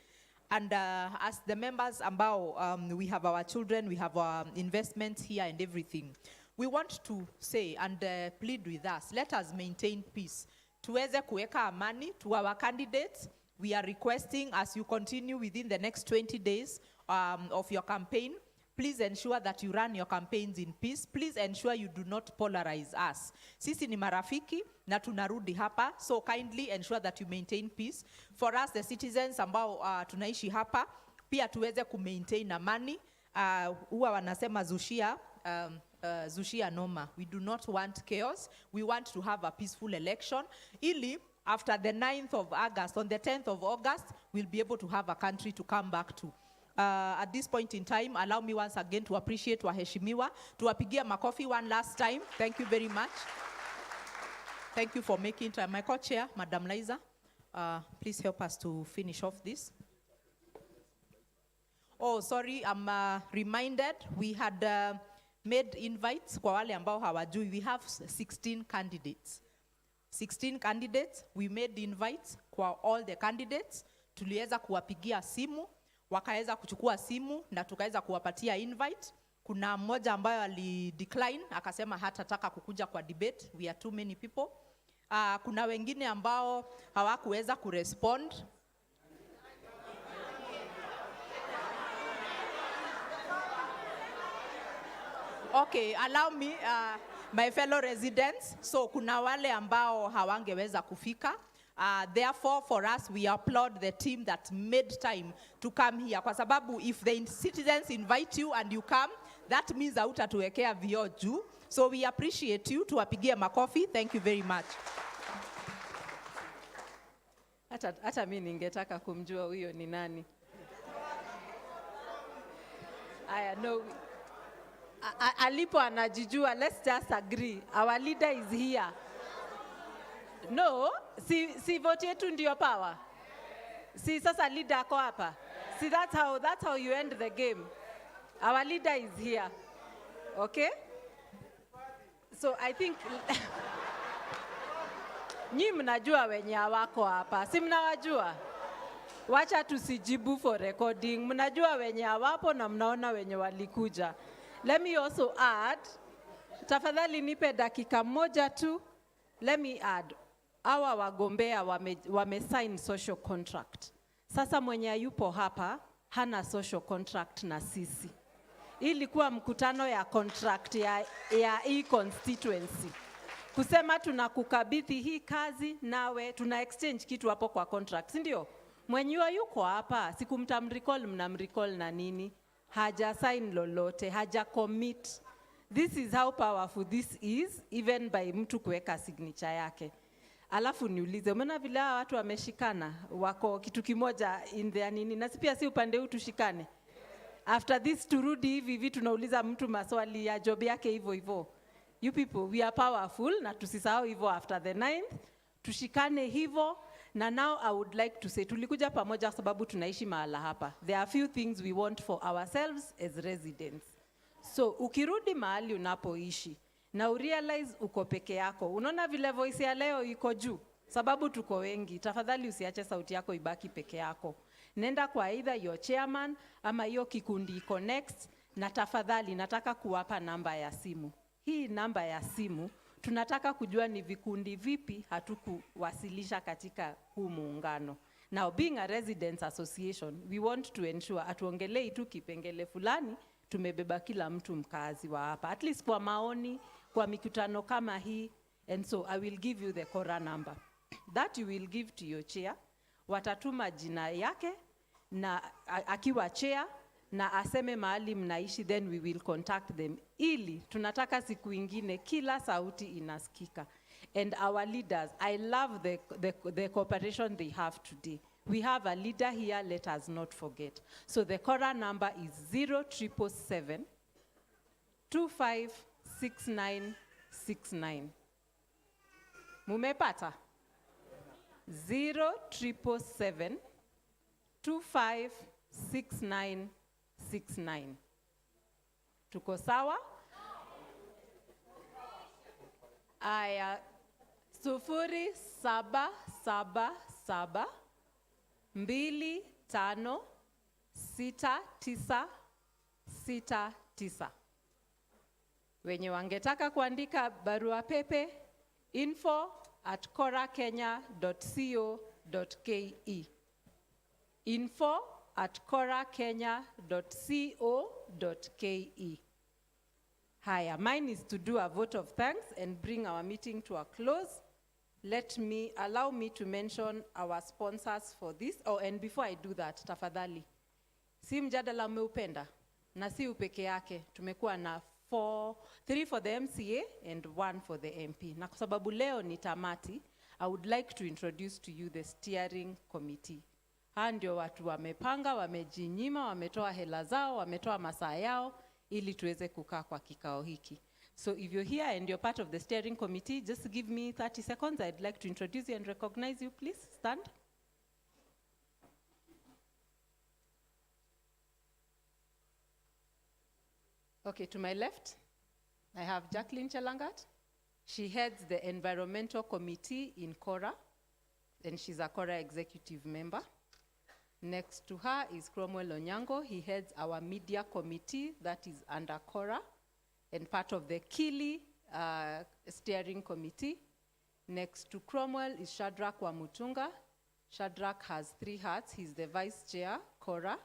Speaker 17: and as the members ambao we have our children, we have our investments here and everything. We want to say and plead with us, let us maintain peace. Tuweze kuweka amani to our candidates. We are requesting, as you continue within the next 20 days of your campaign, please ensure that you run your campaigns in peace. Please ensure you do not polarize us. Sisi ni marafiki na tunarudi hapa, so kindly ensure that you maintain peace. For us, the citizens ambao tunaishi hapa, pia tuweze kumaintain amani. Huwa wanasema zushia noma. We do not want chaos. We want to have a peaceful election. Ili, after the 9th of August, on the 10th of August, we'll be able to have a country to come back to. At this point in time, allow me once again to appreciate waheshimiwa. Tuwapigia makofi one last time. Thank you very much. Thank you for making time. My co-chair, Madam Liza, please help us to finish off this. Oh, sorry, I'm reminded we had made invites kwa wale ambao hawajui. We have 16 candidates. 16 candidates, we made invites kwa all the candidates. Tuliweza kuwapigia simu, wakaweza kuchukua simu na tukaweza kuwapatia invite. Kuna mmoja ambaye alidecline, akasema hatataka kukuja kwa debate. We are too many people. Kuna wengine ambao hawakuweza kurespond. Okay, allow me, my fellow residents. So kuna wale ambao hawangeweza kufika. Therefore, for us, we applaud the team that made time to come here. Kwa sababu, if the citizens invite you and you come, that means hautatuwekea vioo juu. So we appreciate you. Tuwapigie makofi. Thank you very much.
Speaker 20: Hata mimi ningetaka kumjua huyo ni nani. I know. Alipo anajijua, let's just agree. Our leader is here. No, si vote yetu ndio power. Si sasa leader ako hapa. See, that's how you end the game. Our leader is here. Okay? So I think nyi mnajua wenye hawako hapa. Si mnawajua? Wacha tusijibu for recording. Mnajua wenye hawapo na mnaona wenye walikuja. Let me also add, tafadhali nipe dakika moja tu. Let me add, hawa wagombea wame social contract. Sasa mwenye yupo hapa hana social contract na sisi. Ilikuwa mkutano ya contract ya hii constituency. Kusema tunakukabidhi hii kazi nawe tuna exchange kitu hapo kwa contract, si ndio? Mwenye yuko hapa sikumtamrecall, mnamrecall na nini? Haja sign lolote, haja commit. This is how powerful this is, even by mtu kuweka signature yake. Alafu niulize, umeona vile watu wameshikana, wako kitu kimoja in their nini, na pia si upande huu tushikane. After this turudi hivi tunauliza mtu maswali ya job yake hivyo hivyo. You people, we are powerful na tusisahau hivyo after the 9th. Tushikane hivyo. Na now I would like to say, tulikuja pamoja sababu tunaishi mahala hapa. There are few things we want for ourselves as residents. So, ukirudi mahali unapoishi, na urealize uko peke yako. Unaona vile voice ya leo iko juu? Sababu tuko wengi. Tafadhali usiache sauti yako ibaki peke yako. Nenda kwa either your chairman, ama hiyo kikundi iko next, na tafadhali nataka kuwapa namba ya simu. Hii namba ya simu, tunataka kujua ni vikundi vipi hatukuwasilisha katika huu muungano. Now, being a residents association, we want to ensure atuongelei tu kipengele fulani, tumebeba kila mtu mkazi wa hapa. At least kwa maoni, kwa mikutano kama hii. And so I will give you the KORA number. That you will give to your chair. Watatuma jina yake na akiwa chair na aseme mahali mnaishi, then we will contact them. Ili tunataka siku ingine kila sauti inasikika. And our leaders, I love the cooperation they have today. We have a leader here, let us not forget. So the KORA number is 0777 256969. Mumepata? 0777 256969. Tuko sawa? Aya, 0777 256969. Wenye wangetaka kuandika barua pepe, info@korakenya.co.ke. info@korakenya.co.ke. Haya, mine is to do a vote of thanks and bring our meeting to a close. Allow me to mention our sponsors for this. Oh, and before I do that, tafadhali. Si mjadala umeupenda, na si upeke yake. Tumekuwa na 3 for the MCA and 1 for the MP. Na kwa sababu leo ni tamati, I would like to introduce to you the steering committee. Haa ndio watu wamepanga, wamejinyima, wametoa hela zao, wametoa masaa yao, ili tuweze kukaa kwa kikao hiki. So if you're here and you're part of the steering committee, just give me 30 seconds. I'd like to introduce you and recognize you. Please stand. Okay, to my left, I have Jacqueline Chelangat. She heads the environmental committee in KORA, and she's a KORA executive member. Next to her is Cromwell Onyango. He heads our media committee that is under KORA and part of the Kili steering committee. Next to Cromwell is Shadrach Wamutunga. Shadrach has 3 hats. He's the vice chair, KORA.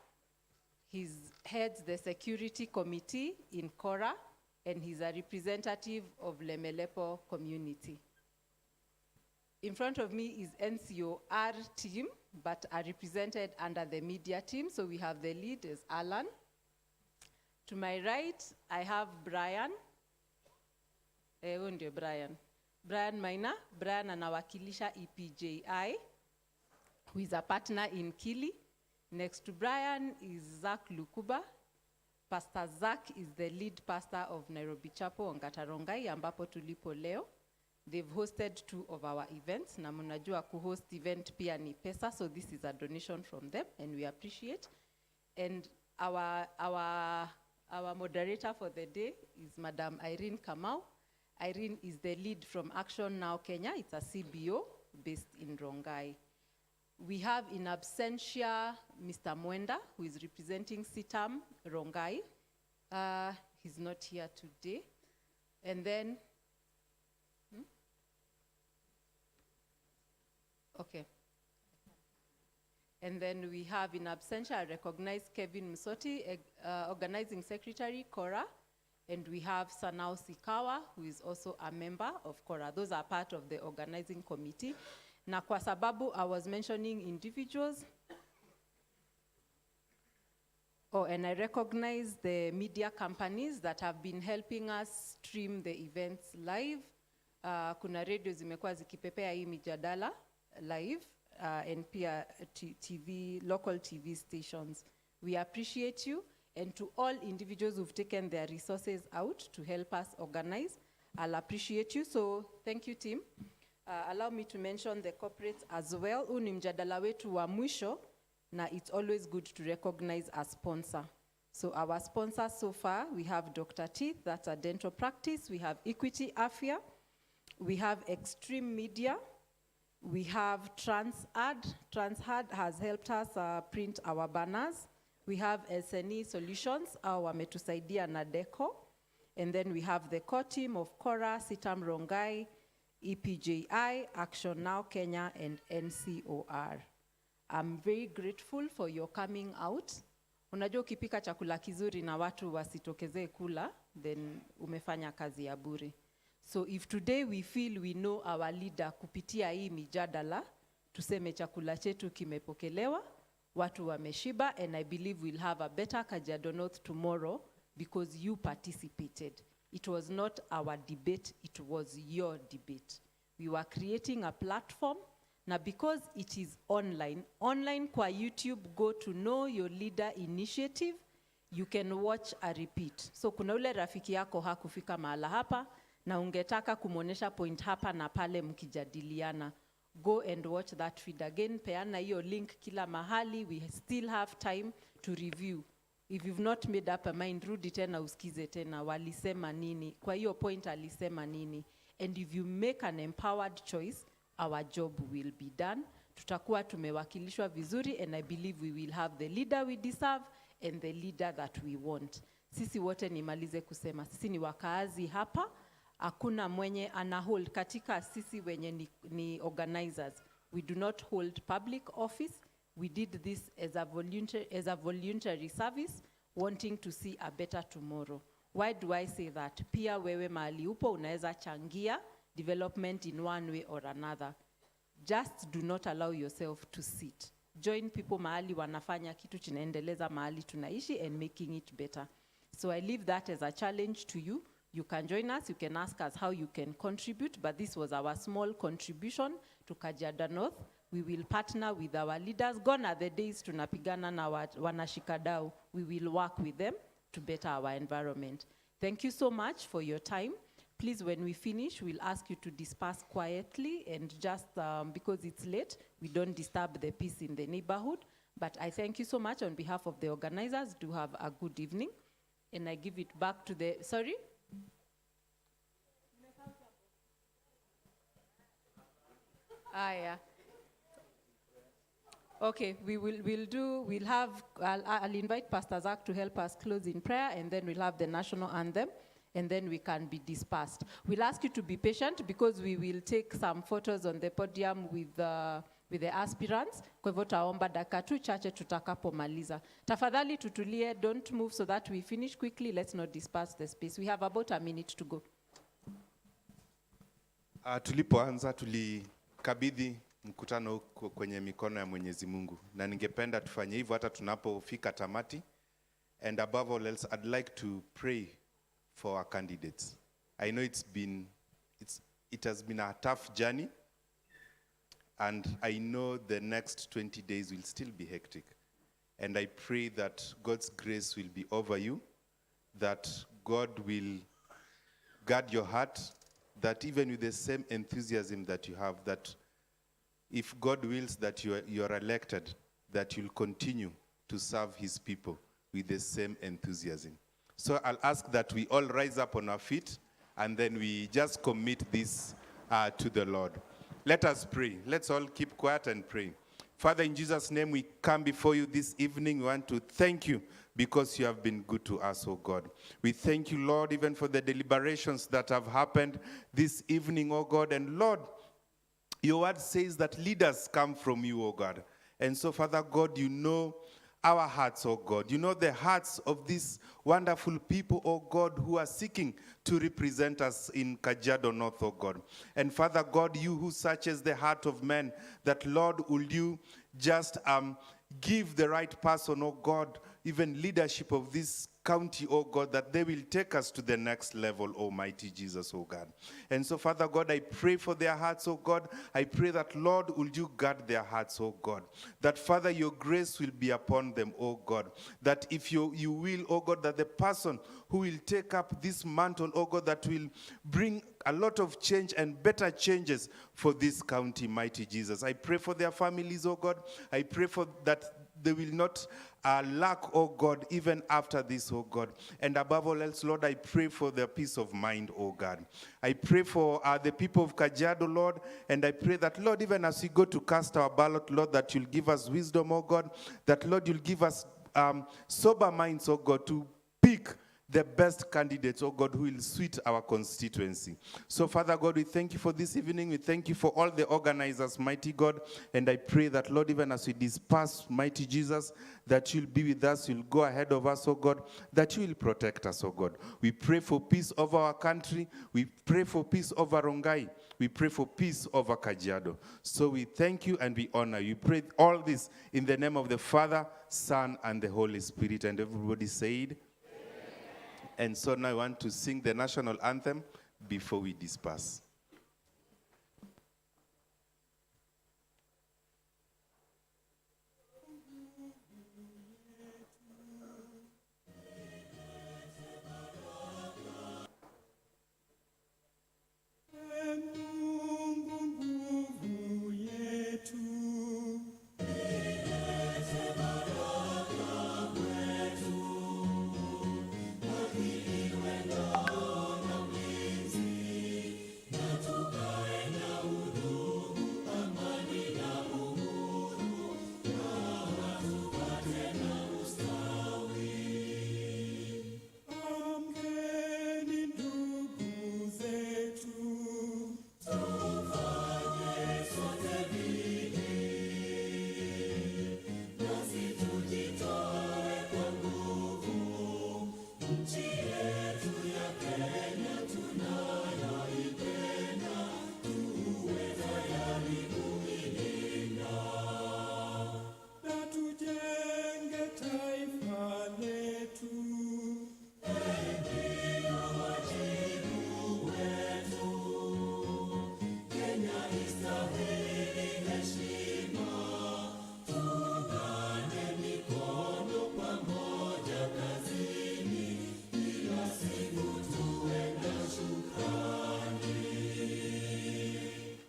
Speaker 20: He heads the security committee in KORA, and he's a representative of Lemelepo community. In front of me is NCOR team, but are represented under the media team. So we have the lead is Alan. To my right, I have Brian. Brian. Brian Maina. Brian anawakilisha EPJI, who is a partner in Kili. Next to Brian is Zach Lukuba. Pastor Zach is the lead pastor of Nairobi Chapel Ongata Rongai, ambapo tulipo leo. They've hosted 2 of our events. Na mnajua kuhost event pia ni pesa, so this is a donation from them, and we appreciate. And our moderator for the day is Madam Irene Kamau. Irene is the lead from Action Now Kenya. It's a CBO based in Rongai. We have in absentia Mr. Mwenda, who is representing CITAM Rongai. He's not here today. And then, okay. And then we have in absentia, I recognize Kevin Msoti, organizing secretary, KORA. And we have Sanao Sikawa, who is also a member of KORA. Those are part of the organizing committee. Na kwa sababu I was mentioning individuals. Oh, and I recognize the media companies that have been helping us stream the events live. Kuna radio zimekuwa zikipepea hii mijadala live, and pia TV, local TV stations. We appreciate you. And to all individuals who've taken their resources out to help us organize, I'll appreciate you. So thank you, team. Allow me to mention the corporates as well. Huu ni mjadala wetu wa mwisho, na it's always good to recognize a sponsor. So our sponsors so far, we have Dr. Teeth, that's a dental practice. We have Equity Afia. We have Extreme Media. We have TransAd. TransAd has helped us print our banners. We have SNE Solutions, wametusaidia na deco. And then we have the core team of Cora, Sitam Rongai, EPJI, Action Now Kenya, and NCOR. I'm very grateful for your coming out. Unajua ukipika chakula kizuri na watu wasitokezee kula, then umefanya kazi ya bure. So if today we feel we know our leader kupitia hii mijadala, tuseme chakula chetu kimepokelewa, watu wameshiba, and I believe we'll have a better Kajiado North tomorrow because you participated. It was not our debate, it was your debate. We were creating a platform, na because it is online kwa YouTube, go to Know Your Leader Initiative, you can watch a repeat. So kuna ule rafiki yako hakufika mahala hapa, na ungetaka kumuonesha point hapa na pale mkijadiliana. Go and watch that feed again. Peana hiyo link kila mahali. We still have time to review. If you've not made up a mind, rudi tena usikize tena. Walisema nini? Kwa hiyo point alisema nini? And if you make an empowered choice, our job will be done. Tutakuwa tumewakilishwa vizuri, and I believe we will have the leader we deserve and the leader that we want. Sisi wote nimalize kusema. Sisi ni wakaazi hapa. Hakuna mwenye ana hold katika sisi wenye ni organizers. We do not hold public office. We did this as a voluntary service, wanting to see a better tomorrow. Why do I say that? Pia wewe mahali upo unaweza changia development in one way or another. Just do not allow yourself to sit. Join people mahali wanafanya kitu chinaendeleza mahali tunaishi and making it better. So I leave that as a challenge to you. You can join us, you can ask us how you can contribute, but this was our small contribution to Kajiado North. We will partner with our leaders. Gone are the days tunapigana na wanashikadau. We will work with them to better our environment. Thank you so much for your time. Please, when we finish, we'll ask you to disperse quietly, and just because it's late, we don't disturb the peace in the neighborhood. But I thank you so much on behalf of the organizers. Do have a good evening. And I give it back to the, sorry? Yeah. Okay, I'll invite Pastor Zach to help us close in prayer, and then we'll have the national anthem, and then we can be dispersed. We'll ask you to be patient because we will take some photos on the podium with the aspirants. Kwa hivyo taomba dakika tu chache tutakapomaliza. Tafadhali tutulie, don't move so that we finish quickly. Let's not disperse the space. We have about a minute to go.
Speaker 2: Tulipoanza tulikabidhi mkutano kwenye mikono ya Mwenyezi Mungu, na ningependa tufanye hivyo hata tunapofika tamati. And above all else, I'd like to pray for our candidates. I know it has been a tough journey, and I know the next 20 days will still be hectic. And I pray that God's grace will be over you, that God will guard your heart, that even with the same enthusiasm that you have, that if God wills that you are elected, that you'll continue to serve his people with the same enthusiasm. So I'll ask that we all rise up on our feet, and then we just commit this to the Lord. Let us pray. Let's all keep quiet and pray. Father, in Jesus' name, we come before you this evening. We want to thank you because you have been good to us, oh God. We thank you, Lord, even for the deliberations that have happened this evening, oh God. And Lord, your word says that leaders come from you, oh God. And so, Father God, you know our hearts, oh God. You know the hearts of these wonderful people, oh God, who are seeking to represent us in Kajiado North, oh God. And Father God, you who searches the heart of men, that Lord, will you just give the right person, oh God, even leadership of this county, oh God, that they will take us to the next level, Almighty Jesus, oh God. And so, Father God, I pray for their hearts, oh God. I pray that, Lord, will you guard their hearts, oh God. That, Father, your grace will be upon them, oh God. That if you will, oh God, that the person who will take up this mantle, oh God, that will bring a lot of change and better changes for this county, mighty Jesus. I pray for their families, oh God. I pray for that they will not lack, oh God, even after this, oh God. And above all else, Lord, I pray for their peace of mind, oh God. I pray for the people of KAJIADO, Lord, and I pray that, Lord, even as we go to cast our ballot, Lord, that you'll give us wisdom, oh God, that, Lord, you'll give us sober minds, oh God, to pick the best candidates, oh God, who will suit our constituency. So, Father God, we thank you for this evening. We thank you for all the organizers, mighty God. And I pray that, Lord, even as we disperse, mighty Jesus, that you'll be with us, you'll go ahead of us, oh God, that you will protect us, oh God. We pray for peace over our country. We pray for peace over Rongai. We pray for peace over KAJIADO. So we thank you and we honor you. We pray all this in the name of the Father, Son, and the Holy Spirit. And everybody said, and so now I want to sing the national anthem before we disperse.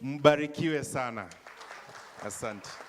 Speaker 2: Mbarikiwe sana. Asante.